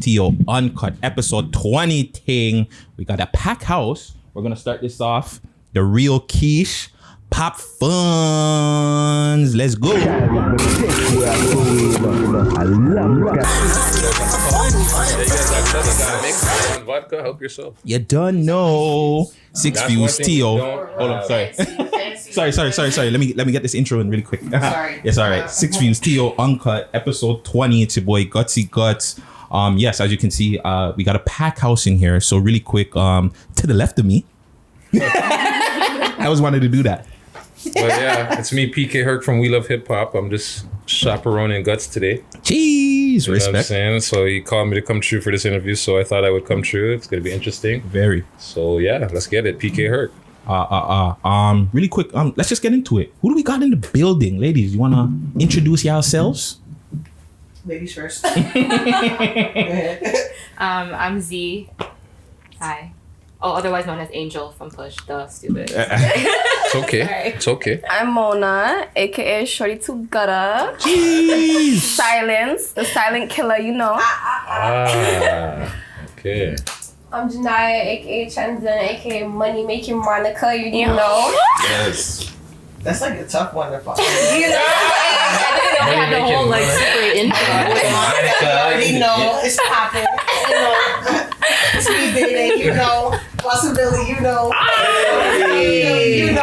Tio Uncut episode 20 thing. We got a pack house. We're gonna start this off. The real quiche pop funds. Let's go. Vodka, help yourself. You don't know. Six views, Tio. Hold on, sorry. Sorry. Let me get this intro in really quick. Sorry. Yes, all right. 6 views, Tio Uncut episode 20. It's your boy Guttzy Guttz. Yes, as you can see, we got a pack house in here. So really quick, to the left of me. I always wanted to do that. Well, yeah, it's me, P.K. Herc from We Love Hip Hop. I'm just chaperoning Guttz today. Jeez, You know what I'm respect. saying? So he called me to come true for this interview, so I thought I would come true. It's gonna be interesting. Very. So yeah, let's get it. P.K. Herc. Really quick, let's just get into it. Who do we got in the building, ladies? You wanna introduce yourselves? Ladies first. Go ahead. I'm Z. Hi. Oh, otherwise known as Angel from Push, the stupid. It's okay. Sorry. It's okay. I'm Mona, aka Shorty to Gutter. Jeez. Silence, the silent killer, you know. Okay. I'm Janaya, aka Chandon, aka Money Making Monica, you know. Yes. That's like a tough one to follow. I didn't know we had the whole like super intro. You know, it's popping. You know, Speed dating, you know, possibility, you know. You know.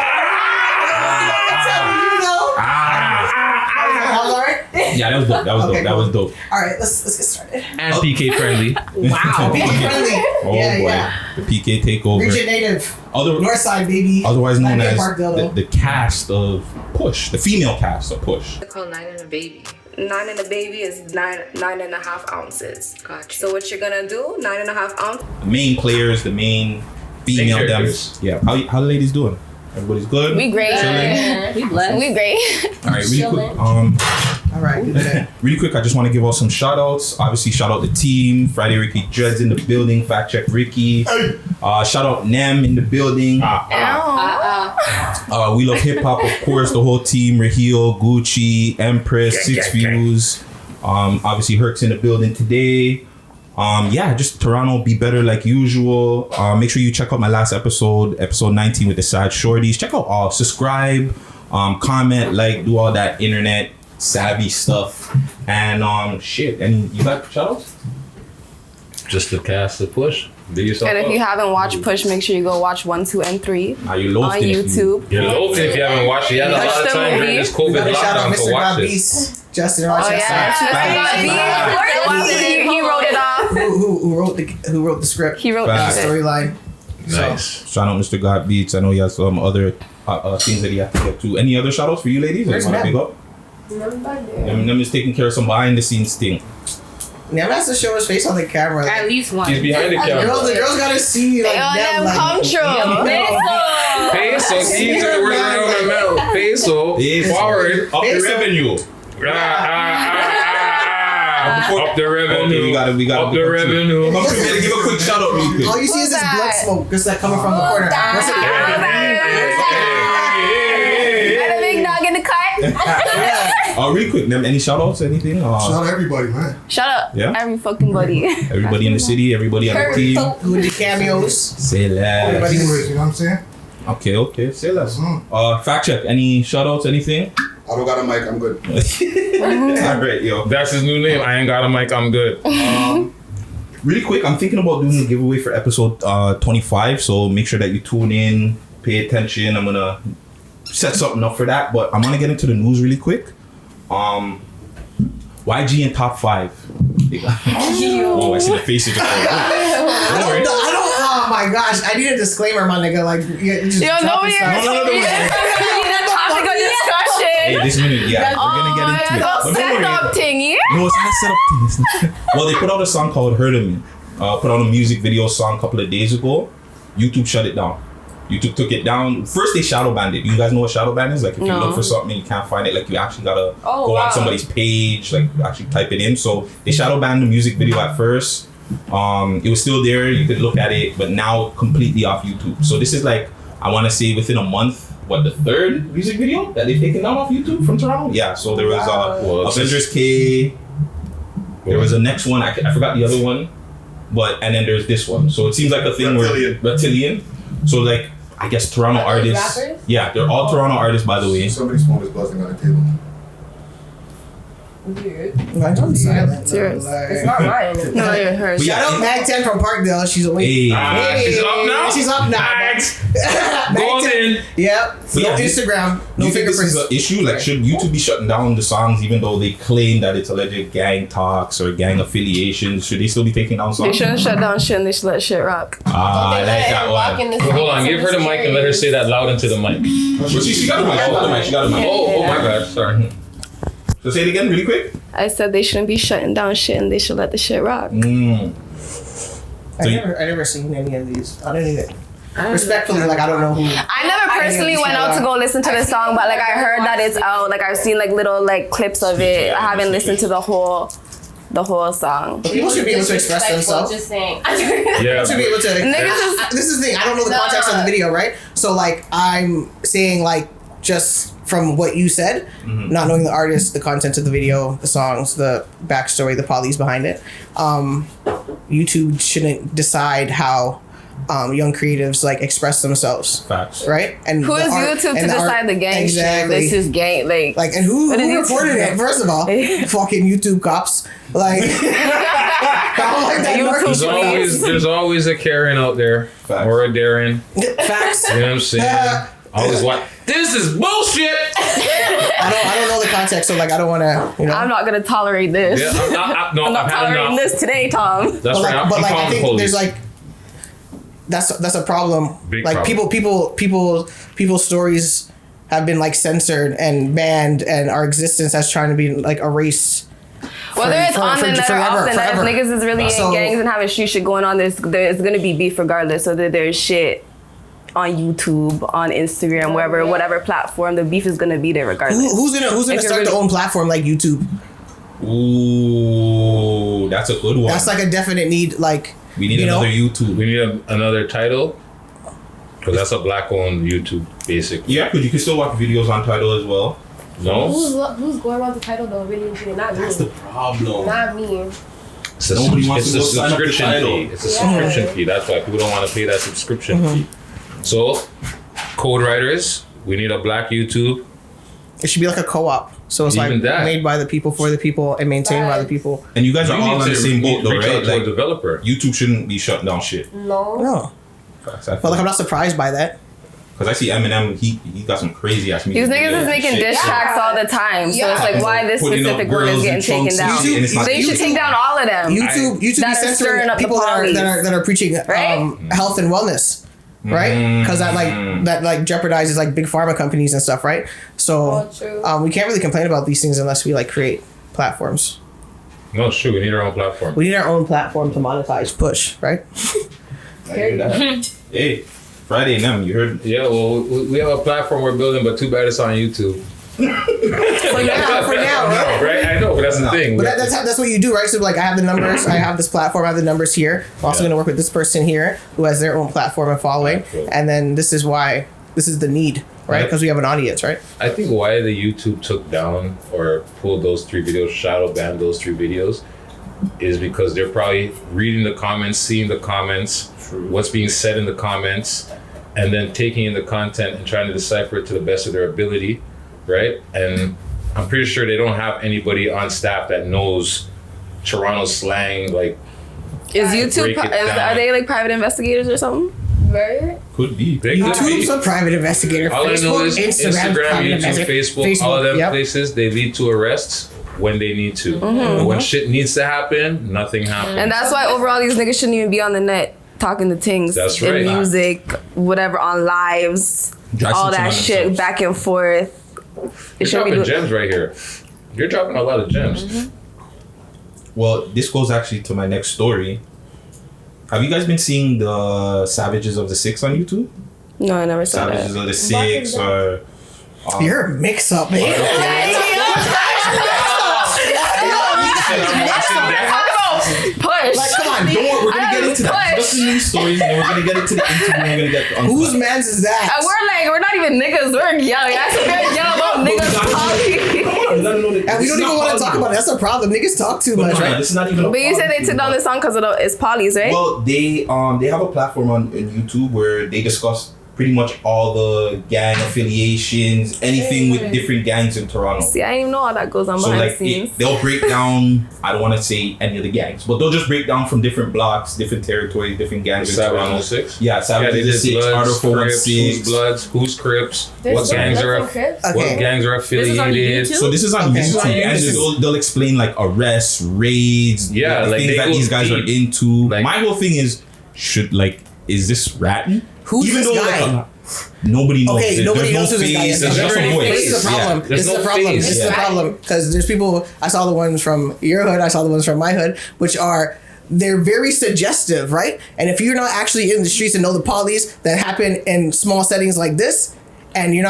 All right. Yeah, that was dope. All right, let's get started. And PK friendly. Wow, PK friendly. Oh yeah, boy, yeah. the PK takeover. Region native. Northside, baby. Otherwise known Lightning as Park Dildo. the cast of Push, the female cast of Push. They call 9 and a baby. 9 and a baby is 9.5 ounces. Gotcha. So what you're gonna do, 9.5 ounces. The main players, the main female Main them. characters. Yeah, how the ladies doing? Everybody's good? We great. Chilling? We blessed. We great. All right, really quick. All right, good. Really quick, I just want to give out some shout outs. Obviously, shout out the team. Friday Ricky Dred's in the building. Fact check Ricky. Shout out Nem in the building. We Love Hip Hop, of course. The whole team. Raheel, Gucci, Empress, Six Views. Obviously, Herc's in the building today. Just Toronto, be better like usual. Make sure you check out my last episode 19 with the sad shorties. Check out all. Subscribe, comment, like, do all that internet savvy stuff. And and you got shoutouts? Just the cast of Push. Be yourself And if up. you haven't watched Push, make sure you go watch 1, 2, and 3 Are you lost on in it? YouTube. You're loafing if you haven't watched it. You had a Watch lot of the time during movie. this We COVID gotta shout out lockdown to Mr. watch God this. Beats, Justin Oh Rochester. yeah, he wrote it off. Who wrote the script? He wrote Facts. it. Storyline. Nice. Shout out Mr. God Beats. I know he has some other things that he has to get to. Any other shout outs for you ladies? Where's Want to Mem? pick up? I'm just taking care of some behind the scenes thing. Never has to show his face on the camera. At least one. He's behind the The camera. girls gotta see like On them, them like, come true. Peso. He's the word on the mouth. Peso. Forward. Up the Peso. revenue. Up the revenue. Okay, we gotta Up the revenue. Come to give a quick shout out real quick. all you see is this that? blood smoke just like coming from the corner. What's it? And a big dog in the cut. Real quick, them any shout outs, anything? Shout out everybody, man. Shut up. Yeah? Every fucking buddy. Everybody in the city, everybody on the team. Who did the cameos? Say less. Anyways, you know what I'm saying? Okay, say less. Fact check, any shout outs, anything? I don't got a mic, I'm good. Alright, yo. That's his new name. I ain't got a mic. I'm good. Really quick, I'm thinking about doing a giveaway for episode 25, so make sure that you tune in, pay attention. I'm gonna set something up for that, but I'm gonna get into the news really quick. YG in top 5. Oh, I see the faces. I don't. Oh my gosh! I need a disclaimer, my nigga. Like, you just Yo, drop nobody this ever stuff. told me that. Topic of discussion. Hey, this minute, yeah, we're gonna get into it. But don't Set worry. up thingy. No, it's not a setup thing. Well, they put out a song called Hurt of Me. Put out a music video song a couple of days ago. YouTube shut it down. YouTube took it down. First, they shadow banned it. You guys know what shadow ban is? Like, if you look for something and you can't find it, like, you actually gotta go on somebody's page, like, actually type it in. So, they shadow banned the music video at first. It was still there. You could look at it, but now completely off YouTube. So, this is like, I want to say within a month, the third music video that they've taken down off YouTube from Toronto? Yeah, so there was Avengers K, There was a next one. I forgot the other one, and then there's this one. So it seems like a thing reptilian. So like I guess Toronto artists. Rappers? Yeah, they're all Toronto artists, by the way. Somebody's phone is buzzing on the table. Dude. Like, I'm silent. It's yours. It's not mine. No, you're hers. But Shout out Mag 10 from Parkdale. She's awake. Hey. She's up now? She's up now. Mags. Mag 10. Golden. Yep. No Yeah, Instagram. No you think this is fingerprints. an issue? Like, should YouTube be shutting down the songs even though they claim that it's alleged gang talks or gang affiliations? Should they still be taking down They songs? shouldn't shut down shit and they should let shit rock. Ah, I like that one. Well, hold on, give her the mic and let her say that loud into the mic. But she got a mic. She got a mic. She got a mic. Oh my God, sorry. So say it again, really quick. I said they shouldn't be shutting down shit and they should let the shit rock. I never seen any of these. I don't even. Respectfully, like I don't know who. I never personally went out to go listen to the song, but like I heard that it's out. Like I've seen like little like clips of it. I haven't listened to the whole song. But people should be able to express themselves. Just saying. Yeah. Should be able to. This is the thing. I don't know the context of the video, right? So like I'm saying like just from what you said, not knowing the artist, the content of the video, the songs, the backstory, the police behind it. YouTube shouldn't decide how young creatives like express themselves. Facts. Right? And Who the is art- YouTube to and the art- decide the gang Exactly. shit? This is gang Like, and who What is YouTube? reported it? First of all, fucking YouTube cops. Like, I don't like that. There's always a Karen out there. Facts. Or a Darren. Facts. You know what I'm saying? Always what? This is bullshit! I don't know the context, so like I don't want to. You know. I'm not gonna tolerate this. Yeah, I'm I'm not had tolerating enough. this today, Tom. That's but right. like, I'm but like I calling the think police. there's like that's a problem. Big like problem. people's stories have been like censored and banned, and our existence has trying to be like erased. Whether it's on the net or off the net, if niggas is really So- in gangs and having street shit going on, there's gonna be beef regardless. So that there's shit on YouTube, on Instagram, wherever, whatever platform, the beef is gonna be there regardless. Who's gonna If you're start their own platform like YouTube? Ooh, that's a good one. That's like a definite need. Like we need another YouTube. We need another title. Because that's a black-owned YouTube, basically. Yeah, because you can still watch videos on Tidal as well. No? Who's going on the title though? Really, not me. That's the problem. Not me. Nobody wants to go a sign up to subscription Tidal. fee. It's a subscription fee. That's why people don't want to pay that subscription fee. So, code writers, we need a black YouTube. it should be like a co-op. So it's Even like that. made by the people for the people and maintained by the people. And you guys are You all need on the to same boat though, reach out right? to a Like developer. YouTube shouldn't be shutting down shit. No. No, Facts. but like I'm not surprised by that. Because I see Eminem, he got some crazy ass music. These niggas videos is and making shit. diss tracks all the time. So Yeah. it's like, why this Putting up specific one is girls in getting taken trunks down? and shit, and it's not They should take down all of them. YouTube be That are censoring stirring up the people police. that are preaching Right? health and wellness, right? Because that jeopardizes like big pharma companies and stuff, right? So true. we can't really complain about these things unless we like create platforms. No, it's true. We need our own platform. We need our own platform to monetize push, right? I hear that. Hey, Friday and them, you heard? Yeah, well, we have a platform we're building, but too bad it's on YouTube. For now, right? Right? I know, but that's the thing. But that's what you do, right? So like I have the numbers, I have this platform, I have the numbers here. I'm also Yeah. going to work with this person here who has their own platform and following, and then this is the need, right? Because we have an audience, right? I think why the YouTube took down or pulled those 3 videos, shadow banned those 3 videos, is because they're probably reading the comments, seeing the comments, what's being said in the comments, and then taking in the content and trying to decipher it to the best of their ability, right? And I'm pretty sure they don't have anybody on staff that knows Toronto slang, like Is YouTube, break it down. are they like private investigators or something? Right? Could be. they could YouTube's be. a private investigator. All I know Facebook, is Instagram, Instagram, private YouTube, investigator. Facebook, all of them yep. places, they lead to arrests when they need to. But when shit needs to happen, nothing happens. And that's why overall these niggas shouldn't even be on the net talking to things. That's in right. music, whatever, on lives, Drastic all that amount of shit stuff. back and forth. You're dropping gems right here. You're dropping a lot of gems. Well, this goes actually to my next story. Have you guys been seeing the Savages of the Six on YouTube? No, I never saw Savages that. of the Six or... You're a mix-up, man. Push. Like, come on, We're gonna get into that. Just the news stories, and then we're gonna get into the interview. And we're gonna get the whose man's is that? We're not even niggas. We're young. That's what we're young about niggas talking. You gotta know that. And we don't even want to talk about it. That's a problem. Niggas talk too much, right? This is not even. But you said they took down the song because it's Polly's, right? Well, they have a platform on YouTube where they discuss pretty much all the gang affiliations, anything with different gangs in Toronto. See, I didn't even know all that goes on behind the scenes. They'll break down, I don't want to say any of the gangs, but they'll just break down from different blocks, different territories, different gangs in Toronto. Six? Yeah, Savage they 6, Bloods, Article Crips, 416. Who's Bloods, who's Crips, There's what gangs Bloods are and Crips? Okay. what gangs are This is on affiliated. YouTube? So this is on Okay. YouTube, and they'll explain like arrests, raids, Yeah, the like, things they that go these guys are deep. into. Like- My whole thing is, is this ratting? Who's this guy? Nobody knows. Okay, nobody knows who this guy is. There's just a There's no voice. This is the problem. Yeah. This is There's the no problem. face. This is the Yeah. problem. Because there's people, I saw the ones from your hood, I saw the ones from my hood, which are, they're very suggestive, right? And if you're not actually in the streets and know the polys that happen in small settings like this, and you're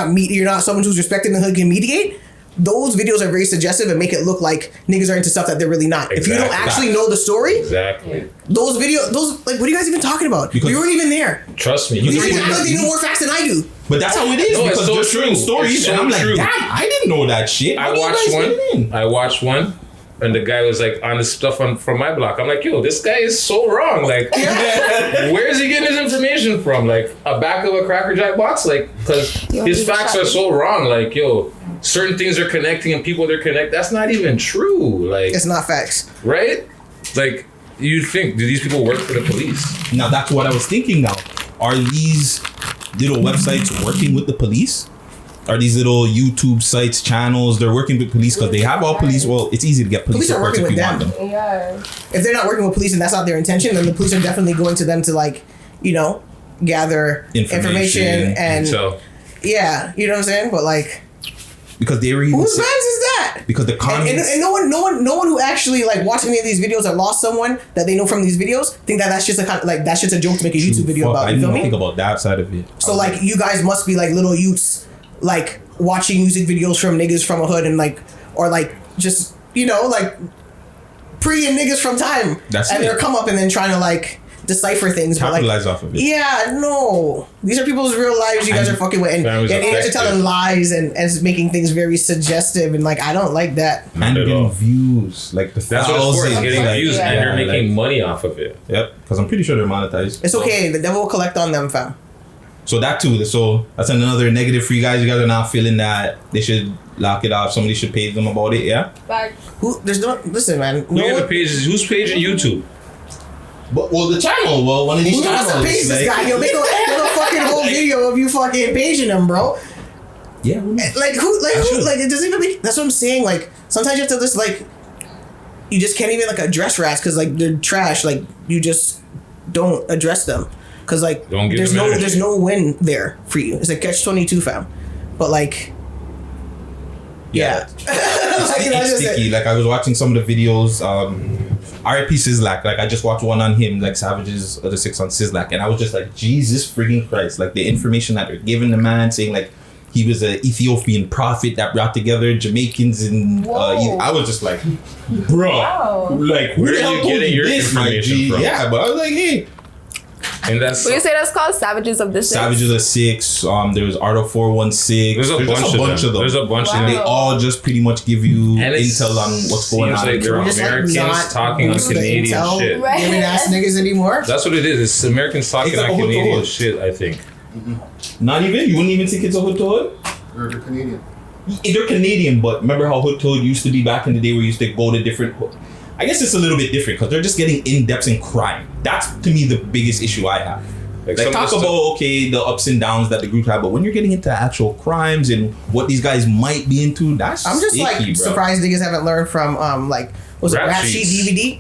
not someone who's respecting the hood can mediate, those videos are very suggestive and make it look like niggas are into stuff that they're really not. If you don't Exactly. actually know the story, Exactly. those like, what are you guys even talking about? Because- we weren't even there. Trust me. These niggas act like they know more facts than I do. But that's how it is, No, it's because so they're sharing true. stories, It's and so I'm like, true. damn, I didn't know that shit. I How do you watched guys one. get it in? I watched one, and the guy was like on the stuff from my block. I'm like, yo, this guy is so wrong. Like, where is he getting his information from? Like, a back of a Cracker Jack box? Like, because his facts are so wrong. Like, yo, certain things are connecting and people they're connect. That's not even true. Like, It's not facts. right? Like, you'd think, do these people work for the police? Now that's what I was thinking. Now, are these little websites working with the police? Are these little YouTube sites, channels? They're working with police because they have all police. Well, it's easy to get police Police are reports working if you with want them. Yeah. If they're not working with police and that's not their intention, then the police are definitely going to them to, like, you know, gather information and So, yeah, you know what I'm saying? But like, Because they were even whose man's is that? because the And, comments. and no one who actually like watched any of these videos or lost someone that they know from these videos think that that's just a that's just a joke to make a YouTube video Fuck, about. I You didn't feel even think me? about that side of it. So like, you guys must be like little youths, like watching music videos from niggas from a hood and like, or like just, you know, like pre and niggas from time. That's and it. they're come up and then trying to like decipher things. Capitalize but like, off of it. yeah, no, these are people's real lives. You guys are fucking with, and Families you guys are affected. telling lies and it's making things very suggestive. And like, I don't like that. And Not at getting all. views, like the that's what it's for. It's thousands, getting like, views yeah, and yeah, they're making like- money off of it. Yep, because I'm pretty sure they're monetized. It's okay. The devil will collect on them, fam. So that too. So that's another negative for you guys. You guys are not feeling that they should lock it off. Somebody should pay them about it. Yeah. Like, There's no, listen, man. Look No at the one, pages. Whose page on YouTube? But the channel. Well, one of these who wants to channels. page this like- guy? He'll make a fucking whole video of you fucking paging him, bro. Yeah. who knows? Like it doesn't even make. That's what I'm saying. Like sometimes you have to just like, you just can't even like address rats because like they're trash. Like you just don't address them because like Don't give there's them no energy. there's no win there for you. It's a catch-22, fam. But like, yeah. Like, It's that's just sticky. it. Like I was watching some of the videos. R.I.P. Sizzlack. Like I just watched one on him, like Savage's Other 6 on Sizzlack, and I was just like, Jesus friggin' Christ! Like the information that they're giving the man, saying like he was an Ethiopian prophet that brought together Jamaicans and Whoa. I was just like, bro, Wow. like who Where the are hell you told getting you your this, my information G? from? Yeah, but I was like, hey. And that's What you say that's called? Savages of the Six? Savages of 6. There was Art of 416. there's a just bunch of them. There's a bunch of Wow. They them. all just pretty much give you And it intel on what's going seems on. like they're Just, like, Americans not talking on boost the Canadian intel, shit. Right. Giving ass niggas anymore. That's what it is. It's Americans talking It's like on a hood to Canadian hood. shit, I think. Not even? You wouldn't even think it's a hood to hood? They're Canadian. They're Canadian, but remember how hood to hood used to be back in the day where you used to go to different. I guess it's a little bit different because they're just getting in depth in crime. That's to me the biggest issue I have. Like some of talk the about stuff- okay the ups and downs that the group have, but when you're getting into actual crimes and what these guys might be into, that's I'm just like icky, bro. surprised niggas haven't learned from like what's it, Rap Rap Sheet sheets. DVD.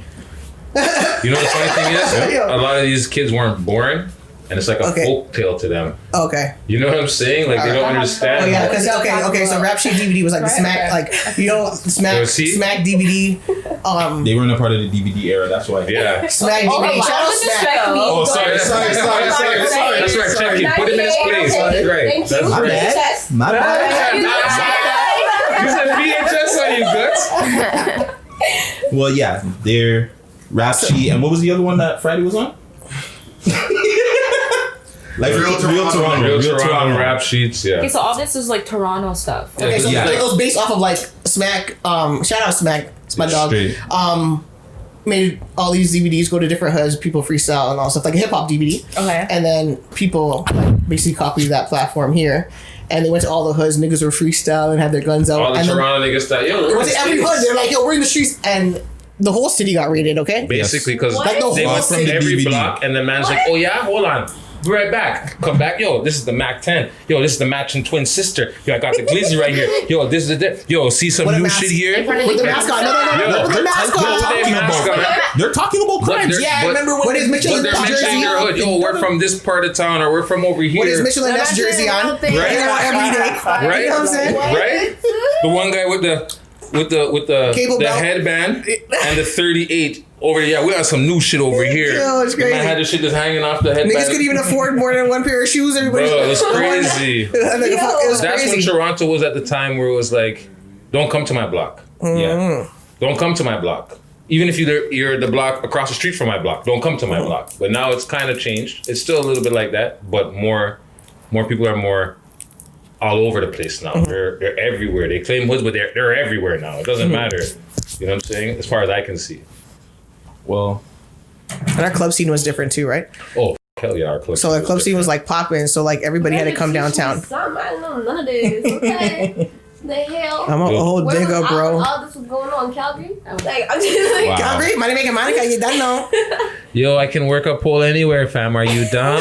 You know what the funny thing is? Yeah. A lot of these kids weren't born, and it's like a Okay. folk tale to them. Okay. You know what I'm saying? Like they don't Alright. understand. Oh yeah, how- because okay. So Rap Sheet DVD was like the Right, smack, okay. like you know, Yo, see? smack DVD. They weren't a part of the DVD era. That's why. yeah. Smack Oh, DVD. wow. Shout out Don't Smack. disrespect me. Oh, sorry. That's right. Check it. Put him in his place. That's right. Thank That's you. My right. bad. My bad. You said VHS on you, Guttz. Well, yeah, they're Rap Sheet, and what was the other one that Friday was on? Like Real Real Toronto rap sheets. Yeah. Okay, so all this is like Toronto stuff. Okay, so Yeah. it was based off of like Smack. Shout out Smack. It's my dog. Straight. Made all these DVDs go to different hoods, people freestyle and all stuff, like a hip hop DVD. Okay. And then people like, basically copied that platform here. And they went to all the hoods, niggas were freestyling, had their guns out. All the and Toronto niggas that, yo, they went to every hood, they're like, yo, we're in the streets. And the whole city got raided, okay? Basically, because Like the they whole went from city. every DVD. block, and the man's like, oh yeah, hold on. Be right back. Come back. Yo, this is the Mac 10. Yo, this is the matching twin sister. Yo, I got the Glizzy right here. Yo, this is the... Yo, see some With a new mask. shit here? With the mask on. No. With the mask on. They're talking about crimes. they're- Yeah, I but- remember What when is Mitchell But in they're Ness mentioning jersey? their hood. Yo, we're from this part of town, or we're from over here. What is Mitchell in Ness jersey on? Right? Every day. Right? You know what I'm saying? Right? The one guy with the Cable belt. headband and the 38 over there. Yeah, we got some new shit over here. Yo, it's The man crazy. had the shit just hanging off the headband. Niggas could even afford more than one pair of shoes. Everybody. Bro, it was crazy. It was That's crazy. when Toronto was at the time where it was like, don't come to my block. Yeah. Don't come to my block. Even if you're the block across the street from my block, don't come to my block. But now it's kind of changed. It's still a little bit like that, but more people are more all over the place now. They're everywhere. They claim hoods, but they're everywhere now. It doesn't matter. You know what I'm saying? As far as I can see. Well, And our club scene was different too, right? Oh, hell yeah, our club. So our club scene was like popping. So like everybody had to come downtown. Something, I don't know none of this. Okay. The hell? I'm a whole Where was nigga, bro. all this was going on, Calgary? Like, I'm just like, Wow. Calgary, money making Monica, you done know. Yo, I can work a pole anywhere, fam. Are you dumb?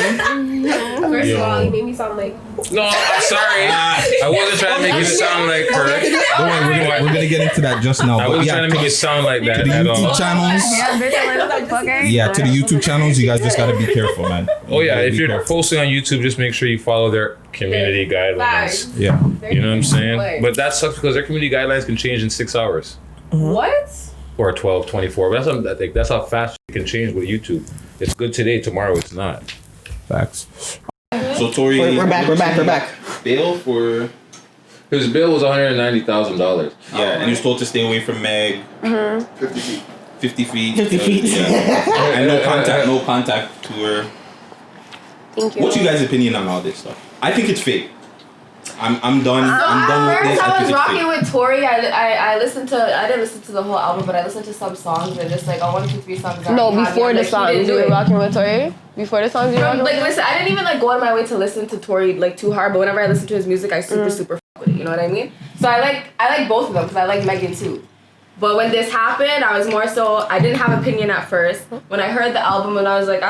first of all, you made me sound like. No, I'm sorry. I wasn't trying to make it sound like her. don't worry, we're gonna get into that just now. I But wasn't yeah, trying to make it sound like to that the at YouTube all. channels. Yeah, to the YouTube channels, you guys just gotta be careful, man. Oh yeah, You if gotta you're be careful. posting on YouTube, just make sure you follow their community guidelines. Yeah. You know what I'm saying? But that sucks because their community guidelines can change in 6 hours What? or 12, 24. But I think that's how fast it can change with YouTube. It's good today, tomorrow it's not. Facts. So Tory, We're back. bail for His bill was $190,000. yeah, and he was told to stay away from Meg. 50 feet. 50 feet. 50 feet. Yeah. And no contact to her. Thank you. What's you guys' opinion on all this stuff? I think it's fake. I'm done. I'm done with this. First, I I was think it's rocking fake. with Tory. I listened to. I didn't listen to the whole album, but I listened to some songs and just like 1, 2, 3 songs. No, already had me. before I'm the like, he songs didn't you do were it. rocking with Tory? Before the songs you were rocking Like, with listen, I didn't even like go out of my way to listen to Tory like too hard, but whenever I listen to his music, I super fuck with it. You know what I mean? So I like both of them because I like Megan too. But when this happened, I was more so I didn't have opinion at first. When I heard the album and I was like,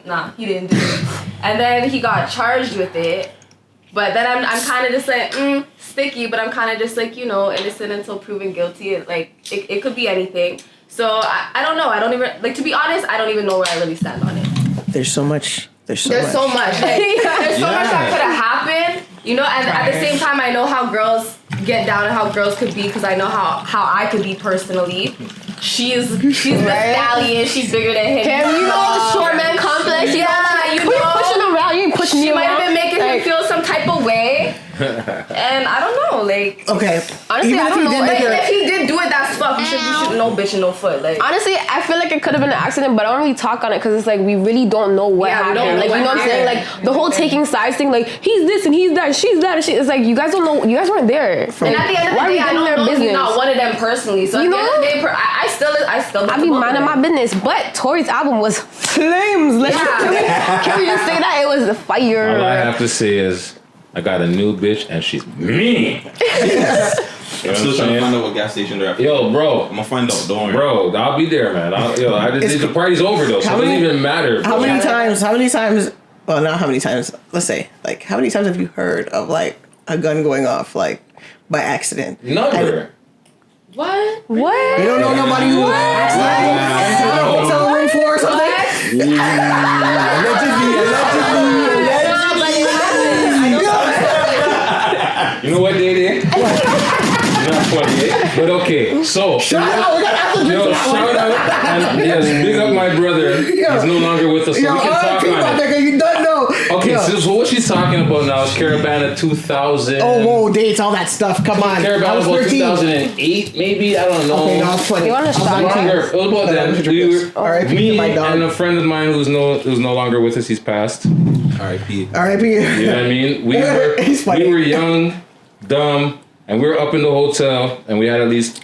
nah, he didn't do it. And then he got charged with it. But then I'm kind of just like sticky, but I'm kind of just like, you know, innocent until proven guilty. It could be anything. So I don't know. I don't even like, to be honest, I don't even know where I really stand on it. There's so much. There's so There's so much. Like, there's so much that could have happened. You know, and at the same time, I know how girls get down and how girls could be because I know how I could be personally. She's the stallion. She's bigger than him. Him, you know the short man complex. Yeah, you Who you know. pushing around? You ain't pushing me She might have around. been making him Like, feel some type of way. And I don't know, like. Okay. Honestly, Even I if don't he know. did make If he did do it, that's fuck. You should no bitch and no foot. Like. Honestly, I feel like it could have been an accident, but I don't really talk on it because it's like we really don't know what Yeah, we happened. don't know Like, what you know what I'm saying? happened. Like the whole taking sides thing, like he's this and he's that, she's that, and she. It's like you guys don't know. You guys weren't there. And at the end of the Why are we day, I getting don't their know business? he's not one of them personally. So You at the end of the know? day, I still. I be minding my business, but Tory's album was flames. Like, can we just say that it was fire? All I have to say is, I got a new bitch and she's mean. I'm still trying to find out what gas station they're at. Yo, bro. I'm gonna find out. Don't worry. Bro, I'll be there, man. The party's over though, so it doesn't even matter. How bro. many times? Well, not how many times. Let's say, like, how many times have you heard of like a gun going off, like, by accident? Never. What? What? You don't know nobody who accidentally on a hotel room floor or something? You know what, Day? not funny, eh? But okay, so Shout out. We got after yo, shout out and yes, big up my brother. He's no longer with us, so we can talk on it. Nigga, you don't know. Okay, Yo. so what she's talking about now is Caravana 2000. Oh, whoa, dates, all that stuff. Come on. I Caravana was about 13. 2008, maybe. I don't know. Okay, no, it's funny. You want to I was shot? 19. Longer. It was about then. We were, R.I.P. me to my dog. and a friend of mine who's no longer with us. He's passed. R.I.P. R.I.P. You know what I mean? He's funny. We were young, dumb, and we were up in the hotel, and we had at least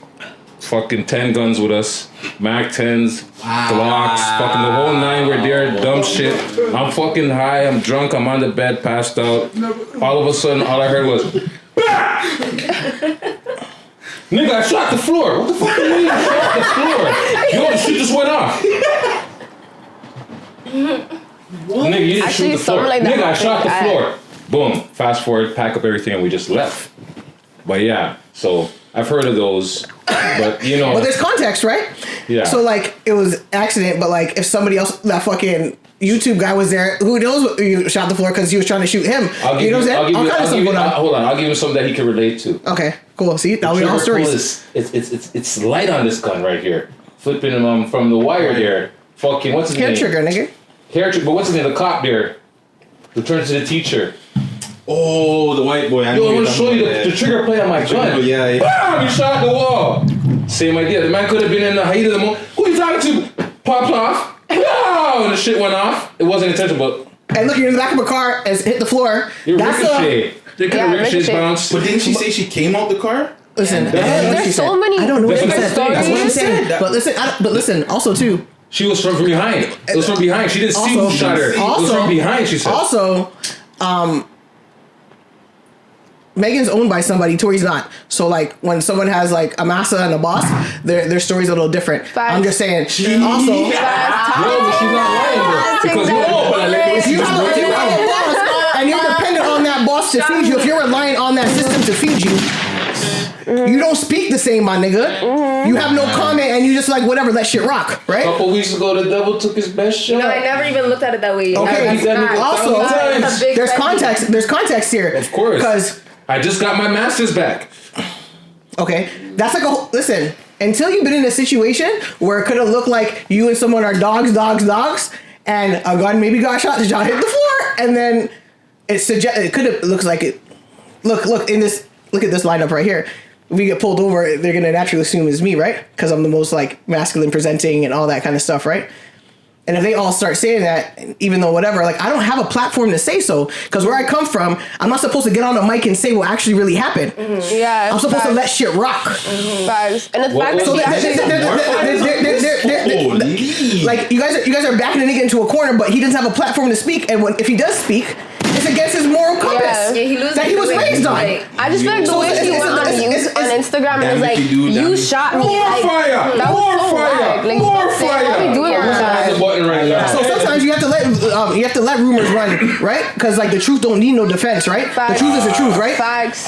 fucking 10 guns with us. Mac 10s, Glocks, fucking the whole 9. We're there, dumb shit. I'm fucking high, I'm drunk, I'm on the bed, passed out. All of a sudden, all I heard was, bah! Nigga, I shot the floor. What the fuck do you mean I shot the floor? Yo, the shit just went off. Nigga, you didn't Actually, shoot the floor. something like that Nigga, I shot the happened. floor. Boom. Fast forward, pack up everything, and we just left. But yeah, so I've heard of those. But you know. But there's context, right? Yeah. So, like, it was accident, but, like, if somebody else, that fucking YouTube guy was there, who knows you shot the floor because he was trying to shoot him. You know what I'm saying? All kinds of stuff going on. Hold on, I'll give you something that he can relate to. Okay, cool. See, that'll be all stories. It's light on this gun right here. Flipping him from the wire there. Fucking, what's his Hair name? trigger, nigga. Hair trigger, but what's his name? The cop there. Who turns to the teacher. Oh, the white boy. I Yo, know I want you're to show you talking the trigger play on my gun. Yeah. Bam! You shot the wall. Same idea. The man could have been in the height of the moment. Who you talking to? Popped off. Wow! And the shit went off. It wasn't intentional, but And look, you're in the back of a car and hit the floor. you're That's ricochet. They could have ricocheted ricochet. bounced. But didn't she say she came out the car? Listen, There's so many I don't know what she different said. That's what I'm stories. saying. But listen, also too. She was from behind. It was from behind. She didn't see who shot her. It was from behind, she said. Also, Megan's owned by somebody, Tory's not. So, like, when someone has, like, a massa and a boss, their story's a little different. Facts. I'm just saying. Also, No, but she's not lying though. Because if you have a boss and you're dependent on that boss to feed you, if you're relying on that system to feed you, you don't speak the same, my nigga. You have no comment and you just like, whatever, let shit rock, a right? couple weeks ago, the devil took his best shot. No, I never even looked at it that way. Okay, also, That's a big there's context here. Of course. Because, I just got my master's back. okay, that's like listen, until you've been in a situation where it could have looked like you and someone are dogs, and a gun maybe got shot, the shot hit the floor, and then it could have, looks like it, look at this lineup right here. If we get pulled over, they're gonna naturally assume it's me, right? Because I'm the most like masculine presenting and all that kind of stuff, right? And if they all start saying that, even though whatever, like I don't have a platform to say so, because where I come from, I'm not supposed to get on the mic and say what actually really happened. Yeah, I'm supposed to let shit rock. Facts. And the fact So that Holy. Like you guys are backing a nigga into a corner, but he doesn't have a platform to speak, and if he does speak, it's against his moral compass Yeah, he loses that he was the way raised on. I just feel like the way she went on Instagram and was like, you shot me. More Like, fire! that was More so fire! whack. Like, More why fire! we doing that? That's the button right now. So sometimes you have to let rumors run, right? Because like the truth don't need no defense, right? Facts. The truth is the truth, right? Facts.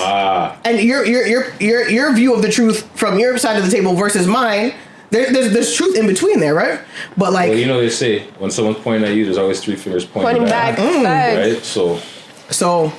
And your view of the truth from your side of the table versus mine, there's truth in between there, right? But like, Well, you know they say when someone's pointing at you, there's always 3 fingers pointing Pointing back. Facts. Right? So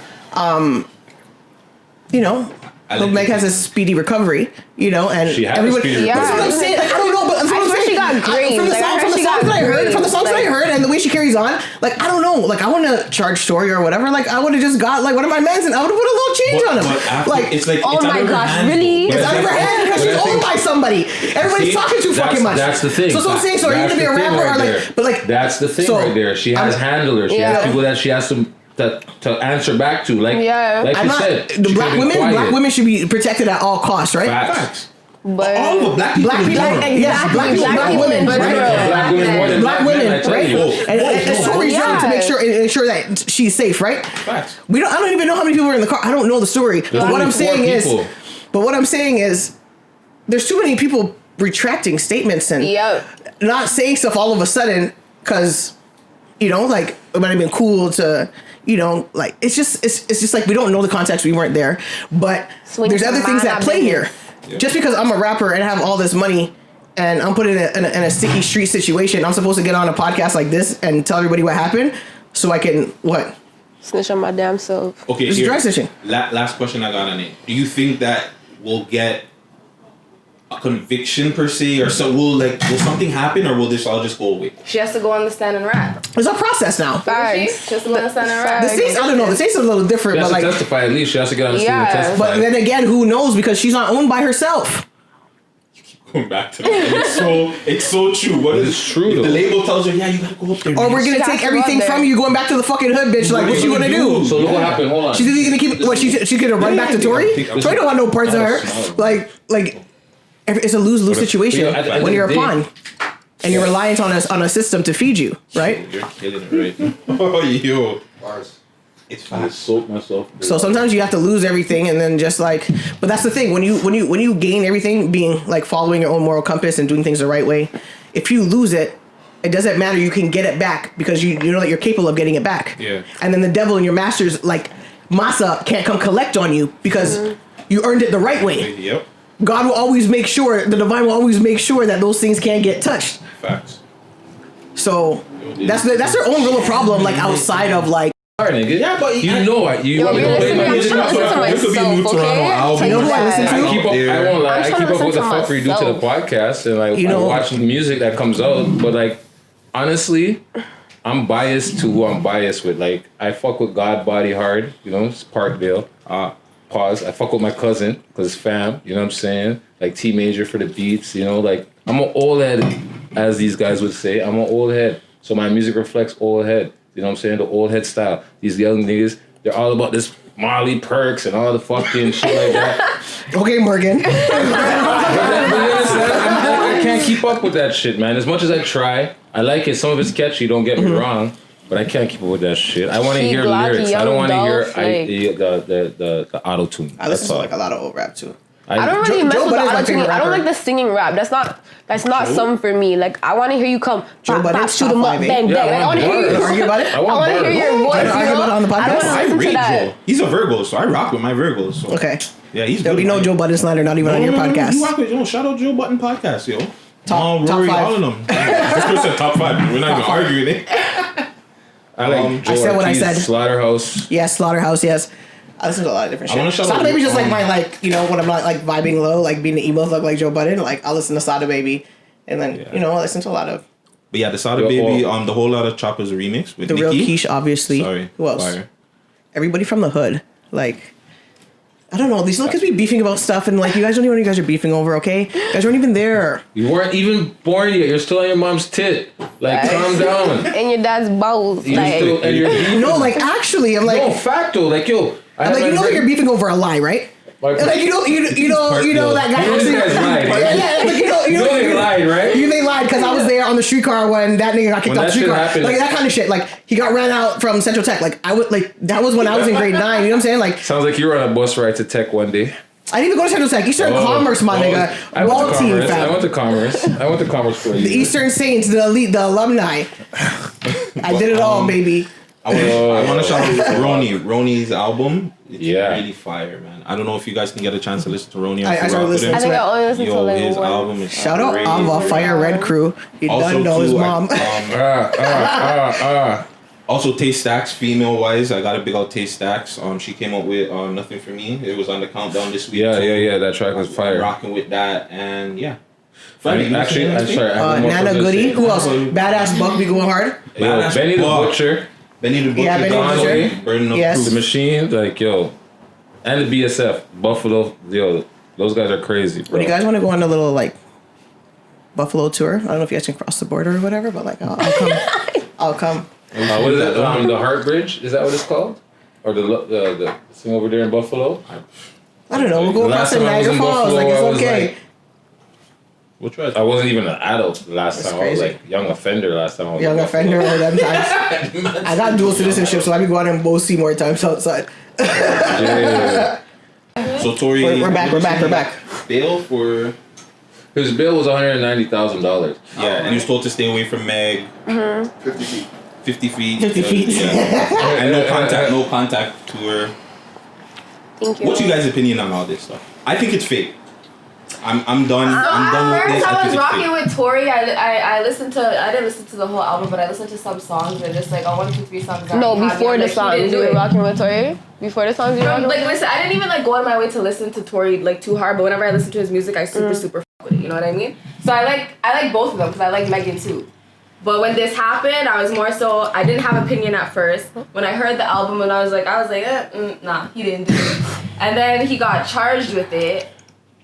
you know, Lil Meg has a speedy recovery, you know, and She has a everybody. speedy That's what I'm recovery. saying. Like, I don't know, but that's what I I'm swear saying. she got grades. From the Like, I songs, heard from the she songs got that I heard, grades. from the songs that I Like- heard, and the way she carries on, like I don't know, like I wouldn't have charged Tory or whatever. Like I would have just got like one of my mans and I would have put a little change on him. But after, Like it's like Oh it's out my of her gosh, hands, really? though. it's out of her hand because but I she's think- owned by somebody. Everybody's See, talking too fucking much. That's the thing. So that's what I'm saying. So are you That's gonna be a the thing rapper right or there. like? But like That's the thing so, right there. She has handlers. She Yeah. has people that she has to answer back to. Like, Yeah. like I'm you not. said, The she black could've been women, quiet. black women should be protected at all costs, right? Facts. But All the black people. Black in people, general. yes, black people, black women, But right? girl. Black women more than Black men, women, I tell right? you. And it's Tory's job to ensure that she's safe, right? Facts. I don't even know how many people are in the car. I don't know the story. But what only I'm 4 saying is, there's too many people retracting statements and Yep. not saying stuff all of a sudden because, you know, like it might have been cool to, you know, like it's just like we don't know the context. We weren't there, but So we there's need to other things mind that our play business. here. Just because I'm a rapper and have all this money and I'm put in a sticky street situation, I'm supposed to get on a podcast like this and tell everybody what happened so I can what? Snitch on my damn self. Okay, This is here. dry stitching. Last question I got on it. Do you think that will get a conviction per se, or so will something happen, or will this all just go away? She has to go on the stand and rap. It's a process now. She has to go on the stand and rap. The states, I don't know. The states are a little different, She has but to like, testify at least. She has to get on the stage and testify. but then again, who knows? Because she's not owned by herself. Going back to that, it's so true. What is true if though? the label tells her, yeah, you gotta go up there. Or we're gonna take everything from you, going back to the fucking hood, bitch. Like, what you gonna do? So look what happened. Hold on. She's either gonna keep what she's gonna run back to Tory. Tory don't want no parts of her. Like it's a lose-lose situation when you're a pawn and you're reliant on a system to feed you, right? You're killing it, right? Oh, yo, it's I fast. soaked myself. So sometimes you have to lose everything and then just like, but that's the thing when you gain everything, being like following your own moral compass and doing things the right way. If you lose it, it doesn't matter. You can get it back because you know that you're capable of getting it back. Yeah. And then the devil and your masters like Masa can't come collect on you because you earned it the right way. Yep. God will always make sure, the divine will always make sure that those things can't get touched. Facts. So that's their own little problem, like outside of like. Alright, nigga. Yeah, but you know what? You want me to play my music? You could be new Toronto album. You know who I listen to? I keep up. I won't lie. I keep up with the fuckery due to the myself. podcast, and like You know- I watch the music that comes out. But like, honestly, I'm biased to who I'm biased with. Like, I fuck with God Body hard. You know, it's Parkville. Pause. I fuck with my cousin because it's fam. You know what I'm saying? Like T Major for the beats. You know, like I'm an old head, as these guys would say. I'm an old head, so my music reflects old head. You know what I'm saying? The old head style. These young niggas, they're all about this Molly Perks and all the fucking shit like that. Okay, Morgan. I can't keep up with that shit, man. As much as I try, I like it. Some of it's catchy, don't get me wrong. But I can't keep up with that shit. I want to hear lyrics. I don't want to hear the auto-tune. I listen to like a lot of old rap too. I don't really Joe mess with the Budden's my auto-tune. favorite I don't rapper. like the singing rap. That's not something for me. Like I want to hear you come. Joe Bop, bop, Budden's shoot top 'em up, five, eh? bang, Yeah, bang. Like, I want to hear you. Argue about it? I I want to hear your voice. Wanna argue about it on the I podcast? don't I want to listen rate to that. Joe. He's a Virgo, so I rock with my Virgos. So. Okay. Yeah, he's There'll good. be no Joe Budden slander, not even on your You podcast. rock with Joe. Shout out Joe Button podcast, yo. Top Rory, five. all of them. This person said top 5. We're not even arguing it. I like Joe I said what I Ortiz, said. Slaughterhouse. Yes, Slaughterhouse, yes. I listen to a lot of different I shit. wanna shout Sada out- Baby just like my like, you know, when I'm not like vibing low, like being the emo thug like Joe Budden, like I'll listen to Sada Baby and then, you know, I listen to a lot of But yeah, the Sada Yo, Baby, oh. the whole lot of Choppers remix with the Nicki. real quiche, obviously. Sorry. Who else? Fire. Everybody from the hood. Like, I don't know. These little kids be beefing about stuff and like, you guys don't even know what you guys are beefing over, okay? You guys weren't even there. You weren't even born yet. You're still on your mom's tit. Like, calm down. And your dad's balls. You're Like, still, and you're beefing. No, like actually, I'm like, No, facto. Like, yo. I'm like, you know that you're beefing over a lie, right? Like, Like you know that guy. You know these guys lied, right? Yeah, like, You know they lied, right? They lied because I was there on the streetcar when that nigga got kicked When off the that shit streetcar. happened- Like that kind of shit. Like he got ran out from Central Tech. Like I would like that was when I was in grade 9. You know what I'm saying? Like Sounds like you were on a bus ride to Tech one day. I didn't even go to Central Tech. Eastern Commerce, my nigga. I Ball went to team, Commerce. fam. I went to Commerce. I went to Commerce for a The year. Eastern Saints, the elite, the alumni. I did it all, baby. I want to shout out Ronnie. Ronnie's album. It's Yeah. really fire, man. I don't know if you guys can get a chance to listen to Ronnie. I started listening I think I only listened to Yo, like his one. album is Shout out crazy. Ava, Fire Red Crew. He done know his too, mom. Also, Taste Stacks, female wise, I got a big out Taste Stacks. She came up with Nothing For Me. It was on the countdown this week. Yeah. That track was fire. Rocking with that, and yeah. I mean, actually, I'm sorry. I have more Nana stuff to Goody. say. Who else? Badass Buck be going hard. Yo, Badass Benny the Buck. Butcher, Benny the Butcher, Yeah, Benny the Donnie, Butcher. Burden of Yes. the Proof. Machine, like yo, and the BSF, Buffalo. Yo, those guys are crazy, bro. But you guys want to go on a little like Buffalo tour? I don't know if you guys can cross the border or whatever, but like I'll come. I'll come. What is it? The Heart Bridge? Is that what it's called? Or the thing over there in Buffalo? I don't know. We'll go The across last the time I was Niagara in Falls. Buffalo, Like I was it's okay. like- I wasn't even an adult the last That's time. I was crazy. like young offender last time. I was Young in offender Buffalo. all them times. I got dual citizenship, so I be going in both Seymour times outside. Yeah. So Tory, We're back. bail for His bill was $190,000. yeah, and he was told to stay away from Meg. 50 feet. 50 feet. 50 feet. Yeah. And no contact to her. Thank you. What's you guys' opinion on all this stuff? I think it's fake. I'm done. I'm done with this. First, I was think it's rocking fake. with Tory. I listened to. I didn't listen to the whole album, but I listened to some songs and just like 1, 2, 3 songs. No, that before had the me, like, he songs didn't you do were it. rocking with Tory. Before the songs you were rocking Like, with. listen, I didn't even like go out of my way to listen to Tory like too hard, but whenever I listen to his music, I super fuck with it. You know what I mean? So I like both of them because I like Megan too. But when this happened, I was more so I didn't have opinion at first. When I heard the album and I was like, nah, he didn't do it. And then he got charged with it.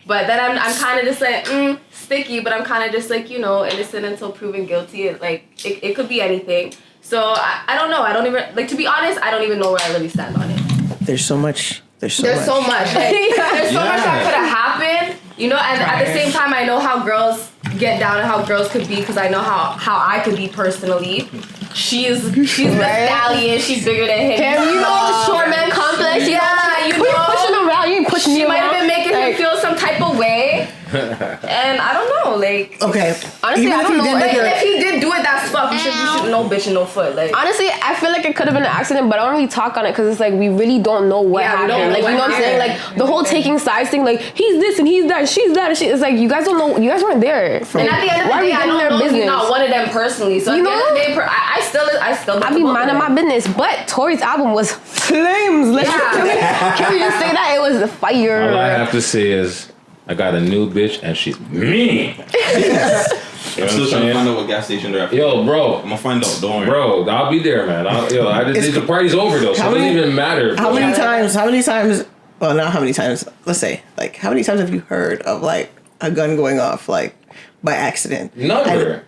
But then I'm kind of just like sticky, but I'm kind of just like, you know, innocent until proven guilty. It could be anything. So I don't know. I don't even like, to be honest, I don't even know where I really stand on it. There's so much. There's so There's much. so much. Like, there's so much that could have happened, you know. And at the same time, I know how girls get down and how girls could be because I know how I could be personally. She's the Stallion. She's bigger than him. You know the short man complex. Yeah, you Who you know. pushing around? You ain't pushing me She might have around. been making him Like, feel some type of way. And I don't know, like. Okay. Honestly, Even I if don't you know. didn't Like, make if he did do it, that's fuck. You should no bitch and no foot. Like. Honestly, I feel like it could have been an accident, but I don't really talk on it because it's like we really don't know what Yeah, we don't happened. know Like, what you know what I'm saying? happened. Like the whole taking sides thing. Like he's this and he's that, and she's that, and she. It's like you guys don't know. You guys weren't there. And at the end of why the are we day, I getting don't their know if business? he's not one of them personally. So You at the end of the know? day, I still. I be minding my business, but Tory's album was flames. Like, Yeah. can we just say that it was fire? All I have to say is, I got a new bitch and she's mean. I'm still trying to find out what gas station they're at. Yo, bro. I'm gonna find out. Don't worry. Bro, I'll be there, man. The party's over though, so it doesn't even matter. How bro. many times? Well, not how many times. Let's say, like, how many times have you heard of like a gun going off, like by accident? Never.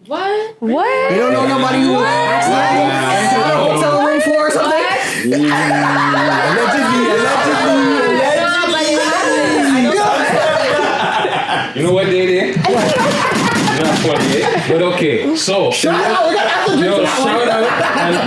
What? What? You don't know nobody who accidentally on a hotel room floor or something. You know what they did? Not funny, eh? But okay, so Shout out, we got to yo, shout out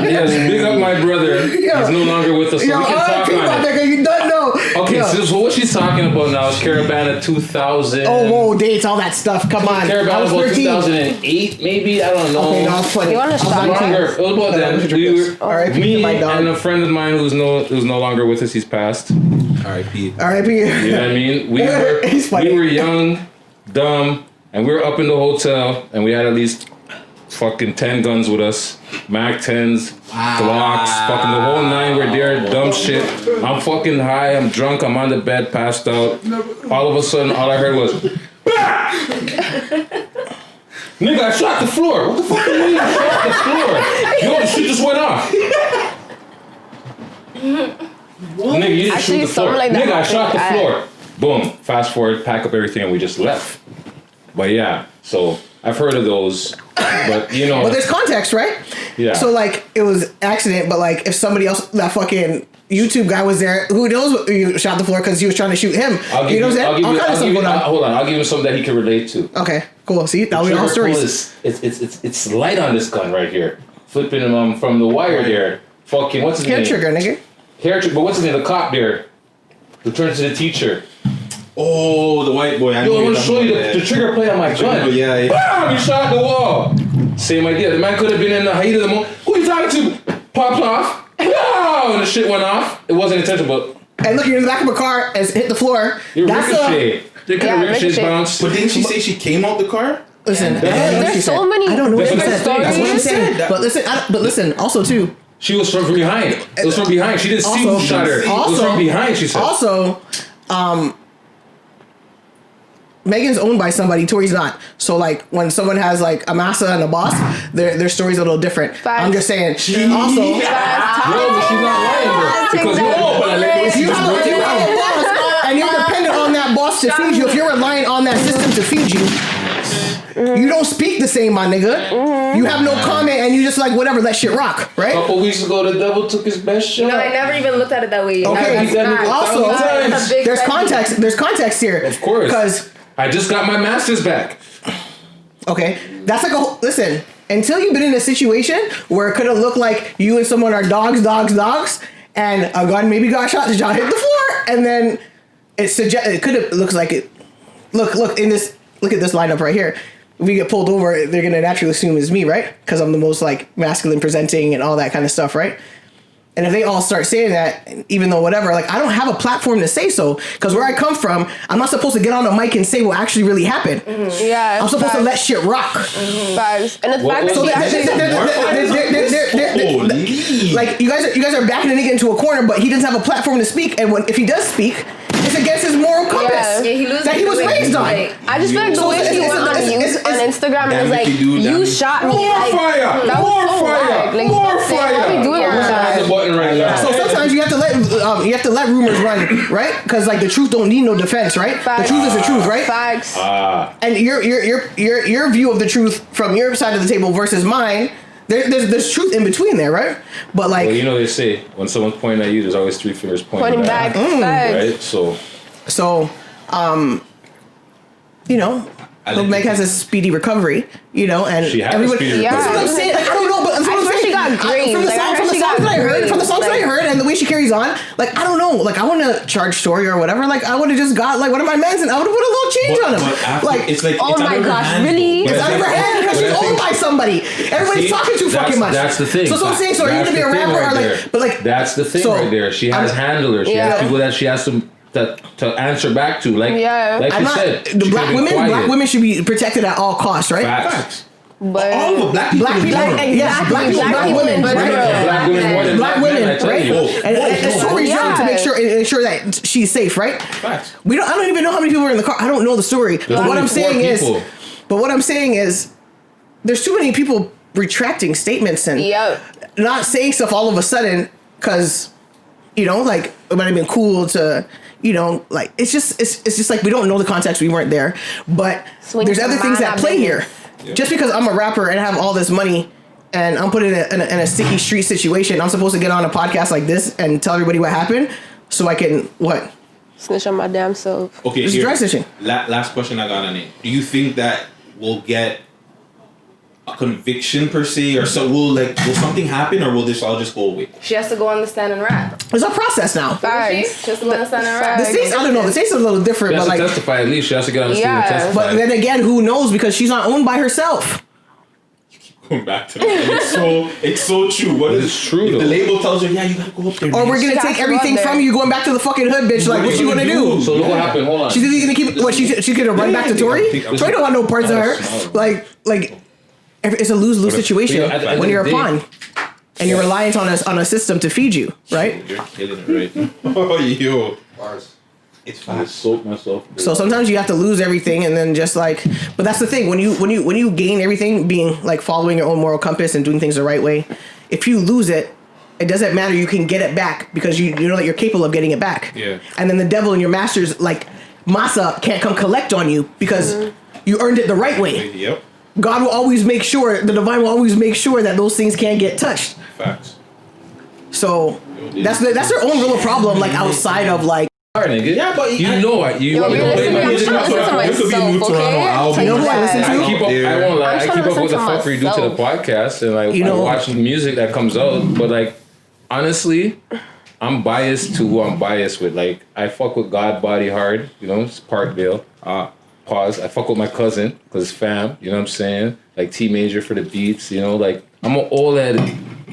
and yes, big up my brother. He's no longer with us, so Yo, we can talk people, on it. nigga, you don't know. Okay, Yo. so what she's talking about now is Caravana 2000. Oh, whoa, dates, all that stuff. Come on. I Caravana was about 13. 2008, maybe, I don't know. Okay, no, it's funny. You want to I was shot watching- Longer. It was about then. We were, R.I.P. me to my dog. and a friend of mine who's no longer with us. He's passed. R.I.P. R.I.P. You know what I mean? He's funny. We were young, dumb, and we were up in the hotel, and we had at least fucking 10 guns with us. Mac 10s, Glocks, fucking the whole 9. We're there, dumb shit. I'm fucking high, I'm drunk, I'm on the bed, passed out. All of a sudden, all I heard was, bah! Nigga, I shot the floor. What the fuck do you mean I shot the floor? Yo, the shit just went off. Nigga, you didn't Actually, shoot the floor. something like that Nigga, I shot the happened. floor. Boom. Fast forward, pack up everything, and we just left. But yeah, so I've heard of those. But you know. But there's context, right? Yeah. So like it was accident, but like if somebody else, that fucking YouTube guy was there, who knows what you shot the floor because he was trying to shoot him. I'll give You know what I'm saying? All kinds of stuff going on. hold on, I'll give you something that he can relate to. Okay, cool. See, now we all Trigger pull stories. is, it's light on this gun right here. Flipping him from the wire there. Fucking, what's his Hair name? trigger, nigga. Hair trigger, but what's his name? The cop there. Who turns to the teacher. Oh, the white boy. Yo, I want to show you the trigger plate on my gun. Yeah. Bam! You shot the wall. Same idea. The man could have been in the height of the moment. Who you talking to? Popped off. Wow! And the shit went off. It wasn't intentional, but And look, you're in the back of a car and hit the floor. you That's ricochet. They could have ricocheted ricochet. bounced. But didn't she say she came out the car? Listen, There's so many I don't know what she different said. That's what I'm stories. saying. But listen. Also, too. She was from behind. It was from behind. She didn't see who Also- shot her. It was also- from behind, she said. Also, Megan's owned by somebody. Tory's not. So like when someone has like a massa and a boss, their story's a little different. Facts. I'm just saying. Also, No, but she's not lying, bro. Because no, but I like the way if she you just have broke it a down. boss and you're dependent on that boss to feed you, if you're relying on that system to feed you, you don't speak the same, my nigga. You have no comment and you just like whatever, let shit rock, A right? couple weeks ago, the devil took his best shot. No, I never even looked at it that way. Okay. That's Also, That's a big there's red context. There's context here. Of course. Because I just got my master's back. okay, that's like a listen. Until you've been in a situation where it could have looked like you and someone are dogs, and a gun maybe got shot, the shot hit the floor, and then it could have looks like it. Look at this lineup right here. If we get pulled over, they're gonna naturally assume it's me, right? Because I'm the most like masculine presenting and all that kind of stuff, right? And if they all start saying that, even though whatever, like I don't have a platform to say so, because where I come from, I'm not supposed to get on a mic and say what actually really happened. Yeah, I'm supposed to let shit rock. Facts. And the fact that So she actually like you guys are backing a nigga into a corner, but he doesn't have a platform to speak, and if he does speak, it's against his moral compass that he was raised on. I just feel like the way she went on Instagram and was like, you shot me. More fire! That More was so fire! Like, More what fire! are we doing with that? The button right now. So sometimes you have to let rumors run, right? Because like the truth don't need no defense, right? Facts. The truth is the truth, right? Facts. And your view of the truth from your side of the table versus mine, there's truth in between there, right? But like, Well, you know they say when someone's pointing at you, there's always 3 fingers pointing back. Facts. Right? So you know, Hope Meg has a speedy recovery, you know, and she has everybody. a speedy That's what I'm recovery. saying. Like, I don't know, but that's what I'm saying. She got grades. From the songs that I heard, and the way she carries on, like I don't know, like I want to charge Tory or whatever. Like I would have just got like one of my mans, and I would have put a little change on him. But after, Like it's like, oh it's my out of her gosh, hands, really? though. it's out of her hand because she's owned by somebody. Everybody's talking too fucking much. That's the thing. So that's what I'm saying. So are you gonna be a rapper or like? But like that's the thing right there. She has handlers. She has people that she has to answer back to. Like like I'm you not, said, the black women should be protected at all costs, right? Facts. But all of the black people, black women, black women, right? And Tory's job to make sure ensure that she's safe, right? Facts. I don't even know how many people are in the car. I don't know the story. But what I'm saying is, there's too many people retracting statements and not saying stuff all of a sudden because, you know, like it might have been cool to. You know, like it's just like we don't know the context. We weren't there, but there's other things that play here. Yeah. Just because I'm a rapper and have all this money and I'm put in a sticky street situation, I'm supposed to get on a podcast like this and tell everybody what happened so I can what? Snitch on my damn self. Okay, this is dry snitching. Last question I got on it. Do you think that we'll get a conviction per se, or so will something happen, or will this all just go away? She has to go on the stand and rap. There's a process now. She has to go on the stand and rap. The states, I don't know. The states are a little different, She has but to like testify at least. She has to get on the stage and testify. But then again, who knows? Because she's not owned by herself. Going back to that, it's so true. What is true? Though. The label tells her, yeah, you gotta go up there. Or we're gonna take everything from you, going back to the fucking hood, bitch. Like, what you gonna do? So look what happened. Hold on. She's gonna keep what? She's gonna run back to Tory? Tory don't want no parts of her. Like. It's a lose-lose situation when you're a pawn and you're reliant on a system to feed you, right? You're killing it, right? Oh, yo. It's fast. Soap myself. So sometimes you have to lose everything and then just like, but that's the thing when you gain everything, being like following your own moral compass and doing things the right way. If you lose it, it doesn't matter. You can get it back because you know that you're capable of getting it back. Yeah. And then the devil and your masters like Masa can't come collect on you because you earned it the right way. Yep. God will always make sure, the divine will always make sure that those things can't get touched. Facts. So that's their own little problem, like outside of like. Alright, nigga. Yeah, but you know what? You could be New Toronto album. You know who I listen to? I won't lie. I keep up with the fuckery due to the podcast and like I watch the music that comes out. But like honestly, I'm biased to who I'm biased with. Like I fuck with God Body hard. You know, it's Parkdale. Pause. I fuck with my cousin because it's fam. You know what I'm saying? Like T Major for the beats. You know, like I'm an old head,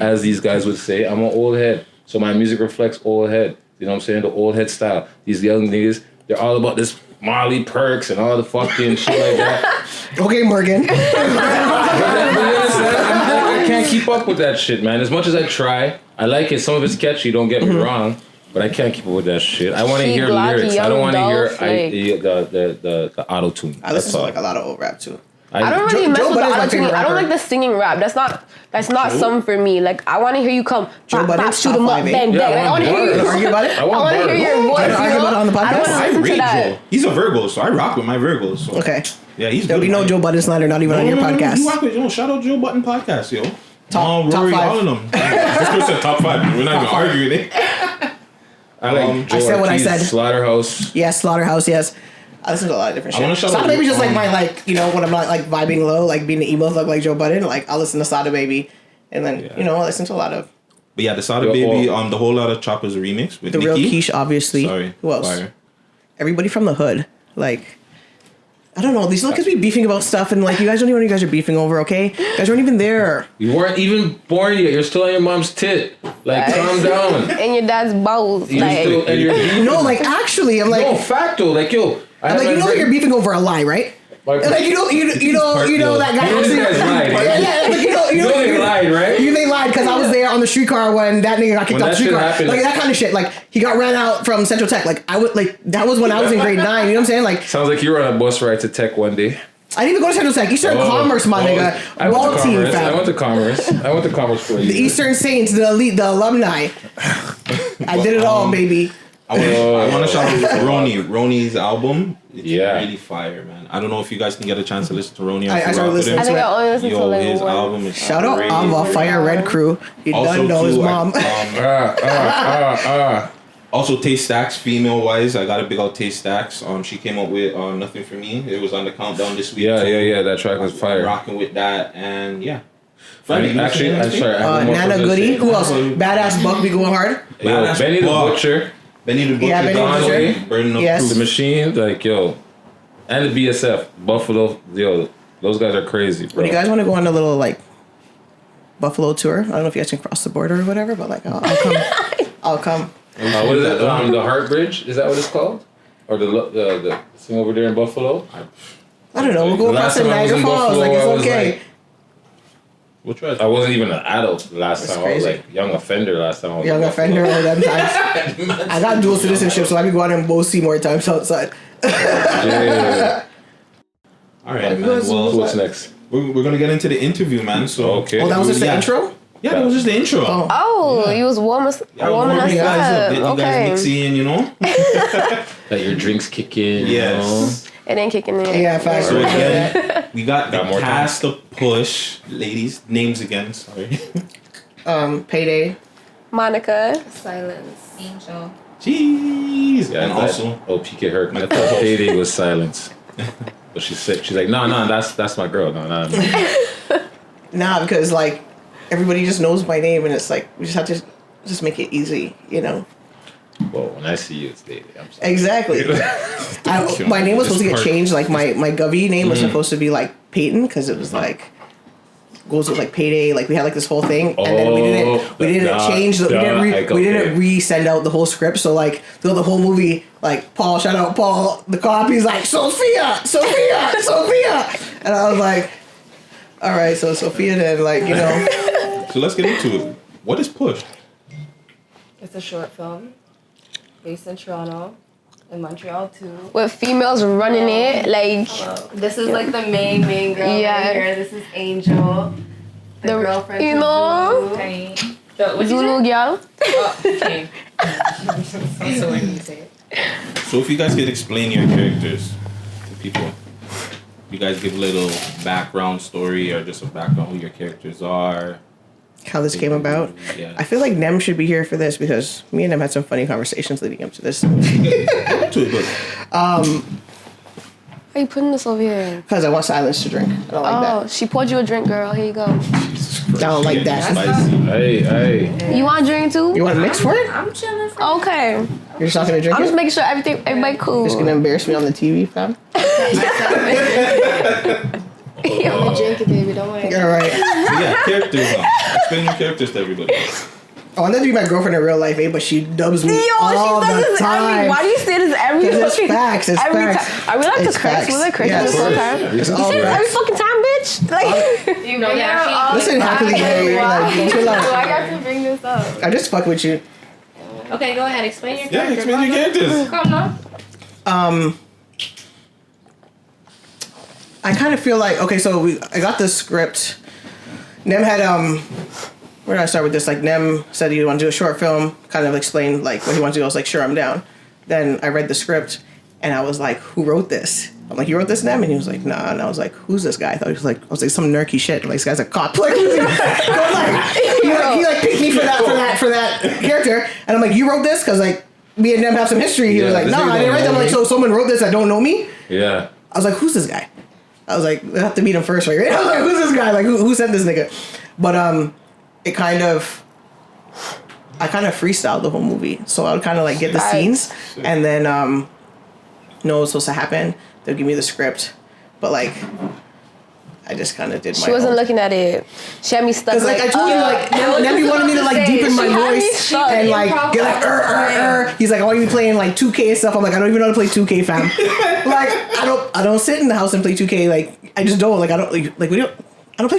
as these guys would say. I'm an old head, so my music reflects old head. You know what I'm saying? The old head style. These young niggas, they're all about this Molly Perks and all the fucking shit like that. Okay, Morgan. I can't keep up with that shit, man. As much as I try, I like it. Some of it's catchy. Don't get me wrong. But I can't keep up with that shit. I want to hear lyrics. I don't want to hear the auto tune. I listen to like a lot of old rap too. I don't really mess with the auto tune. I don't like the singing rap. That's not something for me. Like I want to hear you come, Joe Budden, shoot 'em up, bang bang. Yeah, I want to hear you. Argue about it. I want to hear your voice. Argue about it on the podcast. I don't want to listen to that. He's a Virgo, so I rock with my Virgos. So. Okay. Yeah, he's. There'll be no Joe Budden slander, not even on your podcast. You rock with shout out Joe Budden podcast, yo. Top Rory, 5. all of them. This person top 5. We're not even arguing it. I like I said what I said. Slaughterhouse. Yes, Slaughterhouse. Yes. I listen to a lot of different shit. Sada Baby just like my like when I'm not like vibing low, like being an emo thug like Joe Budden. Like I'll listen to Sada Baby, and then I listen to a lot of. But yeah, the Sada Baby, the whole lot of Chopper's remix with the Nicki. real Quiche, obviously. Sorry. Who else? Fire. Everybody from the hood, like. I don't know. These little kids be beefing about stuff, and like you guys don't even know what you guys are beefing over. Okay, you guys weren't even there. You weren't even born yet. You're still on your mom's tit. Like, calm down. And your dad's balls. You're Like, still, and you're No, like actually, I'm like, no, facto. Like, yo. I'm like, you know that you're beefing over a lie, right? Like you know that guy. You guys lied. Yeah, like, you know they lied, right? They lied because I was there on the streetcar when that nigga got kicked When off the that shit streetcar. happened. Like that kind of shit. Like he got ran out from Central Tech. Like I would like that was when I was in grade 9. You know what I'm saying? Like Sounds like you were on a bus ride to Tech one day. I didn't even go to Central Tech. Eastern Commerce, my nigga. I went Ball to team, Commerce. fam. I went to Commerce for a The year. Eastern Saints, the elite, the alumni. I did it all, baby. I want to shout out Roni. Roni's album. It's Yeah. really fire, man. I don't know if you guys can get a chance to listen to Roni. I started listening I think I only listened to Yo, like his one. album is Shout out crazy. Ava, Fire Red Crew. He done know his too, mom. Also, Taste Stacks, female wise, I got a big out Taste Stacks. She came up with Nothing For Me. It was on the countdown this week. Yeah. That track was fire. Rocking with that, and yeah. Actually, I'm sorry. I have one more Nana person to Goody. say. Who else? Badass Buck be going hard. Yo, Badass Benny the Buck. Butcher, Benny the Butcher, Yeah, Benny the Conway, Butcher. Burning Up Yes. the Machine, like, yo, and the BSF, Buffalo, yo, those guys are crazy, bro. But you guys want to go on a little like Buffalo tour? I don't know if you guys can cross the border or whatever, but like I'll come. I'll come. What is that? The Heart Bridge? Is that what it's called? Or the thing over there in Buffalo? I don't know. We'll go The across last the time I was Niagara in Falls. Buffalo, Like I it's was okay. like- We'll try. I wasn't even an adult last That's time. I was crazy. like young offender last time. I was Young in offender Buffalo. all them times. I got dual citizenship, so I be going in both more times outside. Yeah. All right, man. So Well, what's next? we're gonna get into the interview, man. So Okay. Oh, that was just the Yeah. intro? Yeah, that was just the intro. Oh. Oh, you was warming us Warming you guys up, getting you guys Okay. mixing, you know. That your drinks kick in. You know? Yes. It ain't kicking in. Yeah, facts. So again, we got the Got more time. cast of Push, ladies. Names again. Sorry. Payday. Monica. Silence. Angel. Jeez. Yeah, And also, PK Herc. I thought Payday was silence. But she's like, no, that's my girl. No. Nah, because like everybody just knows my name, and it's like we just have to just make it easy, you know. Well, when I see you, it's Payday. I'm sorry. Exactly. My name was supposed to get changed. Like my Govy name was supposed to be like Peyton because it was like goes with like Payday. Like we had like this whole thing, and then we didn't change. We didn't resend out the whole script. So like throughout the whole movie, like Paul, shout out Paul, the copy's like Sophia, and I was like, all right, so Sophia then, like, you know. so let's get into it. What is Push? It's a short film based in Toronto, in Montreal too. With females running it, like This is like the main girl Yeah. right here. This is Angel, the girlfriend. you to know, Zulu. Okay. What'd you Zulu say? girl. Oh, okay. Sounds so weird when you say it. So if you guys could explain your characters to people, you guys give a little background story or just a background who your characters are. How this came about. Yeah. I feel like Nem should be here for this because me and Nem had some funny conversations leading up to this. To it, but Why you putting this over here? Because I want silence to drink. I don't like Oh, she poured you a drink, girl. Here you go. I don't like that. Spicy. Hey. You want a drink too? You want to mix for it? I'm chilling. Okay. You're just not going to drink I'm it? just making sure everybody cool. Just going to embarrass me on the TV, fam? Drink it, baby. Don't worry. All right. So yeah, characters. Explain your characters to everybody. I wanted to be my girlfriend in real life, but she dubs me Yo, all she does the this time. why do you say this every 'Cause it's fucking facts, it's every facts. time? Are we like It's to curse? facts. We like cursing Yes. this whole time? It's You all say this every facts. fucking time, bitch. Like, You No, bring yeah, her she- all Listen, the happily time. married, like, chill So I out. got to bring this up. I just fuck with you. Okay, go ahead. Explain your Yeah, character. explain your characters. Come now. I kind of feel like, okay, so I got the script. Nem had, where did I start with this? Like, Nem said he wanted to do a short film, kind of explained, like, what he wanted to do. I was like, sure, I'm down. Then I read the script, and I was like, who wrote this? I'm like, you wrote this, Nem? And he was like, nah. And I was like, who's this guy? I thought he was like, I was like, some nerky shit. I'm like, this guy's a cop. Like, he picked me for that character. And I'm like, you wrote this? Because, like, me and Nem have some history. He Yeah, was like, this no, nigga I didn't don't write that. I'm know like, me. so someone wrote this that don't know me? Yeah. I was like, who's this guy? I was like, I have to meet him first, right? I was like, who's this guy? Like, who sent this nigga? But I kind of freestyled the whole movie. So I would kind of like get the scenes, and then know what's supposed to happen. They'll give me the script, but like I just kind of did my She wasn't own. looking at it. She had me stuck. Because like I told you, like Nebby wanted me to like deepen my voice and like get like He's like, I want you to be playing like 2K and stuff. I'm like, I don't even know how to play 2K, fam. Like I don't sit in the house and play 2K. Like I just don't. Like I don't play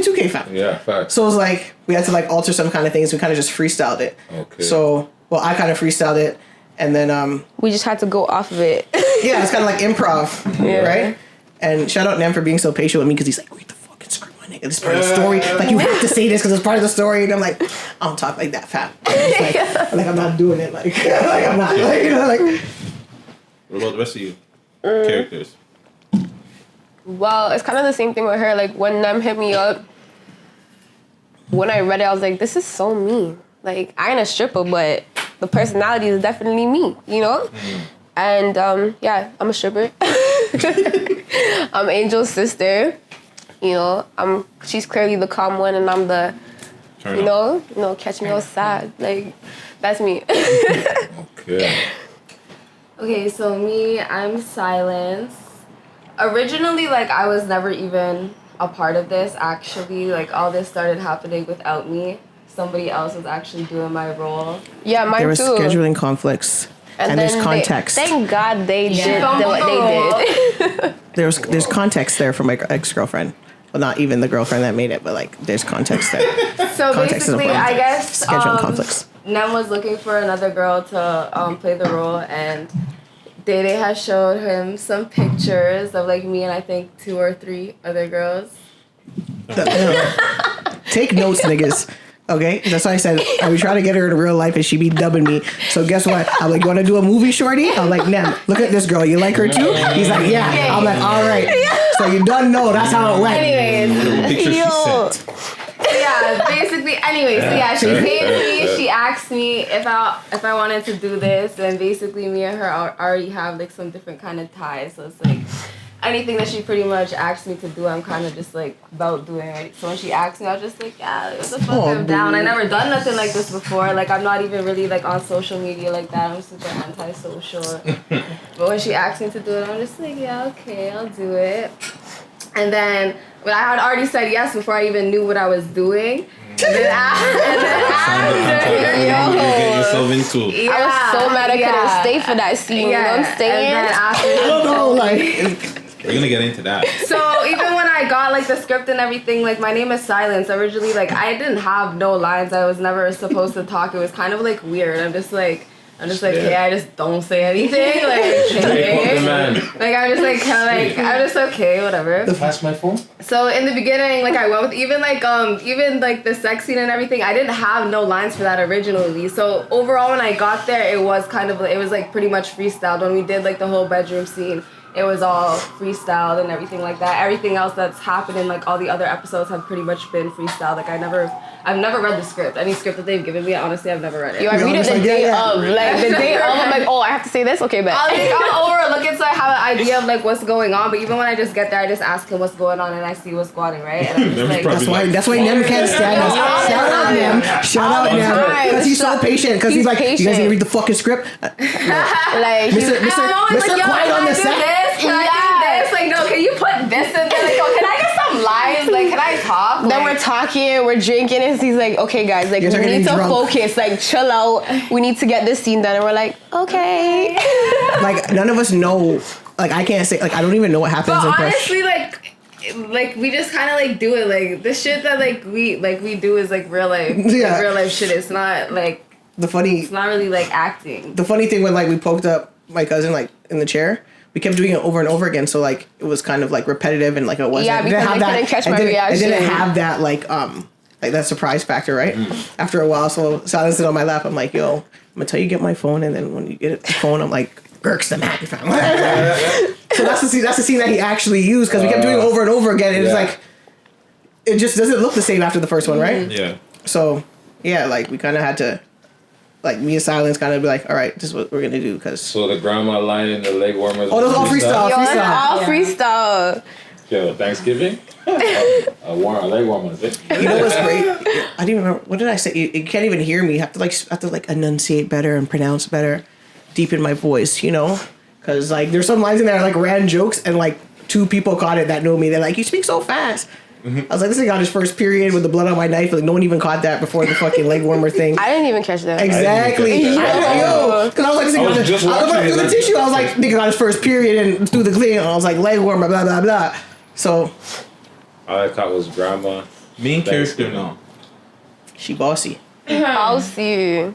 2K, fam. Yeah, facts. So it was like we had to like alter some kind of things. We kind of just freestyled it. Okay. So I kind of freestyled it, and then we just had to go off of it. yeah, it's kind of like improv, right? And shout out Nem for being so patient with me because he's like, read the fucking script, my nigga. This is part of the story. Like, you have to say this because it's part of the story. And I'm like, I don't talk like that, fam. Like I'm not doing it. Like I'm not. Like, you know, like. What about the rest of you? Characters. Well, it's kind of the same thing with her. Like, when Nem hit me up, when I read it, I was like, this is so me. Like, I ain't a stripper, but the personality is definitely me, you know? And, yeah, I'm a stripper. I'm Angel's sister. You know, she's clearly the calm one, and I'm the, you know, catch me outside. Like, that's me. Okay. Okay, so me, I'm Silence. Originally, like, I was never even a part of this, actually. Like, all this started happening without me. Somebody else was actually doing my role. Yeah, mine too. There was scheduling conflicts. And there's context. Thank God they did what they did. There's context there for my ex-girlfriend. Well, not even the girlfriend that made it, but like there's context there. So Context is basically, important. I guess Scheduling conflicts. Nem was looking for another girl to play the role, and Day Day has showed him some pictures of like me and I think 2 or 3 other girls. Take notes, niggas. Okay, that's why I said I would try to get her in real life and she be dubbing me. So guess what? I'm like, you want to do a movie, shorty? I'm like, Nem, look at this girl. You like her too? He's like, yeah. I'm like, all right. So you done know that's how it went. Anyways, yeah, basically. Anyways, so yeah, she came to me. She asked me if I wanted to do this, and basically, me and her already have like some different kind of ties. So it's like anything that she pretty much asked me to do, I'm kind of just like about doing it. So when she asked me, I was just like, yeah, what the fuck, I'm down. I never done nothing like this before. Like, I'm not even really like on social media like that. I'm super antisocial. But when she asked me to do it, I'm just like, yeah, okay, I'll do it. And then, but I had already said yes before I even knew what I was doing. And then yourself into. Yeah, I was so mad I couldn't stay for that scene. You know what I'm saying? And then after, I don't know, like. We're gonna get into that. So even when I got like the script and everything, like my name is Silence. Originally, like I didn't have no lines. I was never supposed to talk. It was kind of like weird. I'm just like, hey, I just don't say anything. Like, like I'm just like, I'm just okay, whatever. Pass my phone. So in the beginning, like I went with even like the sex scene and everything. I didn't have no lines for that originally. So overall, when I got there, it was like pretty much freestyled. When we did like the whole bedroom scene, it was all freestyled and everything like that. Everything else that's happened in like all the other episodes have pretty much been freestyled. Like I've never read the script. Any script that they've given me, honestly, I've never read it. Yo, I read it the day of. Like the day of, I'm like, oh, I have to say this? Okay, bet. I'll overlook it so I have an idea of like what's going on. But even when I just get there, I just ask him what's going on and I see what's going on, right? And I'm just like, that's why Nem can't stand us. Shout out Nem. Shout out Nem. Because he's so patient. Because he's like, you guys need to read the fucking script. Like, Mr. Quiet on the set. Like, no, can you put this in there? Like, oh, can I get some lines? Like, can I talk? Then we're talking, we're drinking, and he's like, okay, guys, like, we need to focus, like, chill out. We need to get this scene done. And we're like, okay. Like, none of us know. Like, I can't say, like, I don't even know what happens in But honestly, like we just kind of like do it. Like the shit that we do is like real life, like, real life shit. It's not like it's not really like acting. The funny thing when like we poked up my cousin like in the chair, we kept doing it over and over again. So like it was kind of like repetitive and like it wasn't. Yeah, because I couldn't catch my reaction. It didn't have that like that surprise factor, right? After a while, so Silence it on my lap. I'm like, yo, I'm gonna tell you get my phone, and then when you get the phone, I'm like, Girks the happy fam. So that's the scene that he actually used because we kept doing it over and over again. And it's like it just doesn't look the same after the first one, right? Yeah. So yeah, like we kind of had to. Like, me and Silence kind of be like, all right, this is what we're going to do, because... So the grandma line and the leg warmers... Oh, those all freestyle. All freestyle. Yo, Thanksgiving? a leg warmer, is it? You know what's great? I didn't even remember. What did I say? You can't even hear me. You have to enunciate better and pronounce better. Deepen my voice, you know? Because, like, there's some lines in there, like, ran jokes, and, like, 2 people caught it that know me. They're like, you speak so fast. Mm-hmm. I was like, this thing got his first period with the blood on my knife. Like, no one even caught that before the fucking leg warmer thing. I didn't even catch that. Exactly. Yo, because I was like, this thing got just I was like, watching through the it. tissue. I was like, nigga got his first period and through the thing. I was like, leg warmer, blah blah blah. So All I caught was grandma. Main character now. she bossy. I'll see.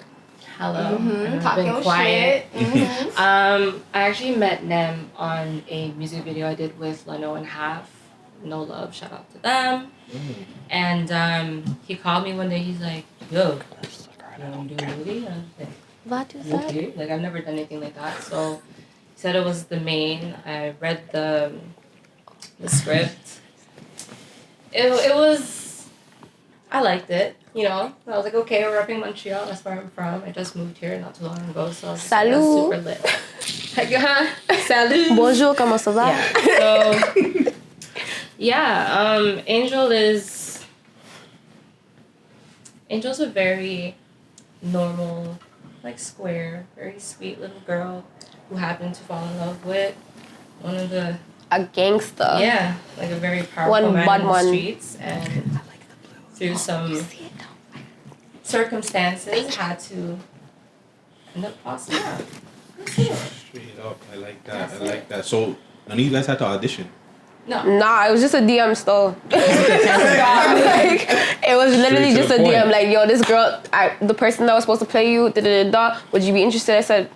Hello. I've Talk been your quiet. shit. I actually met Nem on a music video I did with Leno and Half. No love, shout out to them. And he called me one day. He's like, "Yo, you want to do a movie?" And I was like, "Okay." Like I've never done anything like that. So he said it was the main. I read the script. It was. I liked it. You know, I was like, okay, we're repping Montreal. That's where I'm from. I just moved here not too long ago, so I was Salut. super lit. Salut. Bonjour, comment ça va? Yeah. So, Angel's a very normal, like square, very sweet little girl who happened to fall in love with one of the A gangster. like a very powerful One man bad in the one. streets, and through some circumstances had to end up passing out. Straight up, I like that. I like that. So none of you guys had to audition. No. Nah, it was just a DM still. Like, it was literally Straight to just a the point. DM. Like, yo, this girl, the person that was supposed to play you, would you be interested? I said,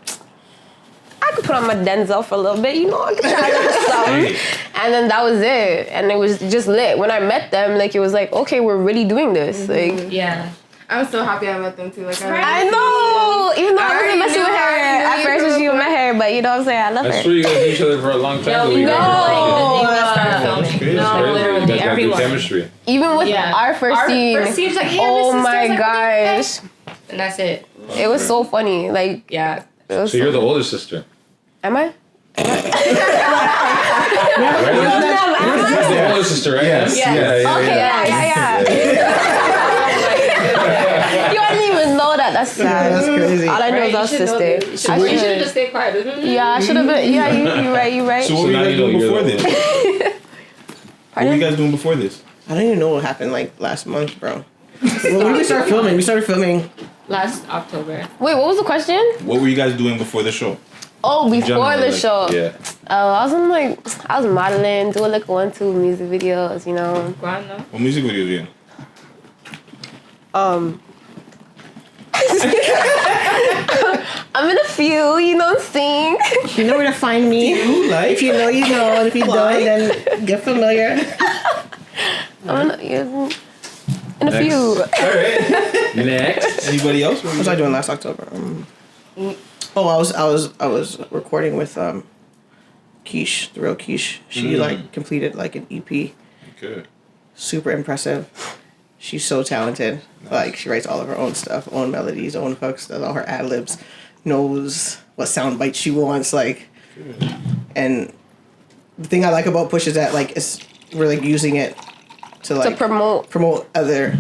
I could put on my Denzel for a little bit, you know, I could try a little something. And then that was it. And it was just lit. When I met them, like, it was like, okay, we're really doing this. Like, Yeah. I'm so happy I met them too. Like, I know. Even though I wasn't messing with her at first when she was my hair, but you know what I'm saying? I love I her. swear you guys knew each other for a long time. No, though. we You know. guys were Like, the day we like- started filming. That's crazy. No, Crazy. You literally, guys got good everyone. chemistry. Even with Yeah. our first Our scene. first scene was like, hey, oh we're sisters. my Like, gosh. And that's it. It was so funny. Like, Yeah. it was So you're the older sister. Am I? Right? You're the older sister, right? Yes. Yeah, Okay, yeah. You didn't even know that. That's sad. That's crazy. All I know is our sister. You should have just stayed quiet. Yeah, I should have been. Yeah, you right. So what were you now guys you know doing you're before the- this? What were you guys doing before this? I don't even know what happened like last month, bro. Well, when did we start filming? We started filming. Last October. Wait, what was the question? What were you guys doing before the show? Oh, before general, the like, show. Yeah. I was modeling, doing like 1-2 music videos, you know. Guano. What music videos were you in? I'm in a few, you know, sing. You know where to find me. If you know, you know. And if you don't, then get familiar. I'm in a few. Alright. Next. Anybody else? What was I doing last October? I was recording with Quiche, the real Quiche. She like completed like an EP. Good. Super impressive. She's so talented. Like she writes all of her own stuff, own melodies, own hooks, does all her ad libs, knows what sound bites she wants. Like, and the thing I like about Push is that like we're like using it to like promote other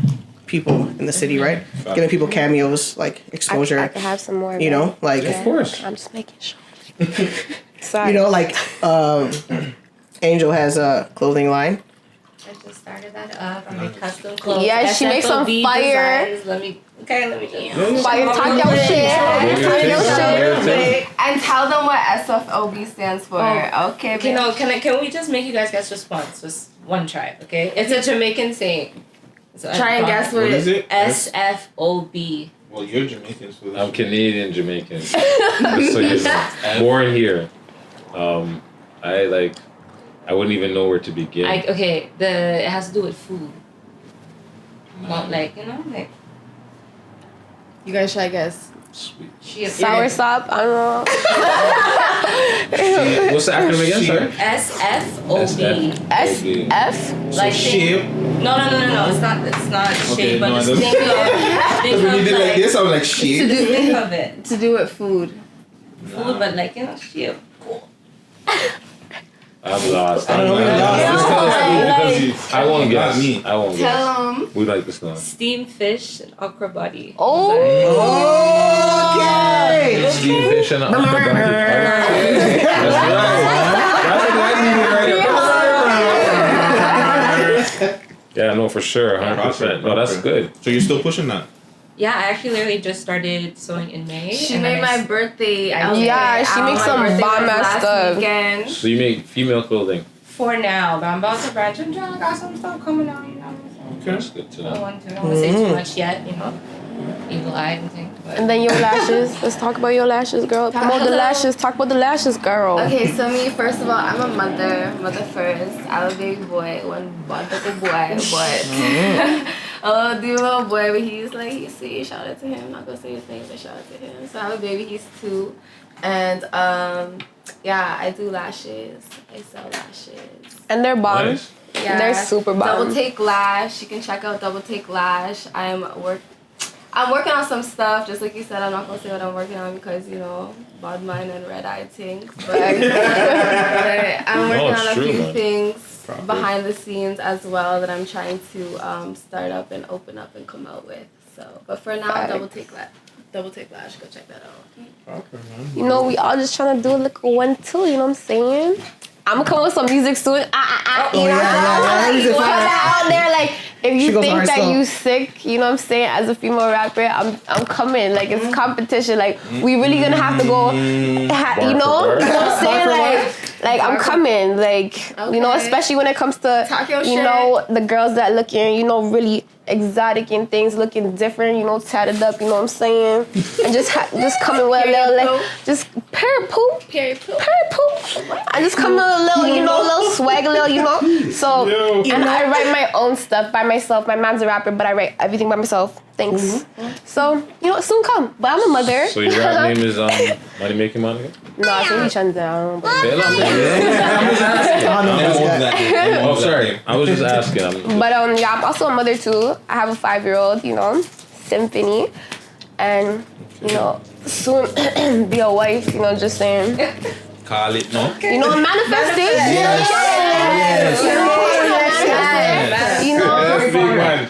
people in the city, right? Giving people cameos, like exposure. I could have some more. You know, like Of course. I'm just making sure. Sorry. you know, like Angel has a clothing line. I just started that up. I make custom clothes. Yeah, she makes some SFOB fire. designs. Let me just. Fire, talk your shit. Talk your shit. And tell them what SFOB stands for. Okay, Okay, no, can we just make you guys guess just once? Just one try, okay? It's a Jamaican saying. So Try and guess What is it? SFOB. Well, you're Jamaican, so I'm Canadian Jamaican. Just so you know. Born here. I wouldn't even know where to begin. It has to do with food. Well, like, you know, like You guys try guess. Sweet. Sour sop. I don't know. What's the acronym again? Sorry. SFOB. SF. Like shape. No. It's not Okay, shape, but no, just I think of When you did like this, I was like, shit. think of it. To do with food. Food, but like, you know, shape. I'm lost. I don't know, I'm you're lost. Just tell us Like- because I won't Not guess. me. I won't guess. Tell them. We like this one. Steamed fish and okra body. Oh. Okay. Steamed fish and okra body. That's right. That's what I needed right Yeah, no, for sure, 100%. No, that's good. So you're still pushing that? Yeah, I actually literally just started sewing in May. She and made then my birthday. Yeah, she makes some bomb-ass stuff. Weekend. So you make female clothing. For now, but I'm about to branch and I got some stuff coming out, you know. Okay, that's good to I don't know. want to say too much yet, you know. Evil eye and things. But And then your lashes. Let's talk about your lashes, girl. Promote the lashes. Talk about the lashes, girl. Okay, so me, first of all, I'm a mother first. I have a baby boy, one wonderful boy, but a little boy, but he's sweet. Shout out to him. I'm not gonna say his name, but shout out to him. So I have a baby, he's 2, and yeah, I do lashes. I sell lashes. And they're bomb. Nice. Yeah, They're super bomb. Double Take Lash. You can check out Double Take Lash. I'm working on some stuff. Just like you said, I'm not gonna say what I'm working on because bad mind and red eye things. But I'm working on a few things behind the scenes as well that I'm trying to start up and open up and come out with. So, but for now, Double Take Lash. Go check that out. Okay, man. We all just trying to do a little 1-2. You know what I'm saying? I'm gonna come with some music soon. You know what I'm saying? Put that out there, like if you think that you sick, you know what I'm saying? As a female rapper, I'm coming. Like it's competition. Like we really gonna have to go. You know what I'm saying? Like I'm coming. Like especially when it comes to the girls that looking really exotic and things, looking different. Tatted up. You know what I'm saying? And just coming with a little just period poop. I just come with a little little swag, So and I write my own stuff by myself. My man's a rapper, but I write everything by myself. Thanks. Mm-hmm. So soon come. But I'm a mother. So your rap name is Money Making Monica? No, it's really Chandel. Oh, sorry. I was just asking. But I'm also a mother too. I have a 5-year-old, Symphony, and soon be a wife. Just saying. Call it, no? I'm manifesting.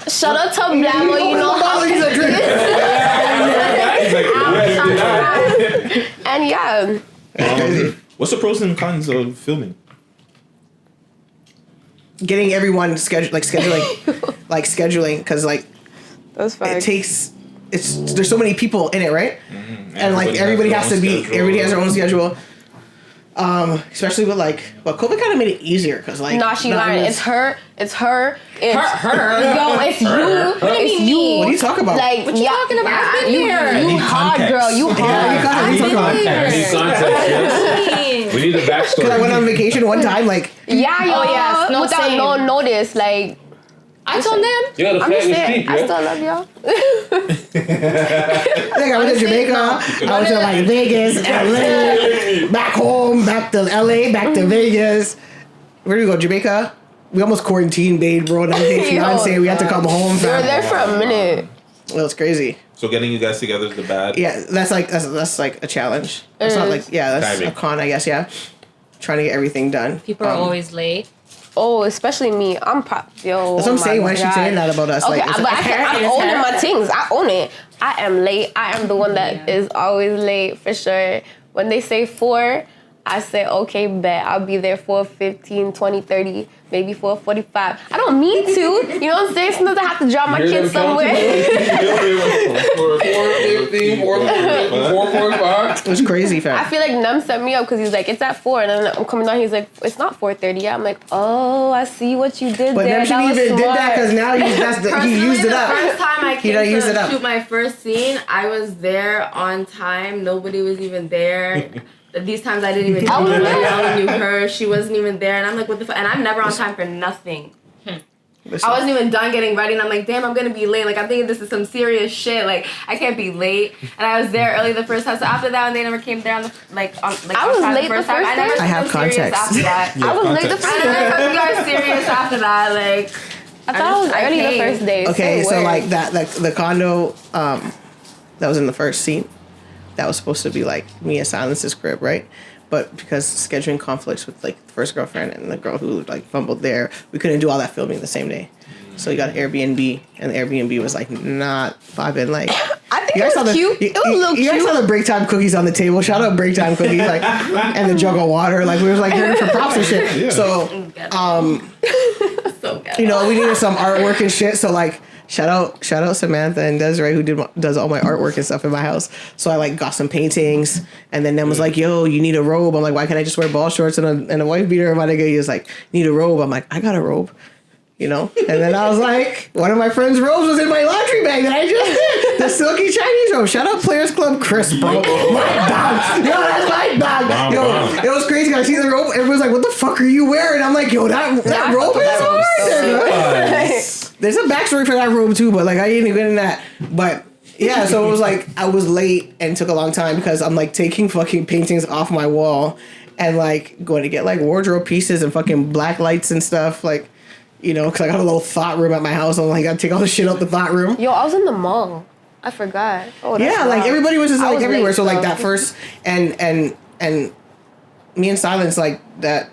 Shout out to Blamo, how he's a drink. And yeah. What's the pros and cons of filming? Getting everyone scheduling, because that's fine. it takes. There's so many people in it, right? Mm-hmm. And everybody has to be. Everybody has their own schedule. Especially with COVID kind of made it easier because Nah, she lying. It's her. Yo, it's you. It's you. What are you talking about? What you talking about? You hard, girl. You hard. We need the backstory. Because I went on vacation one time, yes. No, without no notice, I told them. Yeah, the flag is cheap, I still love y'all. I went to Jamaica. I went to Vegas, LA, back home, back to LA, back to Vegas. Where did we go? Jamaica. We almost quarantined, babe, bro. 19 fiance. We had to come home. We were there for a minute. Well, it's crazy. So getting you guys together is the bad. Yeah, that's a challenge. It's not that's a con, I guess. Yeah, trying to get everything done. People are always late. Oh, especially me. I'm That's what I'm saying. Why is she saying that about us? Okay, but I'm owning my things. I own it. I am late. I am the one that is always late for sure. When they say 4, I say, okay, bet. I'll be there 4:15, 20, 30, maybe 4:45. I don't mean to. You know what I'm saying? Sometimes I have to drop my kids somewhere. 4:15, 4:45. It's crazy, fam. I feel like Nem set me up because he's like, it's at 4. And then I'm coming down, he's like, it's not 4:30 yet. I'm like, oh, I see what you did but there. But Nem shouldn't even did that because now he used it up. The first time I came to shoot my first scene, I was there on time. Nobody was even there. These times I didn't even know her. I only knew her. She wasn't even there. And I'm like, what the fuck? And I'm never on time for nothing. I wasn't even done getting ready. And I'm like, damn, I'm going to be late. I'm thinking this is some serious shit. I can't be late. And I was there early the first time. So after that, when they never came there, I was late the first time. I have context. After that. I was late the first time. I never took you guys serious after that. I thought I was early the first day. Okay, so the condo that was in the first scene, that was supposed to be Mia Silence's crib, right? But because scheduling conflicts with the first girlfriend and the girl who fumbled there, we couldn't do all that filming the same day. So we got an Airbnb, and the Airbnb was not vibing. I think it was cute. It was a little cute. You guys saw the break time cookies on the table. Shout out break time cookies, and the jug of water. We was here for props and shit. Yeah. So, so you know, we needed some artwork and shit. So like, shout out Samantha and Desiree who does all my artwork and stuff in my house. So I like got some paintings, and then was like, yo, you need a robe. I'm like, why can't I just wear ball shorts and a wife beater? My nigga, he was like, need a robe. I'm like, I got a robe. You know, and then I was like, one of my friend's robes was in my laundry bag that I just did. The silky Chinese robe. Shout out Players Club Chris, bro. My dog. Yo, that's my dog. Yo, it was crazy. I see the robe. Everyone's like, what the fuck are you wearing? I'm like, yo, that robe is hard. There's a backstory for that robe too, but like I didn't get in that. But yeah, so it was like I was late and took a long time because I'm like taking fucking paintings off my wall and like going to get like wardrobe pieces and fucking black lights and stuff like. You know, because I got a little thought room at my house. I'm like, I gotta take all the shit out the thought room. Yo, I was in the mall. I forgot. Oh, that's yeah, like everybody was just like everywhere. Late, so like that first and me and Silence, like that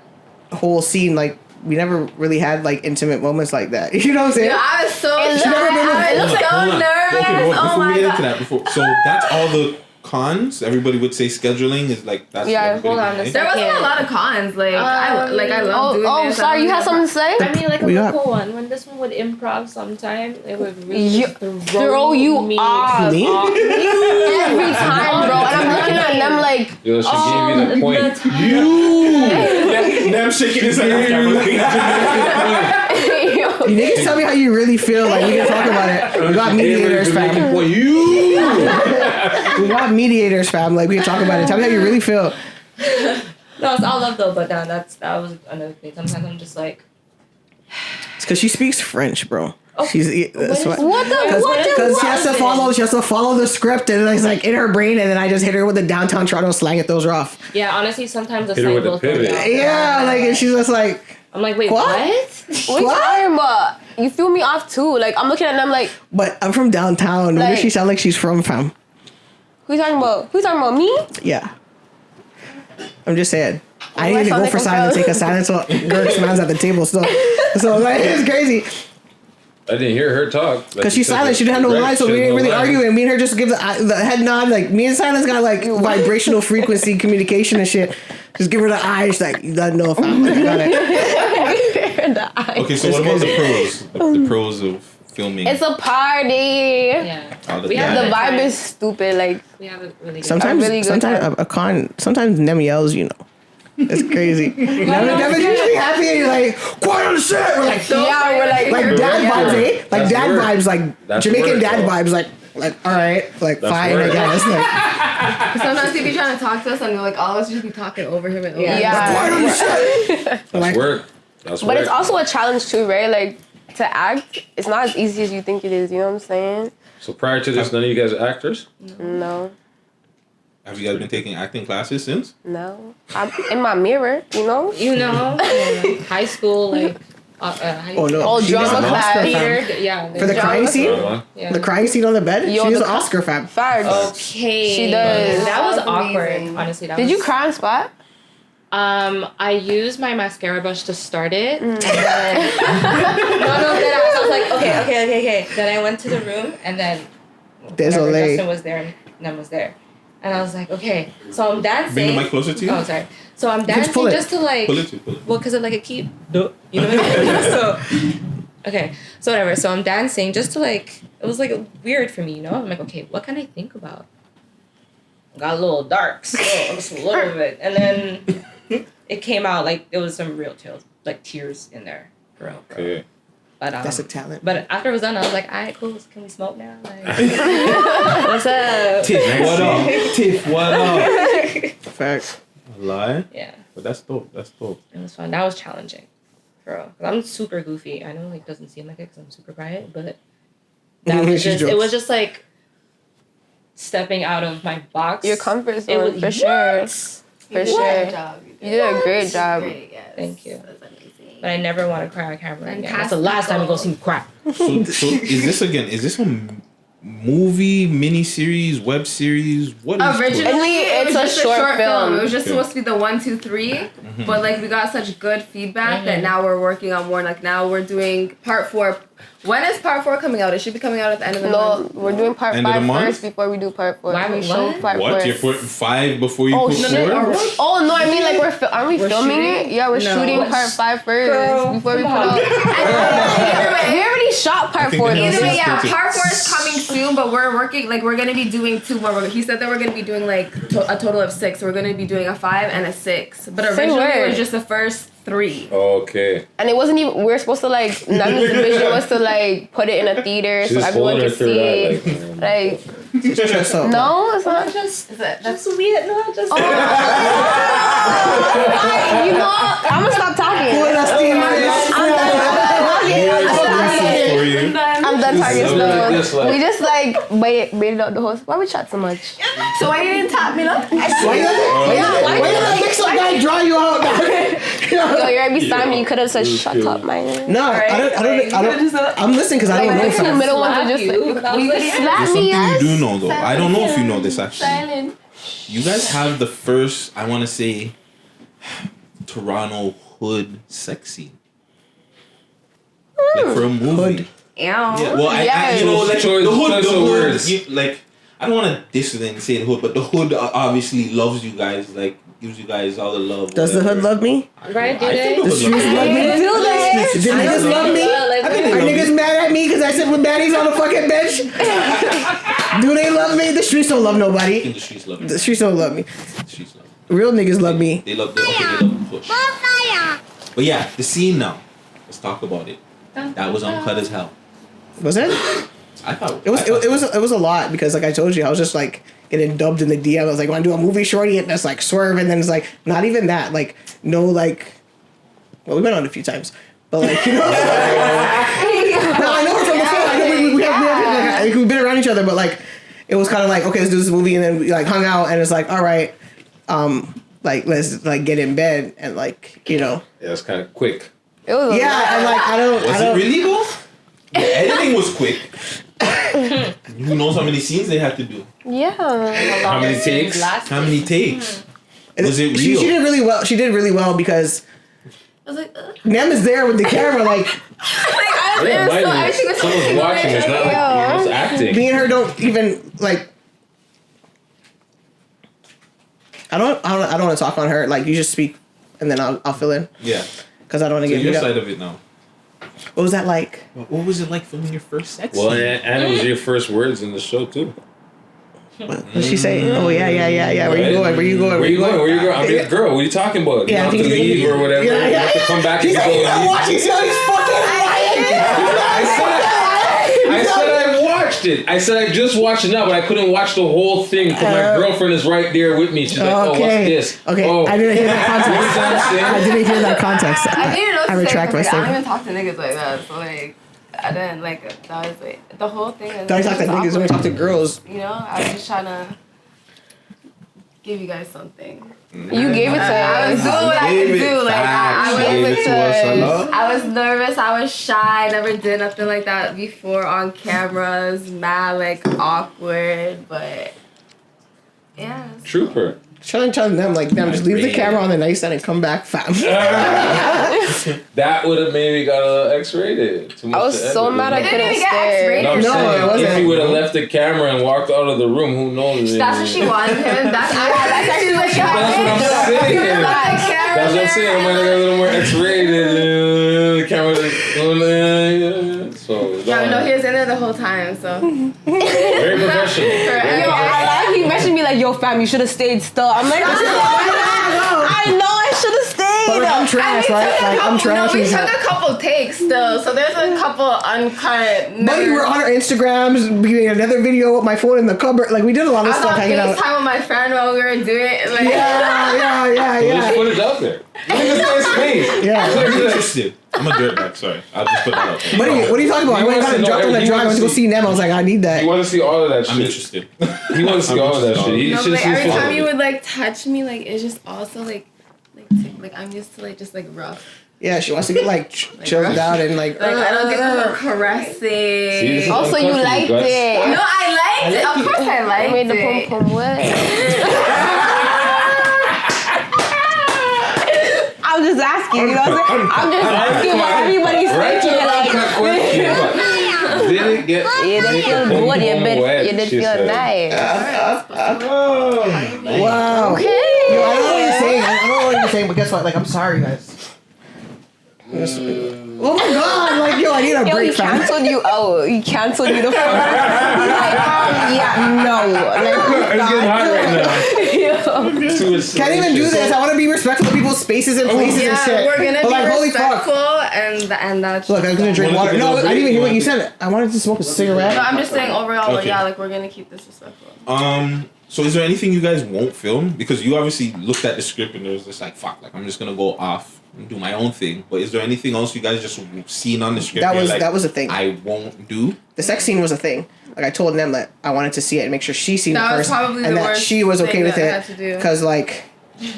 whole scene, like we never really had like intimate moments like that. You know what I'm saying? Yeah, I was so I was so nervous. Okay, Oh before my we get god. into that, so that's all the cons. Everybody would say scheduling is like that's. Yeah, hold on a There wasn't a lot of cons. Like I love doing this. Sorry, you had something to say? I mean, like a We got- local one. When this one would improv sometime, it would really Throw you me off. Me? Every time, bro. And I'm looking at them like, Yo, she gave you the point. Them shaking his head. yo. You niggas tell me how you really feel. Like we can talk about it. We got mediators, fam. We got mediators, fam. Like we can talk about it. Tell me how you really feel. No, it's all love though. But that was another thing. Sometimes I'm just like, It's because she speaks French, bro. She's that's why. What the? Because she has to follow the script, and it's like in her brain, and then I just hit her with the downtown Toronto slang. It throws her off. yeah. Honestly, sometimes the Hit her slang with the will throw me pivot. off. Yeah, like and she's just like, I'm like, wait, What? what? What you talking about? You threw me off too. Like I'm looking at them like, but I'm from downtown. Where does Like- she sound like she's from, fam? who you talking about? Who you talking about? Me? Yeah. I'm just saying. I I need to sound go like for I'm silence, from- take a silence. So Gert's man's at the table still. So like it's crazy. I didn't hear her talk. Because she's silent, she didn't have no lines, so we didn't really argue. And me and her just give the head nod. Like me and Silence got like vibrational frequency communication and shit. Just give her the eyes, like you gotta know if I'm like, I got it. Okay, so what about the pros? The pros of filming. It's a party. Yeah. All the We time. have The a vibe time. is stupid. Like We have a really good Sometimes, really good time. a con. Sometimes Nem yells, you know. It's crazy. Never's usually happy and you're like, quiet on the set. We're like, yeah, we're like dad vibes, eh? Like That's dad work. vibes, like That's Jamaican work, dad though. vibes, like all right, like That's fine, work. I guess. Like, Sometimes he'd be trying to talk to us and we're like all of us just be talking over him and over him. quiet on the set. That's Like, work. That's But work. it's also a challenge too, right? Like to act, it's not as easy as you think it is. You know what I'm saying? So prior to this, none of you guys are actors? No, Have you guys been taking acting classes since? no. I'm in my mirror. You know. You know, high school, like, high oh no, Oh, she drama gets an class. Oscar, fam. theater. Yeah. For the crying scene, Drama. Yeah. the crying scene on the bed. Yo, She's the an Oscar, fam. Facts. Okay. She does. That was That was awkward, amazing. honestly. That Did was, you cry on spot? I used my mascara brush to start it. And then, then I was like, okay. Then I went to the room and then whenever Désolé. Justin was there and Nem was there. And I was like, okay. So I'm dancing. Bring the mic closer to you. Oh, sorry. So I'm Just pull dancing it. just to like, Pull it. well, because of like a keep, you know what I mean? So, okay. So whatever. So I'm dancing just to like, it was like weird for me, you know? I'm like, okay, what can I think about? Got a little dark, so just a little bit. And then it came out like there was some real tears in there. For real. Okay. But, That's a talent. But after it was done, I was like, all right, cool. Can we smoke now? Like, what's up? Tiff, what up? Tiff, what up? Facts. A lie? Yeah, But that's dope. That's dope. it was fun. That was challenging. For real. 'Cause I'm super goofy. I know like doesn't seem like it because I'm super quiet, but that was She just, it jokes. was just like stepping out of my box. Your comfort It zone, was for sure. For sure. Job. You did a great job. Great, yes. Thank you. That's amazing. But I never want to cry on camera And again. That's the last time you go see me cry. So is this again? Is this a movie, miniseries, web series? What is Originally, it was it's a just short film. It was just supposed to be the 1, 2, 3, but like we got such good feedback that now we're working on more. Like now we're doing part 4. When is part 4 coming out? It should be coming out at the end of the month. No, we're doing part End of the 5 month? first before we do part 4. Why- We show what? part What? first. You're putting 5 before you put 4? Oh no, I mean like aren't we filming shooting? it? Yeah, we're No. shooting part 5 first Girl, before we put come on. out. We already shot part 4 though. Either way, yeah, Perfect. part 4 is coming soon, but we're working, like, we're gonna be doing 2 more. He said that we're gonna be doing, like, a total of 6. So we're gonna be doing a 5 and a 6. But Say originally, it word. was just the first 3. Okay. And it wasn't even. We're supposed to like. Nam's vision was to like put it in a theater She's so everyone holding her could through see that, it. Like, Just so. no, it's not. That's weird. No, just. You know, I'm gonna stop talking. I'm done talking So, slow. just like- We just like baited out the host. Why we chat so much? So why you didn't tap me, look? Why you let mix up guy draw you out? Yo, you're right beside me. You could have said shut up, man. No, I don't. I'm listening because I don't know. Like the 2 Fam. middle ones are just like, you could slap There's me, something yes. you do know though. I don't know if you know this actually. Silent. You guys have the first, I want to say, Toronto hood sex scene. Like for a movie. Yeah. Yeah, well, I you know, like Choice- the hood, choice the of hood, words. like I don't want to diss it and say the hood, but the hood obviously loves you guys, like gives you guys all the love. Does the hood love me? Right, do I they? think the hood loves me. Do niggas love me? Are niggas mad at me because I sit with baddies on the fucking bench? Do they love me? The streets don't love I nobody. think the streets love me. The streets don't love me. The streets love me. Real niggas love me. They love the push. But yeah, the scene now. Let's talk about it. That was uncut as hell. Was it? I thought It was a lot because like I told you, I was just like getting dubbed in the DM. I was like, want to do a movie shorty? And that's like swerve, and then it's like not even that. Like no, like well, we went on a few times, but like you know, no, I know her from before. I know we've been around each other, but like it was kind of like okay, let's do this movie, and then we like hung out, and it's like all right, like let's like get in bed and like you know, Yeah, it's kind of quick. It was yeah, and like I don't. Was it really though? The editing was quick. Who knows how many scenes they had to do? Yeah. How many takes? How many takes? Was it She real? did really well. She did really well because I was like, Nem is there with the camera, like Someone's watching. It's not like you're just acting. me and her don't even like. I don't want to talk on her. Like you just speak, and then I'll fill in Yeah. because I don't want to So get your beat side up. of it now. What was that like? What was it like filming your first sex Well, scene? and it was your first words in the show too. What did she say? Oh yeah. Where you going? Where you going? Where you going? I'm your girl. What are you talking about? Yeah, You I have to think it's- leave or whatever. Yeah. You have to come back. She's and like, go I'm leave. watching Sony's fucking I said I watched it. I said I just watched it now, but I couldn't watch the whole thing because my girlfriend is right there with me. She's like, oh, what's this? Okay, Oh. I didn't hear that context. You know what I'm saying? I didn't hear that context. I didn't know. I retract my I don't statement. even talk to niggas like that. So like, I didn't like that was like the whole thing. Don't talk to niggas when we talk to girls. You know, I was just trying to give you guys something. You gave it to I was us. doing what I could do. Like I Gave was. it to us. I was nervous. I was shy. Never did nothing like that before on cameras. Mad like awkward, but yeah. Trooper. Trying them like them. Just leave the camera on the nightstand and come back, fam. That would have maybe got a little X-rated. Too much I was to so edit. mad I It didn't couldn't even get stare. X-rated. No, I'm No, it saying, wasn't. if he would have left the camera and walked out of the room, who knows? That's what she wanted him. That's actually what she That's what I'm saying. That's what I'm saying. I might have got a little more X-rated. The camera. So Yeah, no, he was in there the whole time. So very professional. Yo, I like he messaged me like, yo, fam, you should have stayed still. I'm like, I know I should have stayed. But like, I'm trash, right? Like I'm trash. No, we took a couple takes still. So there's a couple uncut. But we were on our Instagrams. We made another video with my phone in the cupboard. Like we did a lot of I was stuff on hanging out. FaceTime with my friend while we were doing it. Like, Just put it out there. Look at this guy's face. Yeah. I'm interested. I'm a dirtbag. Sorry, I'll just put that out there. What are you talking about? I went and dropped on the drive. I went to go see them. I was like, I need that. You want to see all of that shit. I'm interested. He wants to see all of that shit. He no, should but like, see every time you it. would like touch me, like it's just also like I'm used to like just like rough. Yeah, she wants to get like chilled out and like. Like I don't get the caressing. Also, you liked it. No, I liked it. Of course, I liked made the it. pum pum wet. I'm just asking, you know what I'm saying? I'm just asking what everybody's thinking. Did it get? You didn't feel good. You did feel nice. Wow. Okay. Yo, I don't know what you're saying. I don't know what you're saying, but guess what? Like, I'm sorry, guys. Oh my god! Like, yo, I need a Yo, break. he canceled you out. He canceled you the fuck out. He's like, yeah, no. Like, It's getting hot right now. Can't even do this. I want to be respectful of people's spaces and places and shit. We're gonna But be like, holy respectful, fuck. and that's. Look, I'm gonna drink water. No, I didn't even hear what you said. I wanted to smoke a cigarette. No, I'm just saying overall. Okay. Yeah, like we're gonna keep this respectful. So is there anything you guys won't film? Because you obviously looked at the script and there was just like, fuck, like I'm just gonna go off and do my own thing. But is there anything else you guys just seen on the script? That was like, that was a thing. I won't do. The sex scene was a thing. Like I told them that I wanted to see it and make sure she seen That it was first, probably and the that worst she was okay thing with that I it. had to do. Because like,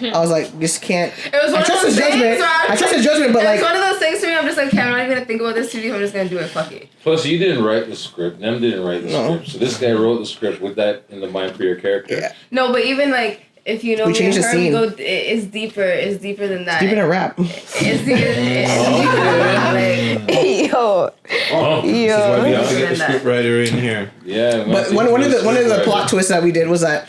I was like, just can't. It was one I trust of his those judgment. things. I trust his judgment, but like, it's one of those things for me. I'm just like, okay, I'm not even gonna think about this studio. I'm just gonna do it. Fuck it. Plus, you didn't write the script. Nem didn't write the script. So this guy wrote the script with that in the mind for your character. yeah, No, but even like if you know We me changed and the her, we scene. go. It's deeper. It's deeper than that. deep in a rap. It's deeper. It's deeper than like. Yo. Oh, This is why we have to get the Than that. script writer in here. yeah. But one of the plot twists that we did was that,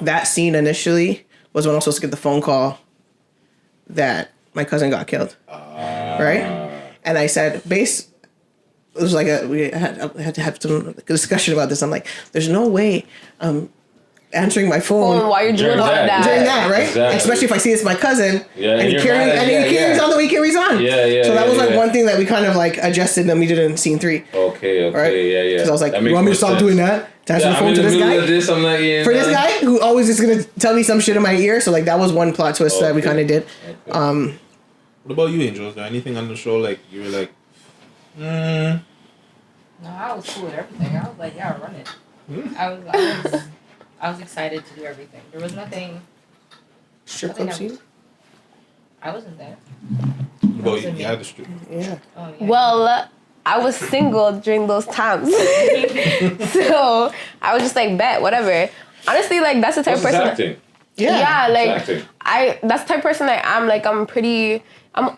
that scene initially was when I was supposed to get the phone call that my cousin got killed, right? And I said, it was like we had to have some discussion about this. I'm like, there's no way answering my phone Why you're doing During all that, that? during that, right? Exactly. Especially if I see it's my cousin, Yeah, and he you're carries mad at- yeah, carries yeah. on the way he carries on. Yeah. So that was like yeah. one thing that we kind of like adjusted and we did in scene 3. Okay, Right? yeah. Because I was like, That you makes want me to more stop sense. doing that? To answer Yeah, the I'm phone in to the this middle guy? of this. I'm not For this guy who always is gonna tell me some shit in my ear, so like that was one plot twist that we Okay. kind of did. Okay. What about you, Angel? Is there anything on the show like you were like, No, I was cool with everything. I was like, yeah, run it. I was excited to do everything. There was nothing. Strip club scene? I wasn't there. what about you? Yeah, the strip. Yeah. Oh yeah. Well, I was single during those times. So I was just like, bet, whatever. Honestly, like that's the type of What's person. acting? Yeah, like Acting. that's the type of person I am. Like I'm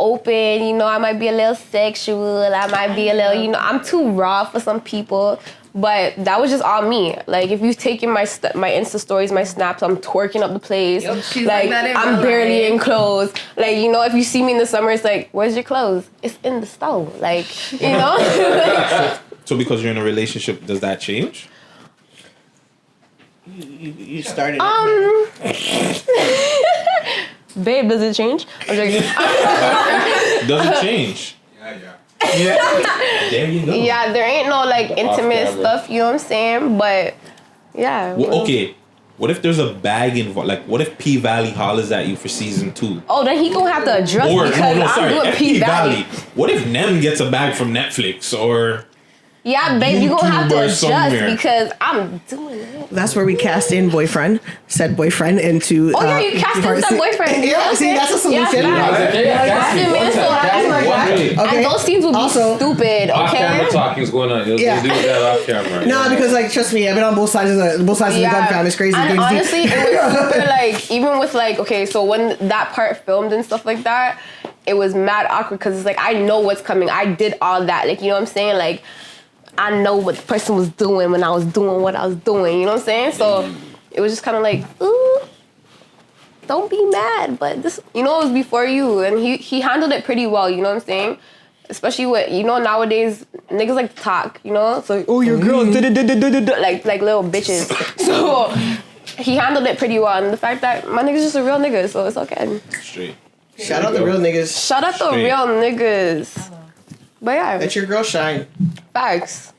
open, you know, I might be a little sexual, I might be a little, you know, I'm too raw for some people. But that was just all me. Like if you've taken my Insta stories, my snaps, I'm twerking up the place. Yep, she's like like that in I'm real barely life. in clothes. Like, you know, if you see me in the summer, it's like, where's your clothes? It's in the stove. Like, you know? So because you're in a relationship, does that change? You started. Babe, does it change? I'm joking. Does it change? Yeah. There you go. Yeah, there ain't no like intimate camera. stuff, you know what I'm saying? But yeah. Well, okay. What if there's a bag involved? Like, what if P Valley hollers at you for season 2? Oh, then he gonna have to address Or because no, I'm sorry, doing P Valley. What if Nem gets a bag from Netflix or? Yeah, babe, you gonna have to YouTuber adjust somewhere. because I'm doing it. That's where we cast in said boyfriend into. Oh yeah, you cast in part- some boyfriend. Yeah, see, that's a solution. And those scenes will be stupid, Off okay? camera talking's going on. You'll Yeah. do that off camera. No, because like trust me, I've been on both sides of the gun fam. It's crazy. And honestly, it was super like, even with like, okay, so when that part filmed and stuff like that, it was mad awkward because it's like, I know what's coming. I did all that. Like, you know what I'm saying? Like, I know what the person was doing when I was doing what I was doing. You know what I'm saying? So it was just kind of like, ooh, don't be mad. But this, you know, it was before you. And he handled it pretty well. You know what I'm saying? Especially with, you know, nowadays, niggas like to talk, you know? It's like, oh, your girl, like little bitches. So he handled it pretty well. And the fact that my nigga's just a real nigga, so it's okay. Straight. Shout out the real niggas. Shout out the Straight. real niggas. But yeah, Let your girl shine. facts.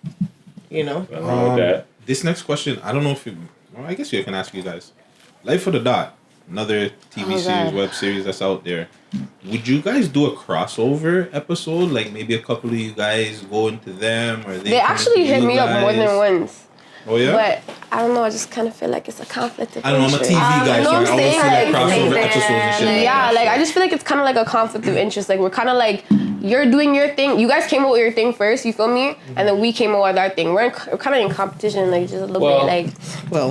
You know. Nothing wrong with that. This next question, I don't know if you. Well, I guess you can ask you guys. Life for the Dot, another TV series, God. web series that's out there. Would you guys do a crossover episode? Like maybe a couple of you guys go into them, or They come actually into hit you me up more than guys? once. Oh yeah. But I don't know. I just kind of feel like it's a conflict of I don't know. I'm a interest. TV guy, you know so I what I'm always see saying? like crossover like, episodes and shit. Yeah, like like that, I just feel like it's kind of like a conflict of interest. Like we're kind of like you're doing your thing. You guys came up with your thing first. You feel me? And then we came up with our thing. We're kind of in competition, like just a little bit. Like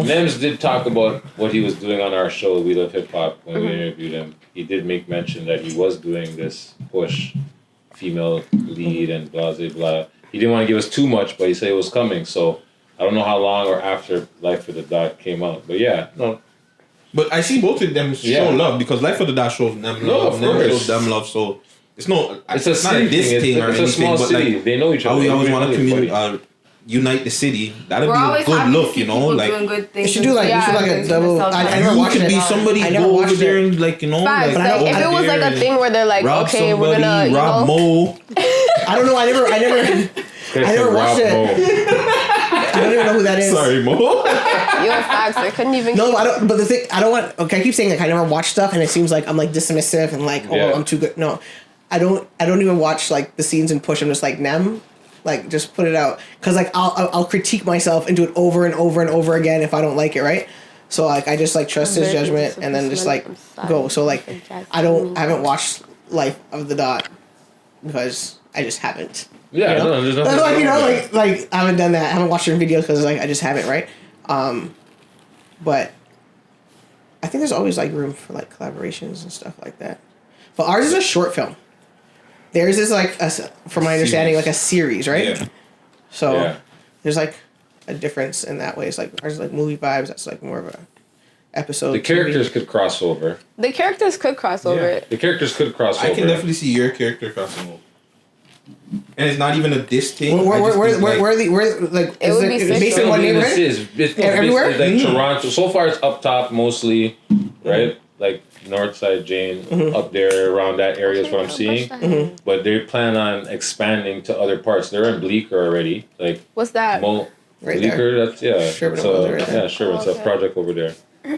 Nems did talk about what he was doing on our show, We Love Hip Hop, when we interviewed him. He did make mention that he was doing this push, female lead and blah blah blah. He didn't want to give us too much, but he said it was coming. So I don't know how long or after Life for the Dot came out, but yeah, no. But I see both of them show love because Life for the Dot shows them love, them shows them love. So it's not a city diss thing or it's anything. a small but city. like, They know each other. we always want to unite the city. That'd be a good look, you know. Like you should do like a double. I never watched could it. be somebody go over there and like you know. Facts. Like, Like, if it was like a thing where they're like, rob okay, we're somebody, gonna, you rob know. Mo. I don't know. I never watched it. I don't even know who that is. Sorry, Mo. Yo, facts. I couldn't even. No, I don't. But the thing, I don't want. Okay, I keep saying like I never watch stuff, and it seems like I'm like dismissive and like, oh, I'm too good. No, I don't even watch like the scenes in Push. I'm just like like just put it out because like I'll critique myself and do it over and over and over again if I don't like it, right? So like I just like trust his judgment and then just like go. So like I haven't watched Life of the Dot because I just haven't. Yeah, you know? no, there's nothing. Like you know, like I haven't done that. I haven't watched your videos because like I just haven't, right? But I think there's always like room for like collaborations and stuff like that. But ours is a short film. Theirs is like from my understanding, like a series, right? Yeah. So there's like a difference in that way. It's like ours is like movie vibes. That's like more of a episode. The characters could cross over. The characters could cross over. The characters could cross over. I can definitely see your character crossing over. And it's not even a diss thing. Where like it would be based in one neighborhood? It's everywhere? It's like Toronto. So far, it's up top mostly, right? Like Northside Jane up there around that area is what I'm seeing. But they plan on expanding to other parts. They're in Bleecker already. Like what's that? Right Bleecker. there. That's Sherman so right there. Sherman. It's a project over there.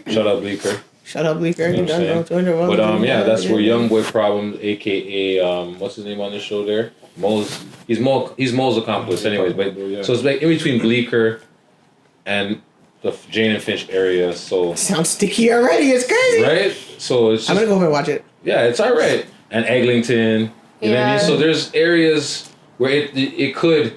Shout out Bleecker. Shut up, Bleecker. You know what I'm saying? But that's where Young Boy Problem, aka what's his name on the show there? He's Mo's accomplice, anyways. But so it's like in between Bleecker and the Jane and Finch area. So sounds sticky already. It's crazy, right? So it's. I'm gonna go over and watch it. Yeah, it's all right. And Eglinton, you know what I mean. So there's areas where it could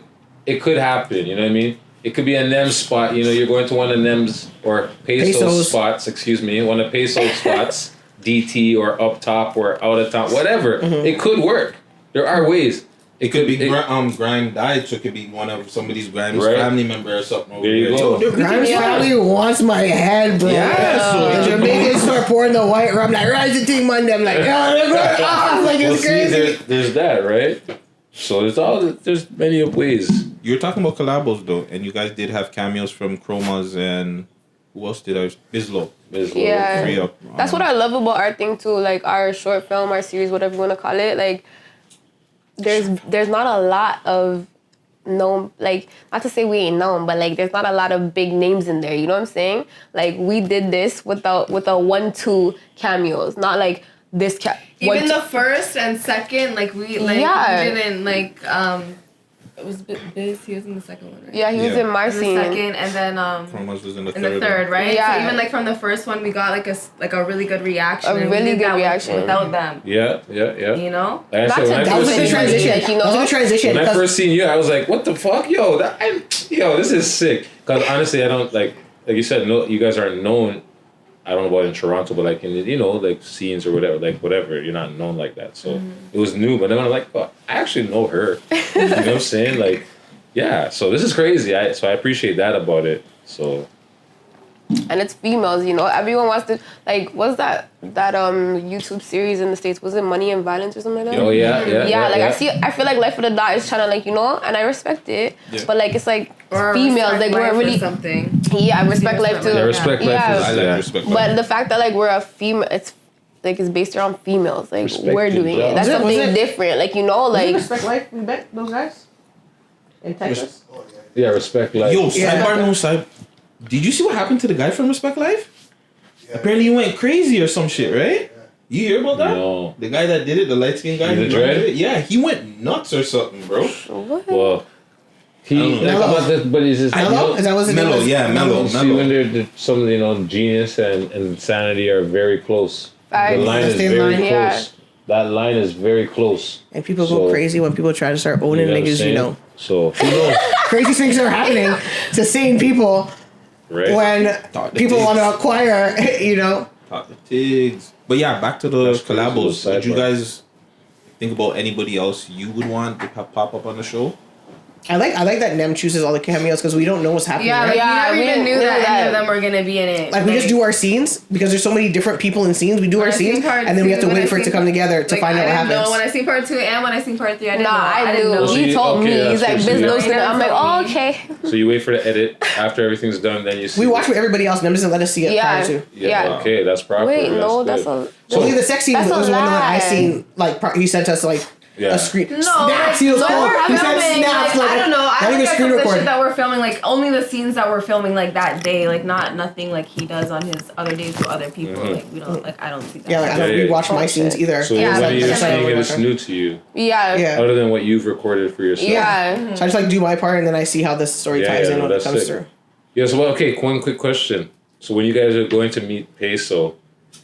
happen. You know what I mean. It could be a NEM spot. You know, you're going to one of NEM's or Pesos spots. Excuse me, one of Pesos spots, DT or up top or out of town, whatever. It could work. There are ways. It could be Grime died, so it could be one of somebody's Grime's family member or something. There you go. Dude, Grime's family wants my head, bro. Yeah, so the Jamaicans start pouring the white rum like Rise the Team Monday. I'm like, yo, they're going off. Like it's crazy. There's that, right? So there's many ways. You were talking about collabos though, and you guys did have cameos from Chromas and who else did I? Bizlo. Yeah. Free up. That's what I love about our thing too, like our short film, our series, whatever you want to call it. Like there's not a lot of known, like, not to say we ain't known, but like there's not a lot of big names in there. You know what I'm saying? Like we did this with a 1-2 cameos, not like this even the first and second, like we didn't like it was Biz. He was in the second one, right? Yeah, he was in my scene. The second, and then Chromas was in the third, right? Yeah. So even like from the first one, we got like a really good reaction. A really good reaction without them. Yeah. You know, that was a good transition. That was a good transition. When I first seen you, I was like, "What the fuck, yo? This is sick." Because honestly, I don't like you said. No, you guys aren't known. I don't know about in Toronto, but like in like scenes or whatever, you're not known like that. So it was new, but then I'm like, oh, I actually know her. You know what I'm saying? Like, yeah. So this is crazy. So I appreciate that about it. So. And it's females, everyone wants to, like, what's that YouTube series in the States? Was it Money and Violence or something like that? Oh yeah. I feel like Life of the Dot is trying to, like, and I respect it, but like it's like or females, like we're really something. Yeah, I respect life too. Yeah, respect life. I like respect life. But the fact that like we're a female, it's like it's based around females. Like Respect we're doing it. That's something different. Like like Respect Life. We bet those guys in Texas. Yeah, respect life. Yo, sidebar. Did you see what happened to the guy from Respect Life? Yeah. Apparently he went crazy or some shit, right? You hear about that? No. The guy that did it, the light skinned guy. The Dred? Yeah, he went nuts or something, bro. what? Well, But it's just Mellow? Is that what his name Mellow, is? yeah, Mellow. See, when some of genius and insanity are very close. The line is very close. Yeah. That line is very close. And people go crazy when people try to start owning niggas, So who knows? Crazy things are happening to sane people when people want to acquire, Talk the tigs. But yeah, back to the collabos. Did you guys think about anybody else you would want to pop up on the show? I like that Nem chooses all the cameos because we don't know what's happening. Yeah, right? we never even knew that any of them were gonna be in it. Like we just do our scenes because there's so many different people in scenes. We do our scenes and then we have to wait for it to come together to find out what happens. No, when I seen part 2 and when I seen part 3, I didn't know. I knew. He told me. He's like, business. I'm like, oh, okay. So you wait for the edit after everything's done, then you see. We watch with everybody else. Nem doesn't let us see it prior to. Yeah. Okay, that's proper. Wait, no, that's a. Only the sex scene was one that I seen. Like he sent us like. A screen. No, snaps. He was cold. He said snaps. Like, I don't know. I look at screen the record. shit that we're filming, like only the scenes that we're filming like that day, like nothing like he does on his other days with other people. Mm-hmm. Like we don't I don't see that. Yeah, like I don't rewatch my scenes either. So when you're seeing it, it's new to you. Yeah. Other than what you've recorded for yourself. Yeah. So I just like do my part and then I see how this story ties in when it comes through. Yeah. So okay, one quick question. So when you guys are going to meet Peso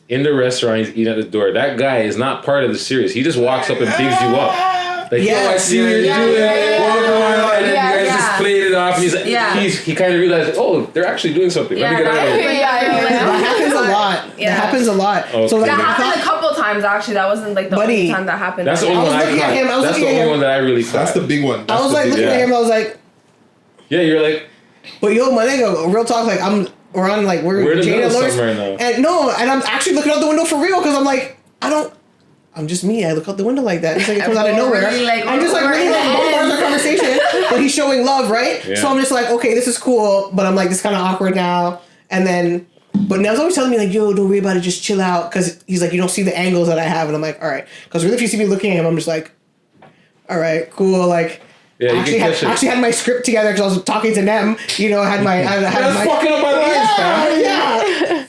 in the restaurant, he's eating at the door. That guy is not part of the series. He just walks up and bigs you up. Like, yo, I see what you're doing. And then you guys just played it off. And he kind of realized, oh, they're actually doing something. Let me get out of here. That happens a lot. That happens a lot. Okay. So like, that happened a couple times actually. That wasn't like the only time that happened. That's the only one I caught. That's the only one that I really caught. That's the big one. I was like looking at him. I was like, yeah, you're like, but yo, my nigga, real talk. Like we're in the middle somewhere now. And I'm actually looking out the window for real because I'm like, I'm just me. I look out the window like that. It's like it comes out of nowhere. I'm just like really both parts of the conversation, but he's showing love, right? Yeah. So I'm just like, okay, this is cool, but I'm like, this kind of awkward now. And then, but Nev's always telling me like, yo, don't worry about it, just chill out, because he's like, you don't see the angles that I have, and I'm like, all right, because really, if you see me looking at him, I'm just like, all right, cool, like. Yeah, I actually had my script together because I was talking to Nem. I had my. Fucking up my lines, fam. Yeah.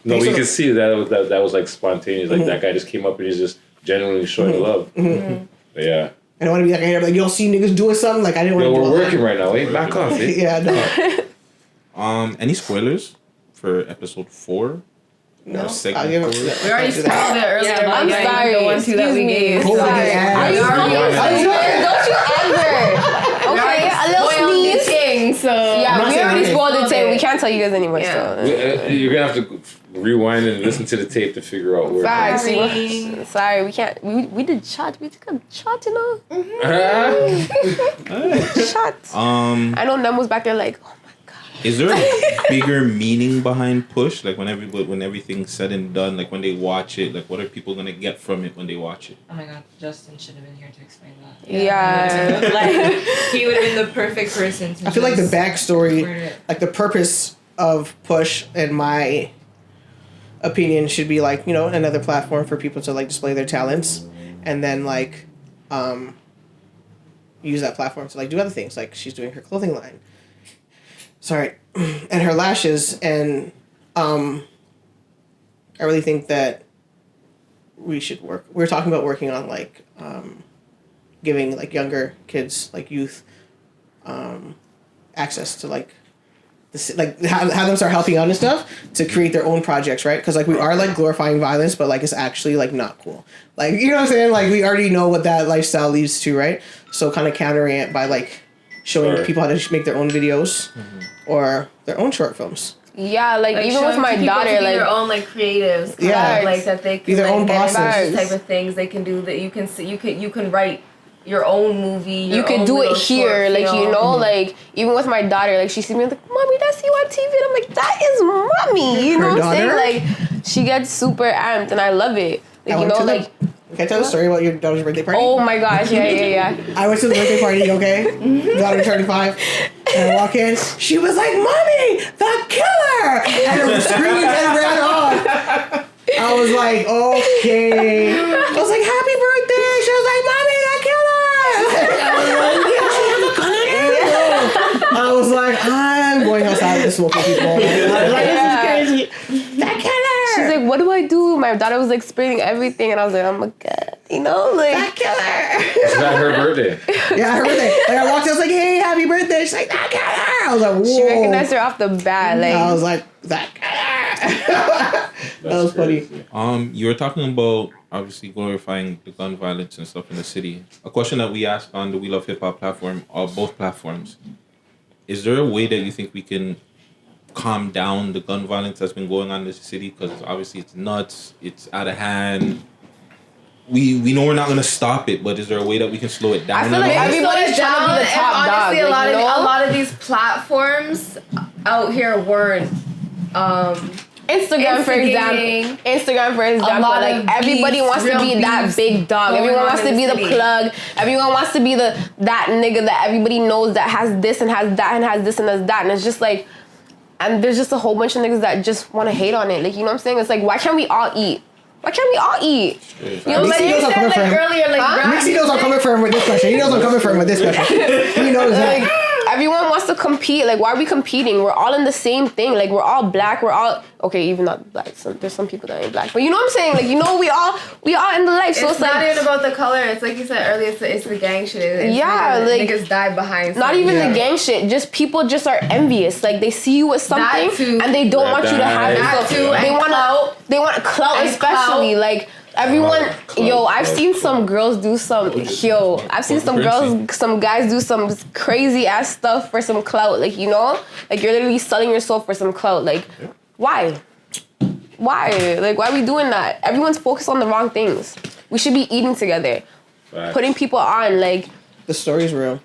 No, we could see that was like spontaneous. Like that guy just came up and he's just genuinely showing love. Mm-hmm. But yeah. I don't want to be like, you don't see niggas doing something. Like I didn't want to. We're working right now. Ain't back off. Yeah. No. Any spoilers for episode 4? No. We already spoiled it earlier. Yeah, I'm sorry. The one, two that we gave. Don't you ever? Okay, a little sneeze. So yeah, we already spoiled the tape. We can't tell you guys anymore. So you're gonna have to rewind and listen to the tape to figure out where. Sorry, we can't. We did shot. We took a shot, Shot. I know Nem was back there like, oh my god. Is there a bigger meaning behind Push? Like when everything's said and done, like when they watch it, like what are people gonna get from it when they watch it? Oh my god, Justin should have been here to explain that. Yeah. Like he would have been the perfect person to I feel like the backstory, like the purpose of Push, in my opinion, should be like, another platform for people to like display their talents and then like use that platform to like do other things. Like she's doing her clothing line. Sorry. And her lashes, and I really think that we should work. We're talking about working on like giving like younger kids, like youth, access to like this, like have them start helping out and stuff to create their own projects, right? Because like we are like glorifying violence, but like it's actually like not cool. Like you know what I'm saying? Like we already know what that lifestyle leads to, right? So kind of countering it by like showing people how to make their own videos or their own short films. Yeah, like even with my daughter, like their own like creatives, like that they can be their own bosses. These type of things they can do. That you can see, you can write your own movie. You could do it here, like like even with my daughter, like she sees me like, "Mommy, that's you on TV," and I'm like, "That is mommy," you know what I'm saying? Like she gets super amped, and I love it. Like Can I tell a story about your daughter's birthday party? Oh my gosh, yeah. I went to the birthday party, okay? Daughter turned 5. And I walk in, she was like, "Mommy, the killer!" And it was screaming and ran off. I was like, okay. I was like, "Happy birthday!" She was like, "Mommy, the killer!" I was like, I'm going outside and smoking people. This is crazy. The killer! She's like, "What do I do?" My daughter was explaining everything, and I was like, "Oh my god." You know, like that killer. Is that her birthday? Yeah, her birthday. Like I walked in, I was like, hey, happy birthday. She's like, that killer. I was like, whoa. she recognized her off the bat. Like I was like, that killer. That was crazy. funny. You were talking about obviously glorifying the gun violence and stuff in the city. A question that we asked on the We Love Hip Hop platform, both platforms, is there a way that you think we can calm down the gun violence that's been going on in this city? Because obviously it's nuts, it's out of hand. We know we're not gonna stop it, but is there a way that we can slow it down? I feel like everybody's trying to be the top dog. Honestly, Like, a lot of these platforms out here weren't. Instagram, for example, like everybody wants to be that big dog. Everyone wants to be the plug. Everyone wants to be that nigga that everybody knows that has this and has that and has this and has that. And it's just like, and there's just a whole bunch of niggas that just want to hate on it. Like, you know what I'm saying? It's like, why can't we all eat? Why can't we all eat? You know, like you said like earlier, like Mixie knows I'm coming for him with this question. He knows I'm coming for him with this question. He knows that. Like, everyone wants to compete. Like, why are we competing? We're all in the same thing. Like, we're all black. We're all okay. Even not black. There's some people that ain't black. But you know what I'm saying? Like, you know, we all in the life. So it's not even about the color. It's like you said earlier. It's the gang shit. It's like niggas die behind. Not even the gang shit. Just people just are envious. Like, they see you with something and they don't want you to have it. So they want clout, especially like. Everyone, I've seen some girls do some guys do some crazy ass stuff for some clout. Like, you know, like you're literally selling yourself for some clout. Like, why? Like, why are we doing that? Everyone's focused on the wrong things. We should be eating together, putting people on. Like, the story's real.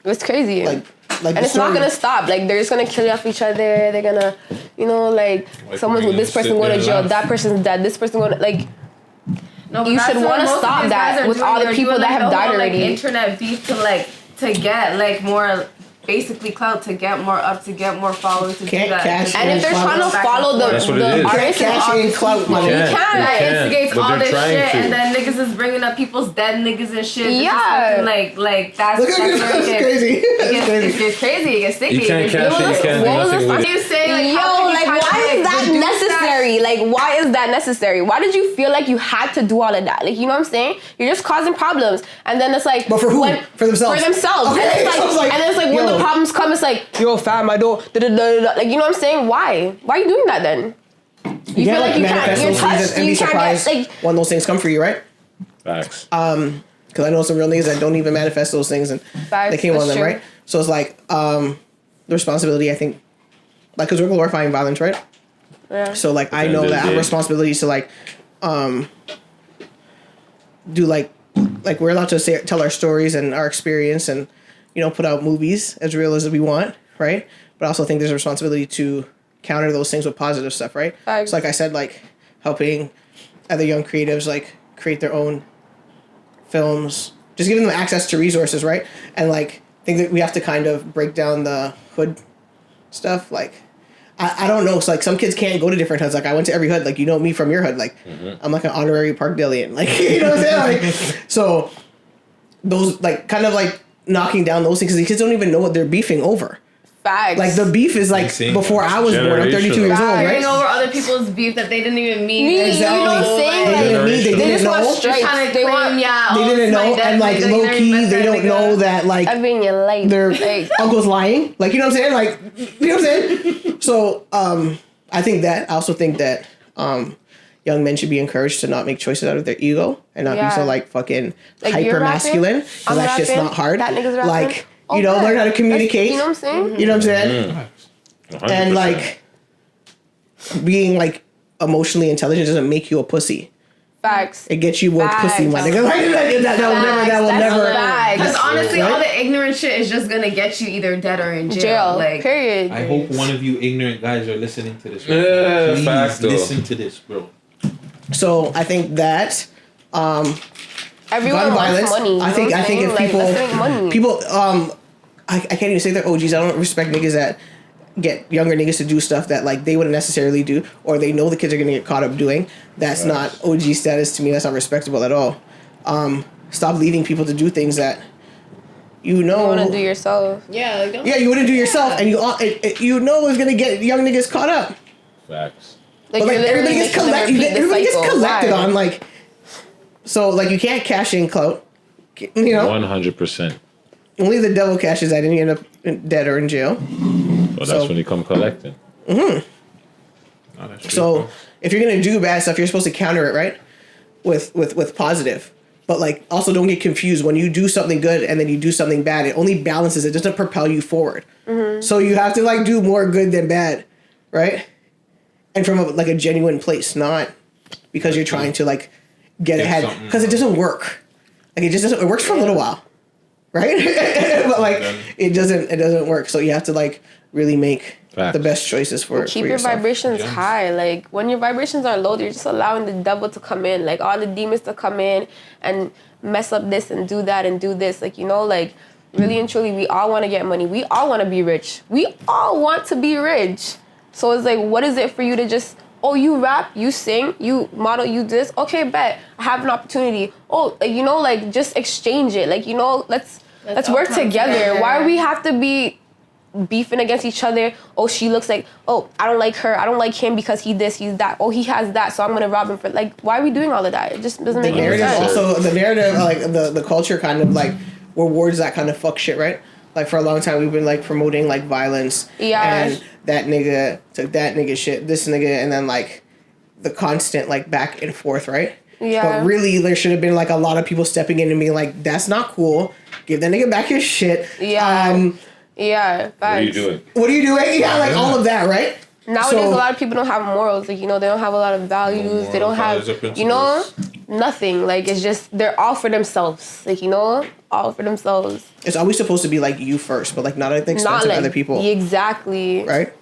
It's crazy. Like and it's not gonna stop. Like, they're just gonna kill off each other. They're gonna, you know, like someone's with this person going to jail. That person's dead. This person going to like. No, you should want to stop that with all the people that have died already. Like internet beef to get like more basically clout, to get more up, to get more followers, to can't do that. Cash and if they're trying to follow the artists, cash in clout money. You can. That instigates all this shit, and then niggas is bringing up people's dead niggas and shit. Yeah, like that's crazy. It gets crazy. It gets sticky. You can't cash it. You can't do nothing with it. You saying like, why is that necessary? Like, why is that necessary? Why did you feel like you had to do all of that? Like, you know what I'm saying? You're just causing problems, and then it's like, but for who? For themselves. For themselves. Okay. And it's like when the problems come, it's like, yo, fam, I don't. Like, you know what I'm saying? Why? Why are you doing that then? You feel like you can't. You're touched. And be surprised when those things come for you, right? Facts. Because I know some real niggas that don't even manifest those things, and they came on them, true. Right? So it's like the responsibility, I think, like, because we're glorifying violence, right? Yeah. So like I know that I have responsibilities to like do like we're allowed to tell our stories and our experience and, you know, put out movies as real as we want, right? But I also think there's a responsibility to counter those things with positive stuff, right? So like I said, like helping other young creatives like create their own films, just giving them access to resources, right? And like I think that we have to kind of break down the hood stuff. Like I don't know. So like some kids can't go to different hoods. Like I went to every hood. Like, you know me from your hood. Like I'm like an honorary Parkdalian. Like, you know what I'm saying? Like, so those like kind of like knocking down those things because the kids don't even know what they're beefing over. Facts. Like the beef is like before I was born. I'm 32 years old, right? Fighting over other people's beef that they didn't even mean. Exactly. You know what I'm saying? They didn't mean. They didn't know. They didn't know, and like low key, they don't know that like their uncle's lying. Like, you know what I'm saying? Like, you know what I'm saying? So I think that I also think that young men should be encouraged to not make choices out of their ego and not be so like fucking hyper masculine. Because that shit's not hard. Like. You know, learn how to communicate. You know what I'm saying? You know what I'm saying? 100%. And like being like emotionally intelligent doesn't make you a pussy. Facts. It gets you more pussy, my nigga. That will never. Because honestly, all the ignorant shit is just gonna get you either dead or in jail. Like, period. I hope one of you ignorant guys are listening to this. Yeah, please facts, listen to this, bro. So I think that everyone gun wants violence. money. I think if people I can't even say they're OGs. I don't respect niggas that get younger niggas to do stuff that like they wouldn't necessarily do, or they know the kids are gonna get caught up doing. That's not OG status to me. That's not respectable at all. Stop leaving people to do things that you know. You want to do yourself. Yeah, like, you wouldn't do yourself, and you know it's gonna get young niggas caught up. Facts. But like everybody gets collected on like So like you can't cash in clout. You know, 100%. only the devil cashes that, and you end up dead or in jail. Well, that's when you come collecting. So if you're gonna do bad stuff, you're supposed to counter it, right? With positive. But like also don't get confused when you do something good and then you do something bad. It only balances. It doesn't propel you forward. So you have to like do more good than bad, right? And from a genuine place, not because you're trying to like get ahead. Because it doesn't work. Like it just doesn't. It works for a little while, right? But like it doesn't work. So you have to like really make the best choices for keep for your yourself. vibrations high. Like when your vibrations are low, you're just allowing the devil to come in, like all the demons to come in and mess up this and do that and do this. Like, you know, like really and truly, we all want to get money. We all want to be rich. We all want to be rich. So it's like, what is it for you to just, oh, you rap, you sing, you model, you this. Okay, bet. I have an opportunity. Oh, you know, like just exchange it. Like, you know, let's work together. Why do we have to be beefing against each other? Oh, she looks like, oh, I don't like her, I don't like him because he this, he's that, oh, he has that, so I'm gonna rob him for, like, why are we doing all of that? It just doesn't make any sense. Also, the narrative, like the culture kind of like rewards that kind of fuck shit, right? Like for a long time we've been like promoting like violence, and that nigga took that nigga shit, this nigga, and then like the constant like back and forth, right? But really there should have been like a lot of people stepping in and being like, that's not cool, give that nigga back his shit. What are you doing? What are you doing? Yeah, like all of that, right? Nowadays, a lot of people don't have morals. Like, you know, they don't have a lot of values. They don't have, you know, nothing. Like, it's just, they're all for themselves. Like, you know, all for themselves. It's always supposed to be like you first, but like not at the expense of other people. Exactly. Right?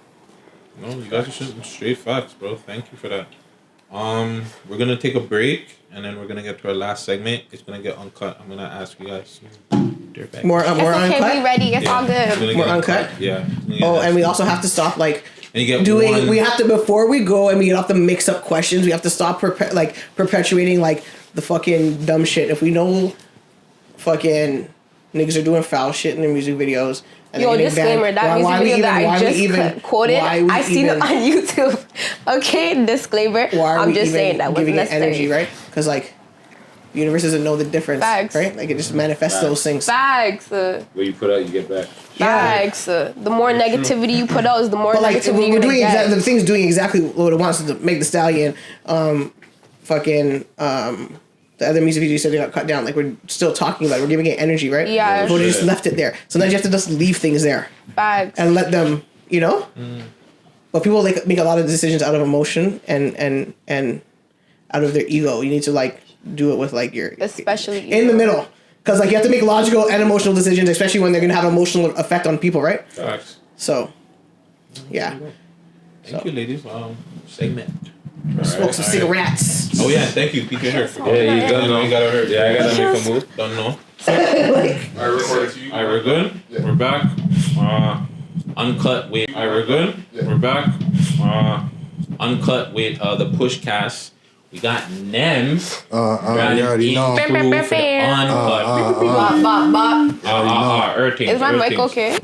No, you guys are just straight facts, bro. Thank you for that. We're gonna take a break, and then we're gonna get to our last segment. It's gonna get uncut. I'm gonna ask you guys. More it's uncut? okay, we ready. It's all good. More uncut? Yeah. Oh, and we also have to stop like and you get doing. We have to, before we go and we have to mix up questions. We have to stop perpetuating like the fucking dumb shit. If we know fucking niggas are doing foul shit in their music videos. And yo, disclaimer, that music video that I just quoted, I seen it on YouTube. Okay, disclaimer. I'm just saying that wasn't necessary. Energy, right? Because like, the universe doesn't know the difference, right? Like it just manifests those things. Facts. What you put out, you get back. Facts. The more negativity you put out, is the more negativity we're you're doing. gonna get. The thing's doing exactly what it wants to make the Stallion. The other music video you said they got cut down. Like we're still talking about it. We're giving it energy, right? Yeah. But we just left it there. Sometimes you have to just leave things there. Facts. And let them, you know. But people like make a lot of decisions out of emotion and out of their ego. You need to like do it with like your especially in the middle, because like you have to make logical and emotional decisions, especially when they're gonna have an emotional effect on people, right? Facts. So, yeah. Thank you, ladies. Segment. Smoke some cigarettes. Oh yeah, thank you. Peter here. Yeah, you done know. You gotta hurt. Yeah, I gotta make a move. Don't know. Alright, we're good. Yeah. We're back. Uncut. Wait. We're good. Yeah. We're back. Uncut. Wait. The push cast. We got Nems. you already know. Uncut. Is my mic okay?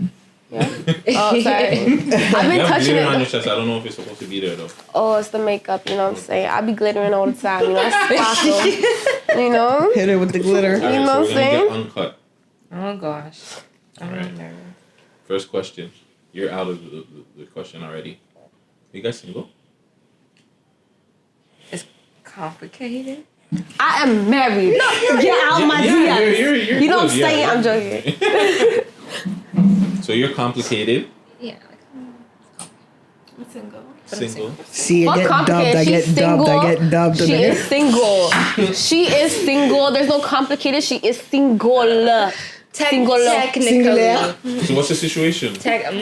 Yeah. Oh, sorry. I've been touching it. On your chest. I don't know if it's supposed to be there though. Oh, it's the makeup. You know what I'm saying? I be glittering all the time. You know, I sparkle. You know. Hit it with the glitter. You know what I'm saying? Uncut. Oh gosh. I'm nervous. First question. You're out of the question already. You guys single? It's complicated. I am married. No, get out my DMs. You're you know what I'm good, saying? I'm joking. So you're complicated. Yeah. I'm single. Single. See, I Fuck get dubbed. complicated. I get She's dubbed. single. I get dubbed. She is single. She is single. There's no complicated. She is single. Technically. So what's the situation?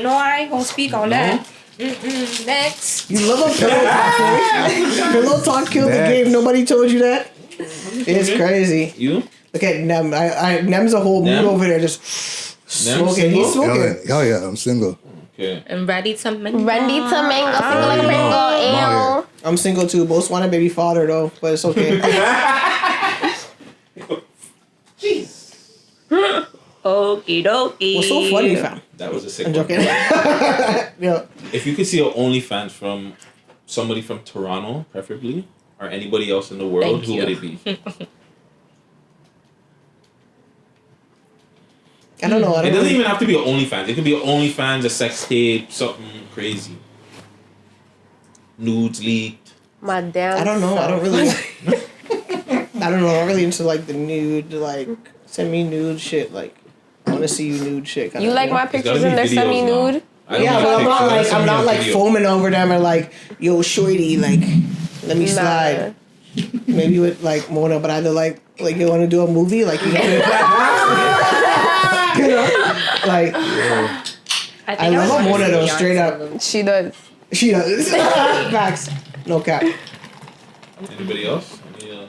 No, I ain't gonna speak on that. Next. You love a pillow talk. Pillow talk killed the game. Nobody told you that. It's crazy. You? Look at Nem. Nem's a whole mood over there, just smoking. He's smoking. Oh yeah, I'm single. Okay. And ready to mingle. Ready to mingle. Single like a mingle. Ew. I'm single too. Both want a baby father though, but it's okay. Jeez. Okie dokie. What's so funny, fam? That was a sick I'm one. joking. Yeah. If you could see an OnlyFans from somebody from Toronto, preferably, or anybody else in the world, Thank who you. would it be? I don't know. It doesn't even have to be an OnlyFans. It could be an OnlyFans, a sex tape, something crazy. Nudes leaked. My damn. I don't know. I don't really. I don't know. I'm really into like the nude, like send me nude shit. Like I want to see you nude shit. You like my pictures in their semi-nude? Yeah, but I'm not like foaming over them or like, yo, shorty, like, let me slide. Maybe with like Mona, but either like you want to do a movie, like you know, like. I love Mona though, straight up. She does. She does. Facts. No cap. Anybody else?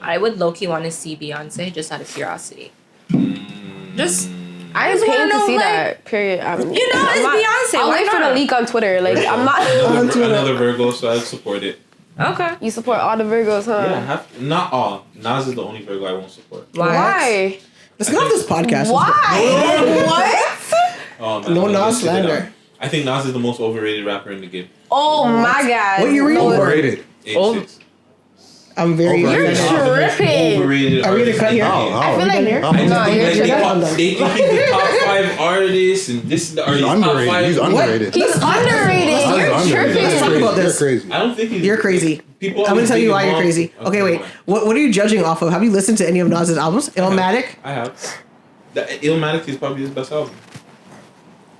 I would low-key want to see Beyonce just out of curiosity. Just. I just want to see that. Period. You know, it's Beyonce. I'll wait for the leak on Twitter. Like I'm not. Another Virgo, so I support it. Okay. You support all the Virgos, huh? Yeah, not all. Nas is the only Virgo I won't support. Why? Let's get off this podcast. Why? What? Oh, man, No Nas slander. I think Nas is the most overrated rapper in the game. Oh my god. What year were you born? Overrated. 86. I'm very. You're tripping. Overrated. Are we gonna cut here? I feel like here. no, you're tripping. They think he's the top 5 artists, and this is the He's underrated. He's underrated. He's underrated. You're tripping. Let's talk about this. You're crazy. I don't think he's. You're crazy. People I'm gonna tell you why you're crazy. Okay, wait. What are you judging off of? Have you listened to any of Nas's albums? Illmatic? I have. The Illmatic is probably his best album.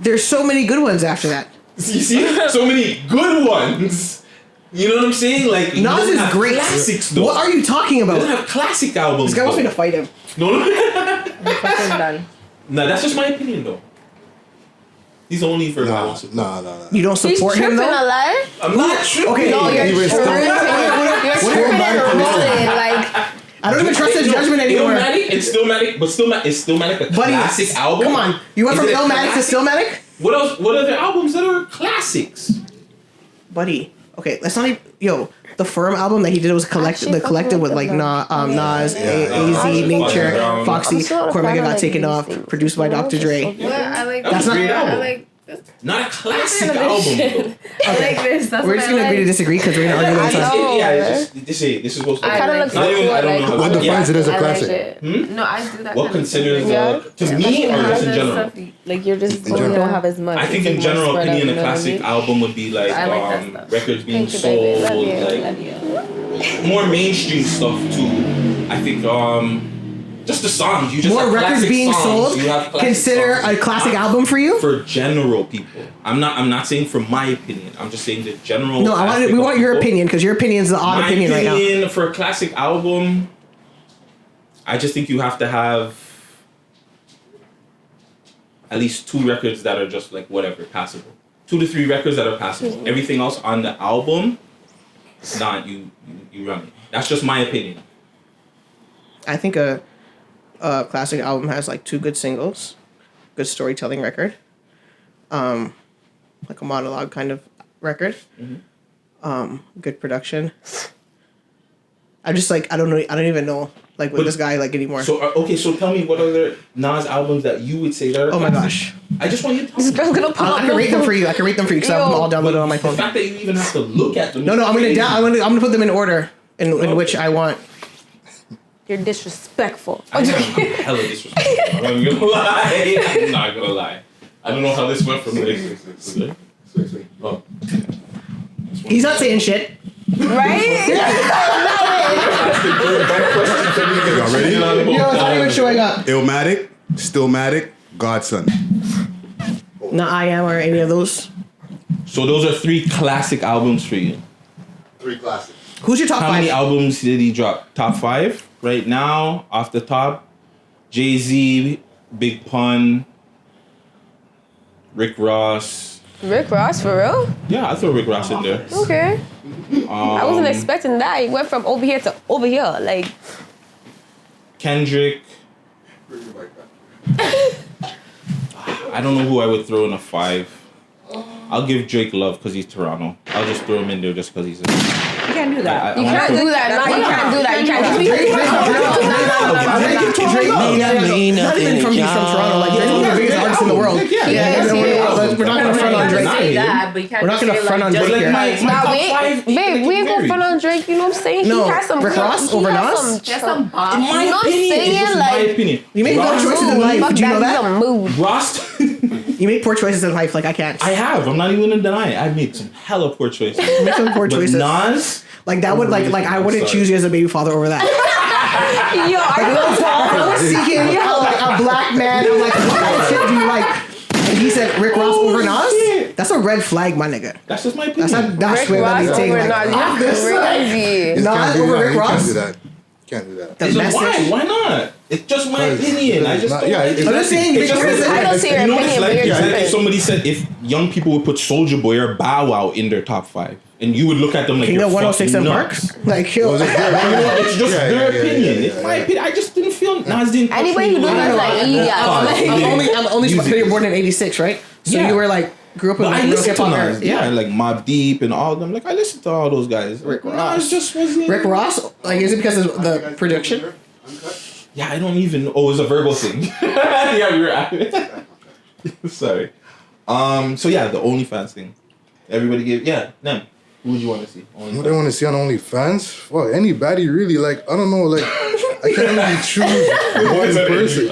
There's so many good ones after that. You see, so many good ones. You know what I'm saying? Like Nas is great. Classics, though. What are you talking He about? doesn't have classic albums. This guy wants me to fight him. No. Fucking done. No, that's just my opinion, though. He's the only Virgo I won't support. Nah. You don't support him though? Alive? I'm not tripping. Okay. No, you're He was tripping. still- You're tripping and rolling. Like I don't even trust his judgment anymore. Illmatic, it's Stillmatic, but it's Stillmatic a Buddy, classic album. Come on. You went Is from it a Illmatic to classic? Stillmatic? What else? What other albums that are classics? Buddy. Okay, let's not even. Yo, the Firm album that he did was collective. The collective with like Nas, AZ, Nature, Brown. Foxy, I'm still a Cormega fan of, got like, taken these off, things. produced by Dr. Dre. Yeah, I like That's not a great album. I like Not a classic album, though. I like this. That's We're what just I gonna agree to like. disagree because we're gonna argue all the time. know. Yeah, it's just, this is supposed to. It kinda looks Not even, I don't know. What defines it as a I like classic? it. No, I do that. What kind of considers thing. Yeah. to me or just in general? Like you're just In general. don't have as much. I think It's in more general spread out, opinion, you a know what I classic mean? album would be like I like that stuff. records being Thank you, baby. sold, Love you. like Love you. more mainstream stuff too. I think just the songs. You just More have records classic being songs. sold. You have classic Consider songs. a classic album for you? For general people. I'm not saying for my opinion. I'm just saying the general. No, we want your opinion because your opinion is the odd My opinion right now. opinion for a classic album, I just think you have to have at least 2 records that are just like whatever, passable. 2 to 3 records that are passable. Everything else on the album, not you run it. That's just my opinion. I think a classic album has like 2 good singles, good storytelling record, like a monologue kind of record, good production. I just like I don't even know like what this guy like anymore. So okay, so tell me what other Nas albums that you would say that are Oh my classic? gosh, I just want you to tell This me. girl's gonna pop I can rate them for you. I can rate them for you because I have them all downloaded on my The phone. fact that you even have to look at them. No, I'm gonna put them in order in which I want. You're disrespectful. I am hella disrespectful. I'm not gonna lie. I'm not gonna lie. I don't know how this went from this. Oh. He's not saying shit. Right? Y'all ready? Yo, it's not even showing up. Illmatic, Stillmatic, Godson. Not I Am or any of those. So those are 3 classic albums for you. 3 classics. Who's your top How 5? many albums did he drop? Top 5 right now, off the top. Jay-Z, Big Pun, Rick Ross. Rick Ross, for real? Yeah, I throw Rick Ross in there. Okay. I wasn't expecting that. He went from over here to over here. Like, Kendrick. I don't know who I would throw in a 5. I'll give Drake love because he's Toronto. I'll just throw him in there just because he's. You can't do that. you can't do that. No, you can't do that. You can't just Not even from he's from Toronto. Like Drake's one of the biggest artists in the world. Yes, he is. we're not gonna front on Drake. say that, but you can't We're not just gonna say, front like, on just Drake like here. my Nah, top we five, ain't, babe, we ain't gonna front on Drake. You know what I'm saying? No, he has some Rick Ross he over has Nas? some Just some bop. In my You know what I'm opinion, it's saying? just Like, my opinion. You made poor Ross- choices in life. Fuck Did you know that? that? He's a mood. Ross, You made poor choices in life. Like I can't. I have. I'm not even gonna deny it. I made some hella poor choices. You made some poor But choices. Nas, Like that would like I I'm wouldn't sorry. choose you as a baby father over that. Yo, I was seeking like a black man. I'm like, what kind of shit do you like? And he said Rick Ross over Nas. shit. That's a red flag, my nigga. that's just my opinion. That's not Rick way that Ross we take. over Like, Nas. I'm You're just like, crazy. Nas Can't do over that. Rick You Ross? Can't do that. Can't do that. The It's just message. why not? It's just my opinion. I just Not- don't yeah, like it's- it. I'm just saying, It's just because like- I don't see your you know what it's opinion, like? but It's you're like if different. somebody said if young people would put Soulja Boy or Bow Wow in their top 5, and you would look at them like King you're of 106 fucking and nuts. Parks. Like yo, You know, it's just Yeah, their yeah, opinion. yeah, It's my yeah. opinion. I just didn't feel Nas didn't. touch Anybody me who the does way that, I like, thought. yeah, like- I'm only Music. you're born in '86, right? So Yeah. you were like grew up in But like I real listened hip to hop Nas, era. yeah, like Mobb Deep and all of them. Like I listened to all those guys. Rick Nas Ross. just wasn't. Rick Ross, like is it because of the production? Yeah, I don't even. Oh, it's a Virgo thing. Yeah, you're right. Sorry. So yeah, the OnlyFans thing. Everybody gave. Yeah, them. Who would you want to see? What do I want to see on OnlyFans? Well, anybody really. Like I don't know. Like I can't really choose one person.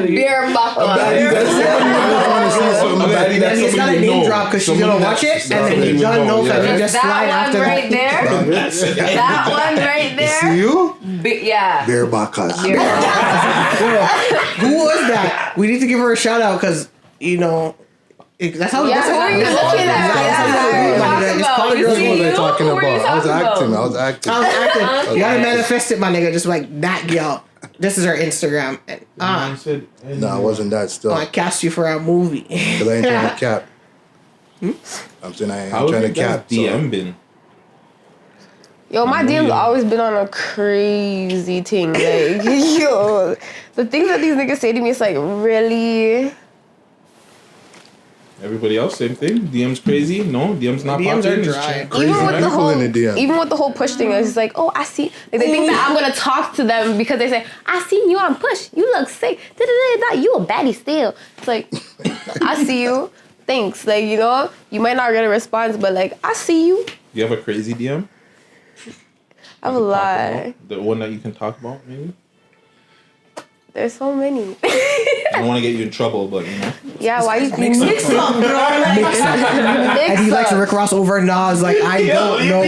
Beer buckle. And then he's got a name drop because she's gonna watch it, and then he doesn't know if he just slide That after one right that. there. That one right See there. you? Yeah. Bear Bacchus. Who was that? We need to give her a shout out because you know that's how. Yeah, that's who how- are you that's how- looking that's at? how- Yeah, that's how- who are you it's talking called a about? girl. What was I You? talking Who were you about? I was talking acting. about? I was acting. I was acting. You gotta Okay. manifest it, my nigga. Just like that, girl. This is her Instagram. And, I said, No, it wasn't that still. I cast you for a movie. Because I ain't trying to cap. I'm saying I ain't How trying have to you guys cap. DM been? Yo, my DM's always been on a crazy thing. Like, yo, the things that these niggas say to me, it's like, really? Everybody else, same thing. DM's crazy. No, DM's not DMs popping. are It's dry. crazy. Even with the people whole, in the DM. even with the whole push thing, it's like, oh, I see. Like, they think that I'm gonna talk to them because they say, I seen you on push. You look sick. Da-da-da-da. You a baddie still. It's like, I see you. Thanks. Like, you know, you might not get a response, but like, I see you. You have a crazy DM? I have a lot. The one that you can talk about, maybe. There's so many. I don't want to get you in trouble, but you know. Yeah, why you mix up, bro? And he likes Rick Ross over Nas. Like I don't know.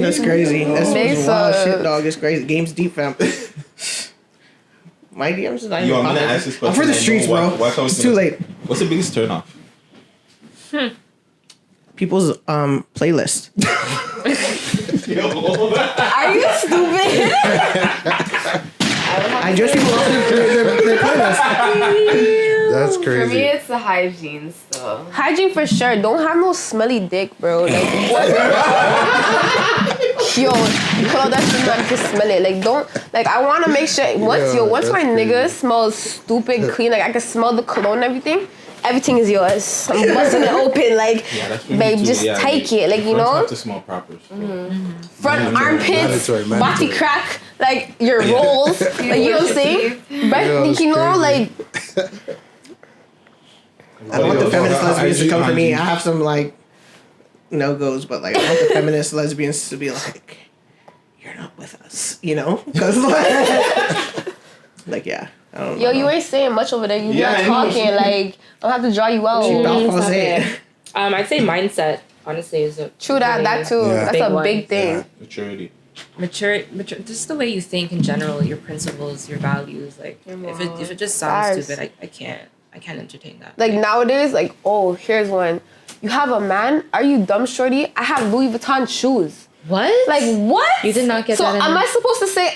That's crazy. That's Mix wild up. shit, dog. It's crazy. Game's deep, fam. My DMs is not Yo, even I'm gonna popping. ask this I'm question. for the I know streets, why- bro. why I was It's too gonna- late. What's the biggest turnoff? People's playlist. Are you stupid? I judge people off their playlist. That's For me, crazy. it's the hygiene still. Hygiene for sure. Don't have no smelly dick, bro. Like, what? Yo, you put all that shit on to smell it. Like, don't. Like, I want to make sure once my that's nigga crazy. smells stupid clean, like I can smell the cologne and everything. Everything is yours. I'm busting it open, like, That's for me babe, too. just Yeah, take like, it, like, you fronts know, have to smell proper. front armpits, Mandatory. body crack, like your rolls, like, you know what I'm saying? But Yeah, it's you know, crazy. like, I don't want the feminist lesbians to come for me. I have some like no goes, but like I want the feminist lesbians to be like, "You're not with us," you know? Because like, yeah, I don't know. yo, you ain't saying much over there. You Yeah, not I know. talking. Like, I'll have to draw you out. Balfour said. I'd say mindset. Honestly, is a True that. really That too. Yeah. That's big a one. big thing. Maturity. mature. Just the way you think in general, your principles, your values. Like if it just sounds Facts. stupid, I can't entertain that. Like nowadays, like, oh, here's one. You have a man? Are you dumb, shorty? I have Louis Vuitton shoes. What? Like what? You did not get so that in am I supposed to say,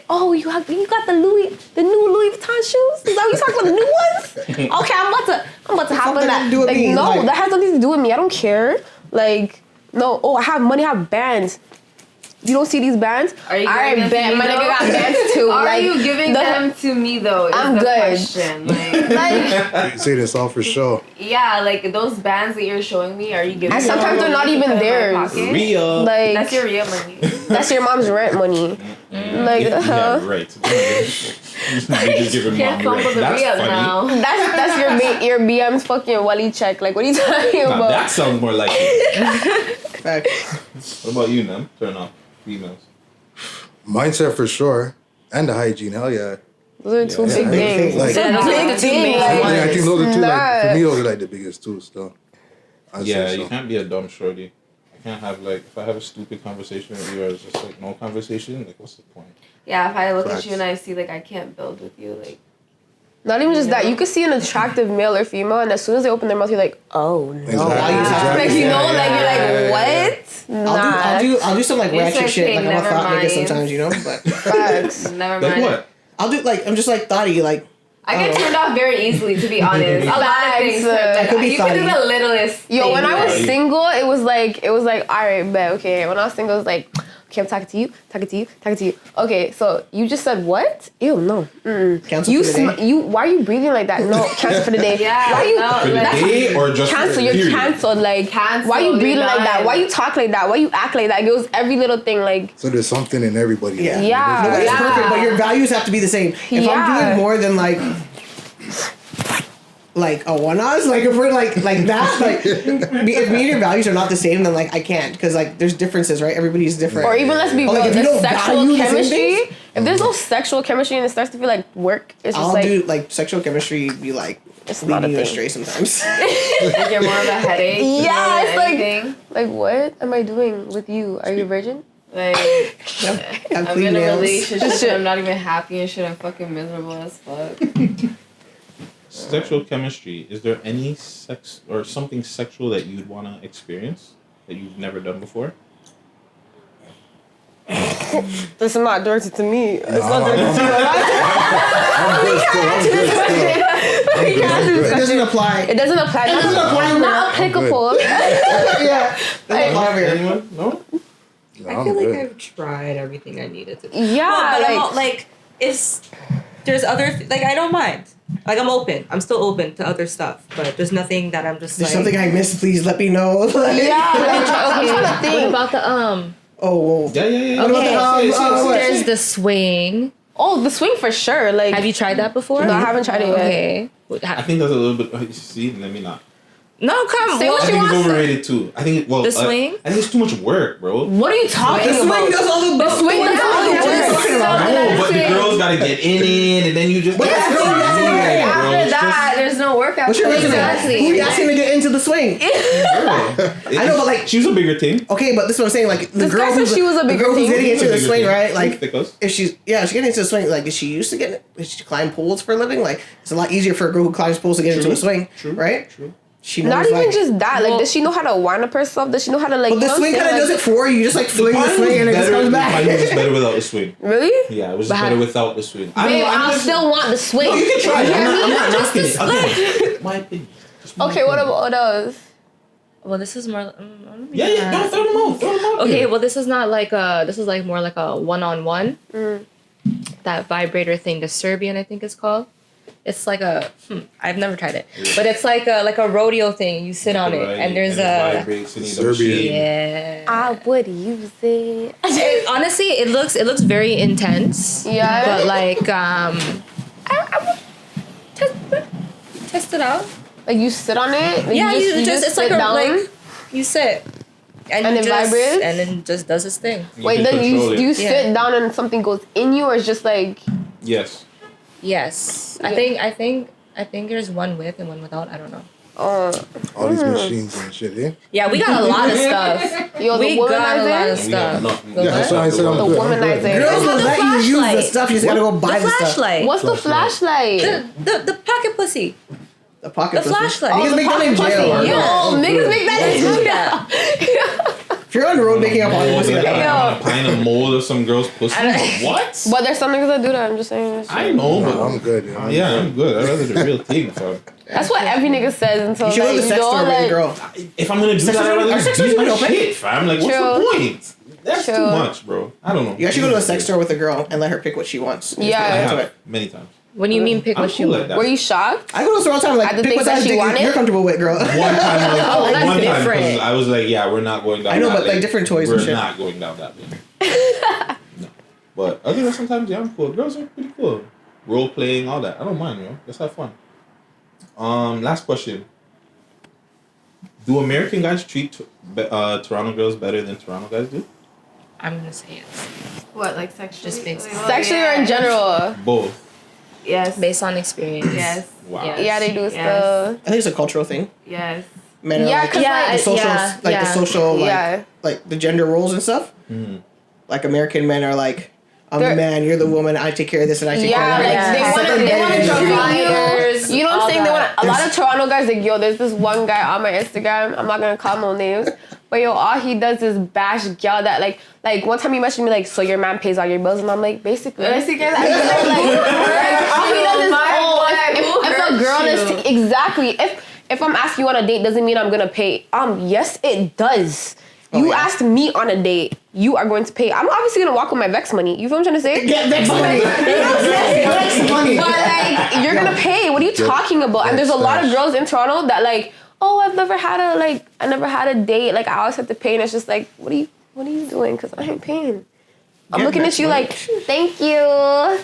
oh, you got the new Louis Vuitton shoes? Is that what you talking about, the new ones? Okay, I'm about to hop on Something that. to do with Like, me, no, like- that has nothing to do with me. I don't care. Like, no, oh, I have money, I have bands. You don't see these bands? Are you Alright, giving them to bet me, my nigga though? got bands too. Are like, you giving them to me though? Is I'm the good. question. Like, Like, You say this all for sure. yeah, like those bands that you're showing me, are you giving? And them sometimes they're to not me to even put in my theirs. pocket? Real. like That's your real money. that's your mom's rent money. Like, yeah, right. Niggas giving Can't mom fumble rent. the That's real funny. now. That's your BM's fucking Wally check. Like, what are you talking Nah, about? that sounds more like it. Facts. What about you, Nam? Turn off females. Mindset for sure. And the hygiene, hell yeah. Those are two Yeah. big Big things. thing. Like- Yeah, those are like the two main Yeah, I ones. think those are two, like, for Nah. me, those are like the biggest two still. I'd Yeah, say you so. can't be a dumb shorty. I can't have like if I have a stupid conversation with you or it's just like no conversation, like what's the point? Yeah, if I look Facts. at you and I see like I can't build with you, like Not even just that. You could see an attractive male or female, and as soon as they open their mouth, you're like, oh no. Exactly. Like, you know, Yeah, like, yeah, you're like, what? Nah. I'll do some like It's ratchet shit. okay, Like I'm a never thought nigga mind. sometimes, you know. But Facts. never Like mind. what? I'll do like I'm just like thoughty. Like I get turned off very easily, to be honest. A lot of Facts. things. That could be You can do funny. the littlest. Yo, when I was Yeah. single, it was like, all right, bet, okay. When I was single, it was like, okay, I'm talking to you. Okay, so you just said what? Ew, no. cancel You for the day. why are you breathing like that? No, cancel for the day. Yeah, Why you no, For the like, day or just cancel? You're period? canceled. Like, Cancel, why you breathing you're like that? done. Why you talk like that? Why you act like that? It was every little thing. Like, So there's something in everybody. Yeah. Yeah. Nobody's Yeah. perfect, but your values have to be the same. If I'm Yeah. doing more than like a one-us, like if we're like that, like if me and your values are not the same, then like I can't, because like there's differences, right? Everybody's different. or even let's be Or, real, like, if you the don't sexual value the same chemistry. things, If there's no sexual chemistry and it starts to feel like work, it's just I'll like do like sexual chemistry be like it's not a leading you thing. astray sometimes. like you're more of a headache. Yeah, more than it's like- anything. Like, what am I doing with you? Are you a virgin? Like Have I'm clean in a nails. relationship and I'm not even happy and shit. I'm fucking miserable as fuck. Sexual chemistry. Is there any sex or something sexual that you'd want to experience that you've never done before? This is not directed to me. It's not I'm directed to you. I'm good still. I'm good still. It doesn't apply. It doesn't apply. It doesn't apply. Not applicable. Yeah. Doesn't apply over here. Anyone? No? I feel like I've tried everything I needed to. Yeah, Well, but I'm like, not, like if there's other like I don't mind. Like I'm open. I'm still open to other stuff, but there's nothing that I'm just There's like. something I missed. Please let me know. Like, yeah, like, Okay, okay, what thing. about the Oh, whoa. Yeah. What about Okay. the, what? There's the swing. Oh, the swing for sure. Like, Have you tried that before? No, I haven't tried it yet. Okay. I think that's a little bit. See, let me not. No, come. Say I what you think it's want. overrated too. I think The swing? I think it's too much work, bro. What are you talking The about? swing does all the swing does all the What are you work. talking about? No, but the girls gotta get in it, and then you just. But That's that's so not- that's not weird, right. bro. After It's that, there's no workout. What's your resume? Exactly. Who you asking to get into the swing? I know, but, like- she was a bigger thing. Okay, but this is what I'm saying. Like the This girl guy said who's she was a the bigger girl who's thing. getting into the Bigger swing, thing. right? Like Because if she's getting into the swing. Like is she used to getting? Did she climb poles for a living? Like it's a lot easier for a girl who climbs poles to get into a swing, right? True. She knows, Not even like, just that. Like, Well- does she know how to wind up herself? Does she know how to like? But the you know swing what I'm kind of saying? does it for you. You just like fling the Mine swing and it just better- comes Mine was back. just better without the swing. Really? Yeah, it was But just better how- without the swing. Babe, I'll still want the swing. No, you can try it. I'm not knocking it. Again, my opinion. Just my Okay, what opinion. about else? Well, this is more. Yeah. No, throw them out. Throw them out. Okay, there. well, this is not like a. This is like more like a one-on-one. That vibrator thing, the Serbian, I think it's called. It's like a. I've never tried it, but it's like a rodeo thing. You sit on it, Right, and there's it a. vibrates and you Serbian. don't see- Yeah. I would use it. Honestly, it looks very intense. Yeah. But like I would test it out. Like you sit on it. Like, Yeah, you just it's sit like down. like you sit. And you it just, vibrates? and then just does its thing. Wait, can then control you it. sit Yeah. down and something goes in you, or it's just like Yes. Yes. I think there's one with and one without. I don't know. All these machines and shit, yeah? Yeah, we got a lot of stuff. yo, the We got a lot of womanizer. We got stuff. enough. The Yeah, that's what? why I said I'm The good. I'm good. womanizer. Girls will the let you use the flashlight. stuff. You just gotta go buy The the stuff. flashlight. What's the flashlight? The pocket pussy. The pocket The pussy. flashlight. Niggas the make that in pocket jail. pussy. Yo, niggas make that in Yeah. If you're on the road making up pocket pussy, Like, like, I'm a pint of mold of some girl's pussy. What? But there's some niggas that do that. I'm just saying. I know, but I'm good, yeah. yeah, I'm good. I'd rather the real thing, fam. That's what every nigga says until you should go like, to the sex store with like, your girl. If I'm gonna do Sex that, I'd store- rather are sex just do stores my open? shit, fam. Like, what's True. the point? That's True. too much, bro. I don't know. You actually go to a sex store with a girl and let her pick what she wants. Yeah. I That's have it. many times. When you mean pick I'm what you cool like want? that. Were you shocked? I go to the store all the time, like, At the pick things what that size she dick wanted? you're comfortable with, girl. One time, like, Oh, that's one time, different. because I was like, yeah, we're not going down. I know, that but, like, lane. different toys We're and shit. not going down that lane. No. But other than sometimes, yeah, I'm cool. Girls are pretty cool. role playing, all that. I don't mind, yo. Let's have fun. Last question. Do American guys treat Toronto girls better than Toronto guys do? I'm gonna say yes. What, like sexually? Just based Sexually or in general? Both. Yes. based on experience. Yes. Wow. Yes. Yeah, they do Yes. still. I think it's a cultural thing. Yes. Men are Yeah, like, 'cause, the social, the social, Yeah. like the gender roles and stuff. Like American men are like, I'm the They're- man, you're the woman. I take care of this and I take care Yeah, of like that. they want to treat you. You know what I'm saying? They want a lot of Toronto guys. Like, yo, there's this one guy on my Instagram. I'm not gonna call no names, but yo, all he does is bash girl that like one time he messaged me like, so your man pays all your bills, and I'm like, basically. All he does is, if a girl is exactly if I'm asking you on a date doesn't mean I'm gonna pay. Yes, it does. You asked me on a date, you are going to pay. I'm obviously gonna walk with my Vex money. You feel what I'm trying to say? Get Vex money. Vex money. But like, you're gonna pay. What are you talking about? And there's a lot of girls in Toronto that like, oh, I never had a date. Like I always have to pay, and it's just like, what are you doing? Because I ain't paying. I'm looking at you like, thank you.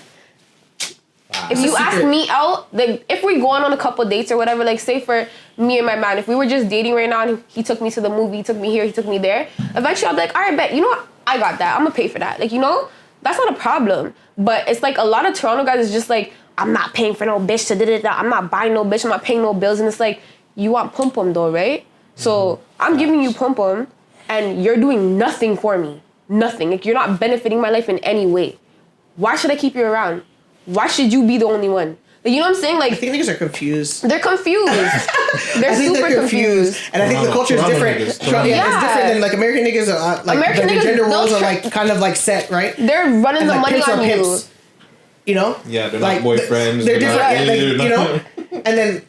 If you ask me out, like if we're going on a couple dates or whatever, like say for me and my man, if we were just dating right now and he took me to the movie, he took me here, he took me there, eventually I'll be like, all right, bet, you know what? I got that. I'm gonna pay for that. Like, you know, that's not a problem. But it's like a lot of Toronto guys is just like, I'm not paying for no bitch to da-da-da. I'm not buying no bitch. I'm not paying no bills. And it's like, you want pum-pum though, right? So I'm giving you pum-pum and you're doing nothing for me. Nothing. Like you're not benefiting my life in any way. Why should I keep you around? Why should you be the only one? Like, you know what I'm saying? Like, I think niggas are confused. They're confused. They're super confused. And I think the culture is different. It's different than like American niggas are like American the niggas gender don't roles are like kind of like set, right? They're running And the like money pimps are on you. pimps. You know? Yeah, they're Like, not boyfriends. They're different, not- like, they're you know? not- And then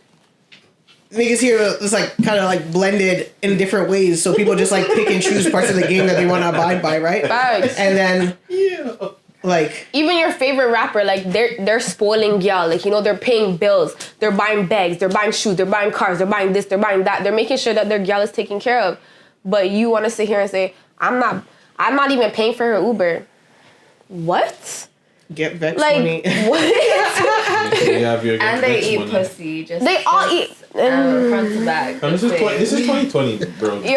niggas here is like kind of like blended in different ways, so people just like pick and choose parts of the game that they want to abide by, right? Facts. And then like even your favorite rapper, like they're spoiling y'all. Like, you know, they're paying bills, they're buying bags, they're buying shoes, they're buying cars, they're buying this, they're buying that. They're making sure that their gal is taken care of. But you want to sit here and say, I'm not even paying for her Uber. What? Get Vex Like money. what? You have your And they next eat one. pussy. Just They all eat. front to back. This is 2020, bro. Yo. You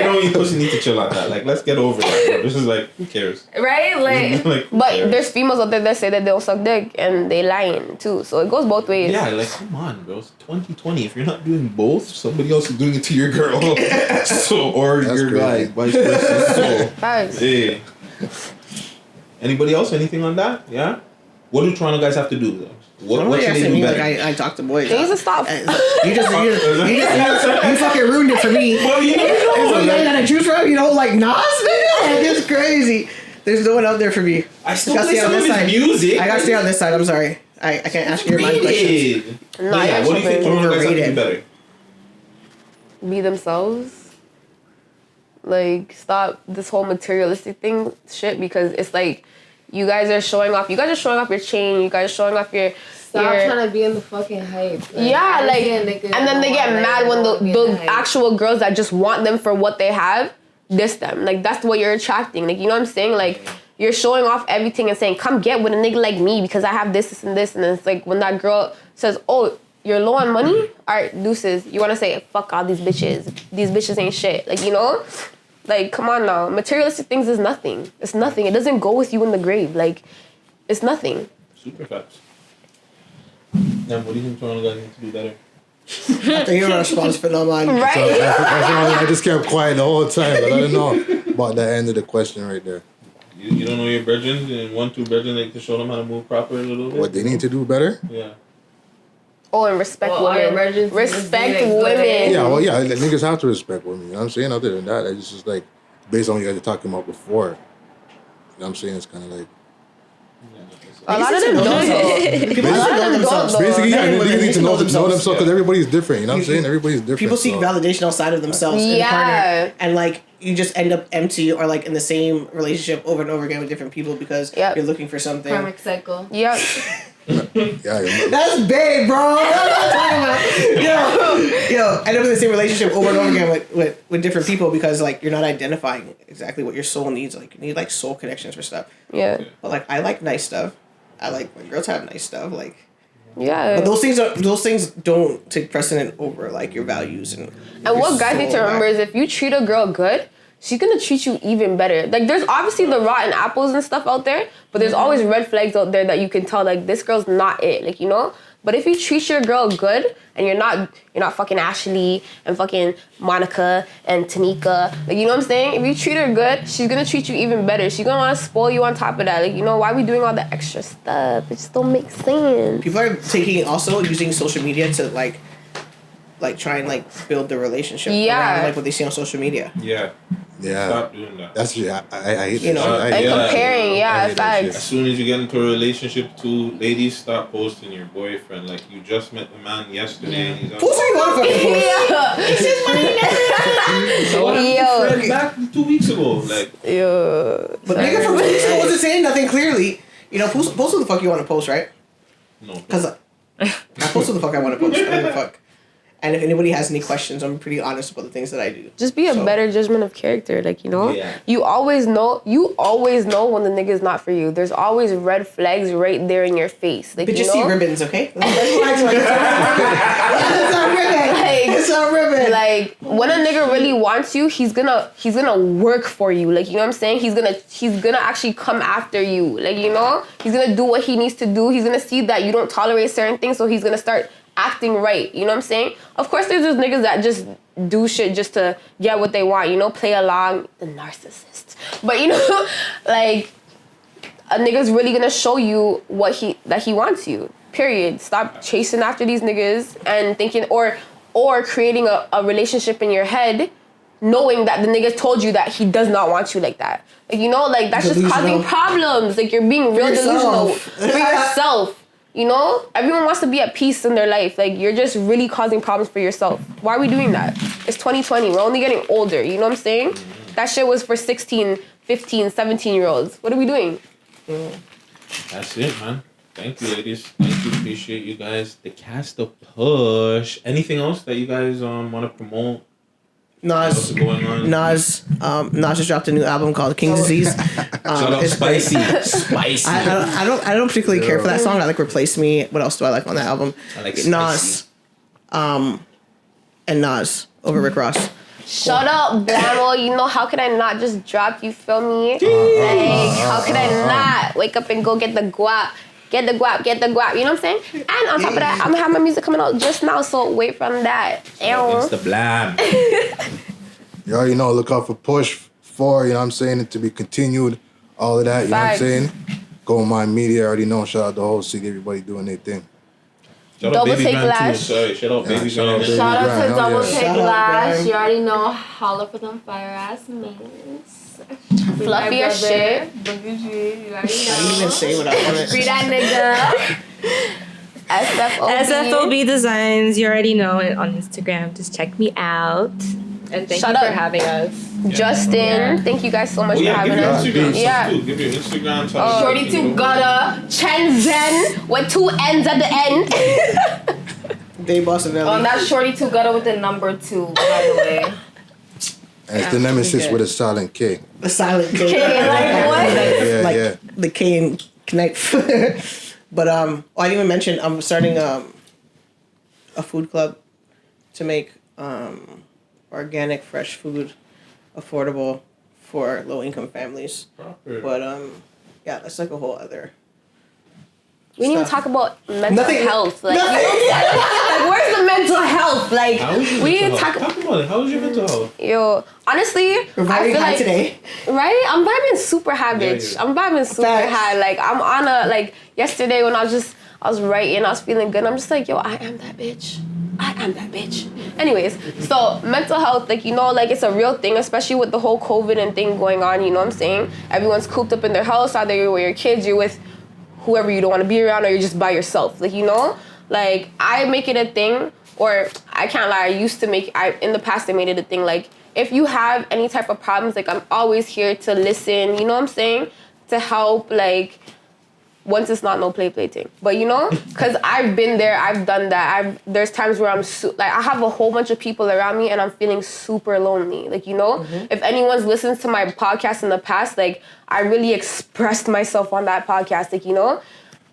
don't eat pussy, need to chill out that. Like, let's get over that, bro. This is like, who cares? Right? Like, Like, who But cares? there's females out there that say that they don't suck dick and they lying too. So it goes both ways. Yeah, like, come on, bro. It's 2020. If you're not doing both, somebody else is doing it to your girl. So, or That's your crazy. guy, vice versa. So, Facts. hey. Anybody else? Anything on that? Yeah? What do Toronto guys have to do, though? What Somebody should asking they do me better? like I talk to boys. They need to stop. You fucking ruined it for me. Well, you There's know, one guy like, that I choose from, you know, like Nas, nigga. Like, it's crazy. There's no one out there for me. I still Gotta play stay on some of this his side. music. I gotta stay on this side. I'm sorry. I can't ask your mind questions. Rated. Nah, Yeah, you're what do you think tripping. Toronto guys have to do Overrated. better? Be themselves. Like, stop this whole materialistic thing shit, because it's like you guys are showing off your chain, you guys are showing off your stop trying to be in the fucking hype. yeah, like, and then they get mad when the actual girls that just want them for what they have diss them. Like, that's what you're attracting. Like, you know what I'm saying? Like, you're showing off everything and saying, come get with a nigga like me because I have this and this. And then it's like when that girl says, oh, you're low on money? All right, deuces. You want to say, fuck all these bitches. These bitches ain't shit. Like, you know? Like, come on now. Materialistic things is nothing. It's nothing. It doesn't go with you in the grave. Like, it's nothing. Super facts. Now, what do you think Toronto guys need to do better? After hearing our response for no mind. Right? So I just kept quiet the whole time, but I don't know about the end of the question right there. You don't know your brethren and 1-2 brethren that can show them how to move proper a little bit? What they need to do better? Yeah. Oh, and respect Well, our women. emergency Respect is women. good. Yeah, well, yeah, niggas have to respect women. You know what I'm saying? Other than that, it's just like, based on what you guys were talking about before, you know what I'm saying? It's kind of like, A lot of them don't though. People need to know themselves. basically, yeah, Men and they women need to know themselves because Yeah. everybody's different. You know what I'm saying? Everybody's different. People seek so. validation outside of themselves in a Yeah. partner, and like you just end up empty or like in the same relationship over and over again with different people because Yep. you're looking for something. karmic cycle. Yep. Yeah, That's big, bro. yo, end up in the same relationship over and over again with different people because like you're not identifying exactly what your soul needs. Like you need like soul connections for stuff. Yeah. But like I like nice stuff. I like when girls have nice stuff. Like, Yeah. but those things don't take precedent over like your values and what guys need to remember is if you treat a girl good, she's gonna treat you even better. Like there's obviously the rotten apples and stuff out there, but there's always red flags out there that you can tell like this girl's not it. Like, you know? But if you treat your girl good and you're not fucking Ashley and fucking Monica and Tanika, like, you know what I'm saying? If you treat her good, she's gonna treat you even better. She's gonna wanna spoil you on top of that. Like, you know, why are we doing all the extra stuff? It just don't make sense. People are using social media to like try and like build the relationship around like what they see on social media. Yeah. Yeah. Stop doing that. That's I hate You that know, shit. And comparing, facts. As soon as you get into a relationship, ladies, stop posting your boyfriend. Like, you just met the man yesterday and he's on. Post what you want to fucking post. Back 2 weeks ago. Like, But nigga from 2 weeks ago wasn't saying nothing clearly. You know, post what the fuck you want to post, right? no. Because I post what the fuck I want to post. I don't give a fuck. And if anybody has any questions, I'm pretty honest about the things that I do. Just be a better judgment of character, like, you know? Yeah. You always know when the nigga's not for you. There's always red flags right there in your face. Like, But you just know? see ribbons, okay? It's a ribbon. It's a ribbon. Like, when a nigga really wants you, he's gonna work for you. Like, you know what I'm saying? He's gonna actually come after you. Like, you know? He's gonna do what he needs to do. He's gonna see that you don't tolerate certain things, so he's gonna start acting right. You know what I'm saying? Of course, there's those niggas that just do shit just to get what they want, you know? Play along, the narcissist. But, you know, like, a nigga's really gonna show you that he wants you. Period. Stop chasing after these niggas and thinking, or creating a relationship in your head knowing that the nigga told you that he does not want you like that. Like, you know, like, that's just causing problems. Like, you're being real delusional for yourself. You know, everyone wants to be at peace in their life. Like, you're just really causing problems for yourself. Why are we doing that? It's 2020. We're only getting older. You know what I'm saying? That shit was for 16, 15, 17-year-olds. What are we doing? That's it, man. Thank you, ladies. Thank you. Appreciate you guys. The cast of Push. Anything else that you guys want to promote? Nas just dropped a new album called King's Disease. Shut up, spicy. I don't particularly care for that song. I like Replace Me. What else do I like on that album? I like Nas, and Nas over Rick Ross. Shut up, Blamo. You know, how could I not just drop, you feel me? Like, how could I not wake up and go get the guap? Get the guap, you know what I'm saying? And on top of that, I'm gonna have my music coming out just now, so wait from that. It's the blam. You already know, look out for Push 4, you know what I'm saying, and to be continued, all of that, you know what I'm saying? Go on my media, I already know, shout out the whole city, everybody doing their thing. Shout out Baby Grand too. Sorry, shout out Baby Grand. Shout out to Double Take Lash. Grand. You already know, holla for them fire ass mans. Fluffy as shit. You already I didn't know. even say what I wanted. Free that nigga. SFOB Designs, you already know it on Instagram. Just check me out. And thank Shut you up. for having us. Justin, thank you guys so much for having give your us. Instagram Yeah. too. Give your Instagram. Shorty2 Gutter, Chenzen with 2 N's at the end. They boss of Oh, LA. that's Shorty2 Gutter with the number 2, by the way. And it's the nemesis with a silent K. The silent K. Like what? Like the K and knife. But I didn't even mention I'm starting a food club to make organic fresh food affordable for low income families. Proper. But yeah, that's like a whole other. We didn't even stuff. talk about mental Nothing- health. Like, nothing. like, where's the mental health? Like, How is your we mental didn't health? talk. Talk about it. How is your mental health? Yo, honestly, We're I vibing feel high like today. right. I'm vibing super high, bitch. Yeah. I'm vibing super Facts. high. Like, I'm on a like yesterday when I was writing, I was feeling good. I'm just like, yo, I am that bitch. I am that bitch. Anyways, so mental health, like, you know, like, it's a real thing, especially with the whole COVID and thing going on. You know what I'm saying? Everyone's cooped up in their house. Either you're with your kids, you're with whoever you don't want to be around, or you're just by yourself. Like, you know, like, I make it a thing, or I can't lie, in the past I made it a thing, like, if you have any type of problems, like, I'm always here to listen, you know what I'm saying? To help, like, once it's not no play thing. But, you know, because I've been there, I've done that. There's times where I'm, like, I have a whole bunch of people around me and I'm feeling super lonely. Like, you know, if anyone's listened to my podcast in the past, like, I really expressed myself on that podcast. Like, you know,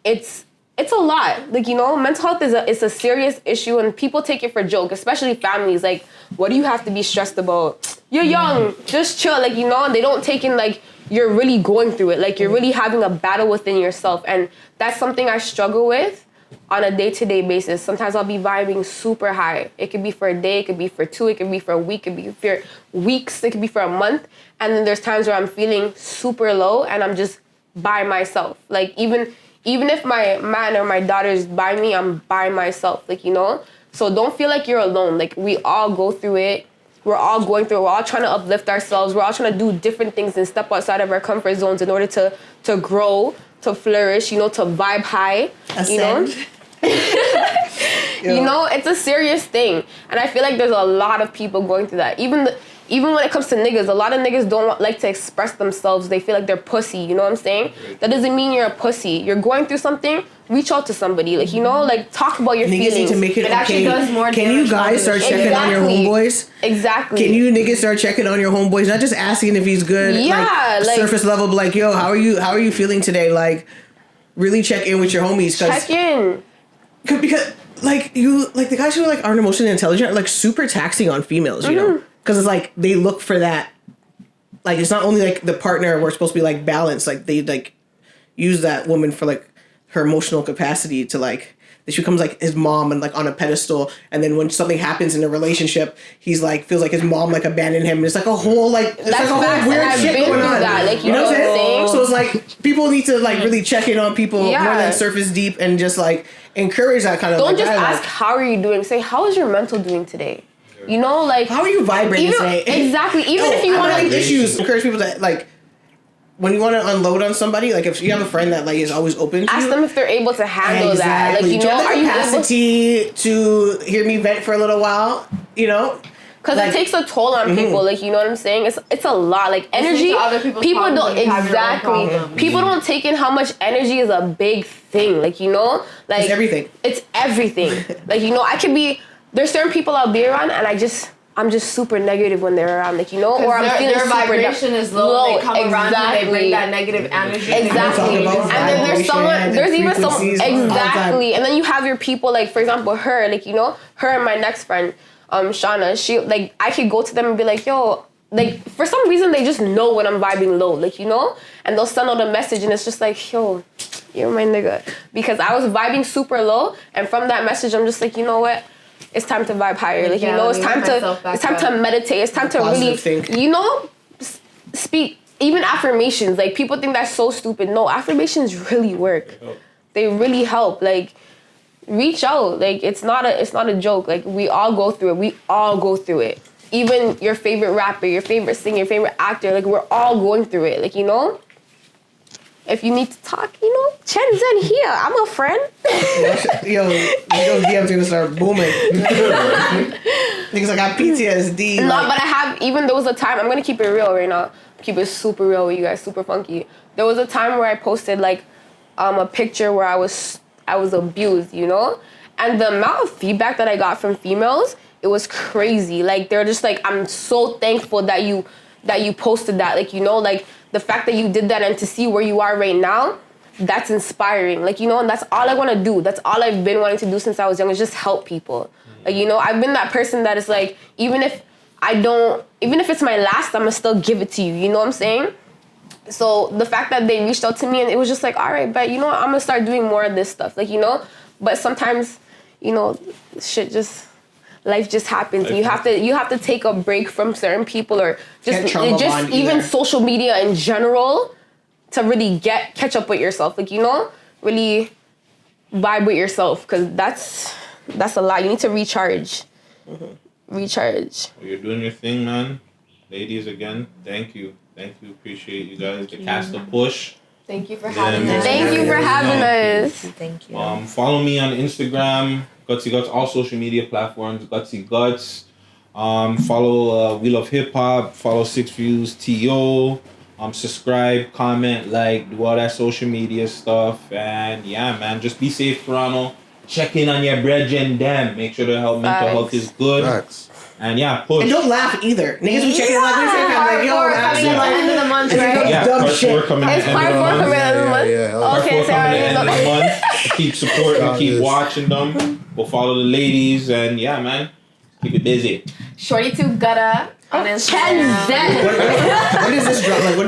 it's a lot. Like, you know, mental health is a serious issue, and people take it for joke, especially families. Like, what do you have to be stressed about? You're young, just chill. Like, you know, and they don't take in, like, you're really going through it. Like, you're really having a battle within yourself. And that's something I struggle with on a day-to-day basis. Sometimes I'll be vibing super high. It could be for a day, it could be for 2, it could be for a week, it could be for weeks, it could be for a month. And then there's times where I'm feeling super low and I'm just by myself. Like, even if my man or my daughter is by me, I'm by myself, like, you know? So don't feel like you're alone. Like, we all go through it. We're all going through it. We're all trying to uplift ourselves. We're all trying to do different things and step outside of our comfort zones in order to grow, to flourish, you know, to vibe high, you know? You know, it's a serious thing. And I feel like there's a lot of people going through that. Even when it comes to niggas, a lot of niggas don't like to express themselves. They feel like they're pussy, you know what I'm saying? That doesn't mean you're a pussy. You're going through something, reach out to somebody. Like, you know, like, talk about your feelings. Niggas need to make it actually does more Can you guys start checking on your homeboys? Exactly. Can you niggas start checking on your homeboys? Not just asking if he's good. Yeah, like surface level, but like, yo, how are you feeling today? Like, really check in with your homies. Check in. Because, like, the guys who, like, aren't emotionally intelligent are, like, super taxing on females, you know? Because it's like, they look for that. Like, it's not only, like, the partner, we're supposed to be, like, balanced. Like, they, like, use that woman for, like, her emotional capacity to, like, she becomes, like, his mom and, like, on a pedestal. And then when something happens in a relationship, he's, like, feels like his mom, like, abandoned him. And it's, like, a whole, like, it's, like, a whole weird shit going on. That. Like, you know what I'm saying? So it's, like, people need to, like, really check in on people more than surface deep and just, like, encourage that kind of, don't like, just dialogue. ask, how are you doing? Say, how is your mental doing today? You know, like, how are you vibrating today? Exactly. Even if you want to, issues, encourage people to, like, when you want to unload on somebody, like, if you have a friend that, like, is always open to ask you, them if they're able to handle that. Like, you know, are you capacity to hear me vent for a little while? You know, because it takes a toll on people. Like, you know what I'm saying? It's a lot. Like, energy. People don't People don't take in how much energy is a big thing. Like, you know, like, it's everything. It's everything. Like, you know, I could be. There's certain people I'll be around, and I'm just super negative when they're around, like, you know, or I'm feeling their super vibration is low. They come around and they bring that negative energy. Exactly. And then there's even some exactly. And then you have your people, like, for example, her, like, you know, her and my next friend, Shauna. She, like, I could go to them and be like, yo, like, for some reason they just know when I'm vibing low, like, you know, and they'll send out a message and it's just like, yo, you're my nigga, because I was vibing super low, and from that message I'm just like, you know what? It's time to vibe higher. Like, you know, it's time to meditate. It's time to really, you know, speak. Even affirmations. Like, people think that's so stupid. No, affirmations really work. They really help. Like, reach out. Like, it's not a joke. Like, we all go through it. We all go through it. Even your favorite rapper, your favorite singer, your favorite actor. Like, we're all going through it. Like, you know. If you need to talk, you know, Chen's in here. I'm a friend. Yo, DM's gonna start booming. Niggas, I got PTSD. No, but I have, even there was a time, I'm gonna keep it real right now. Keep it super real with you guys, super funky. There was a time where I posted, like, a picture where I was abused, you know? And the amount of feedback that I got from females, it was crazy. Like, they're just like, I'm so thankful that you posted that. Like, you know, like, the fact that you did that and to see where you are right now, that's inspiring. Like, you know, and that's all I want to do. That's all I've been wanting to do since I was young, is just help people. Like, you know, I've been that person that is like, even if it's my last, I'm going to still give it to you. You know what I'm saying? So the fact that they reached out to me and it was just like, all right, but you know what? I'm going to start doing more of this stuff. Like, you know, but sometimes, you know, life just happens. You have to take a break from certain people, or just even social media in general, to really catch up with yourself. Like, you know, really vibe with yourself, because that's a lot. You need to recharge. Recharge. Well, you're doing your thing, man. Ladies, again, thank you. Appreciate you guys. The cast of Push. Thank you for having us. Thank you for having us. Thank you. Follow me on Instagram, Guttzy Guttz, all social media platforms, Guttzy Guttz. Follow We Love Hip Hop, follow 6 Views TO, subscribe, comment, like, do all that social media stuff. And yeah, man, just be safe, Toronto. Check in on your brethren, damn. Make sure the mental health is good. And yeah, push. And don't laugh either. Niggas be checking like this. Like, yo, Part 4 coming at the end of the month, right? Yeah, dumb part 4 shit. coming It's at the part end of 4 the coming month. at the end of the month. Part 4 Okay, so coming I at the end already of the know. month. Keep supporting, keep watching them. Go follow the ladies, and yeah, man, keep it busy. Shorty2 Gutta on Instagram. When does this drop? Like, when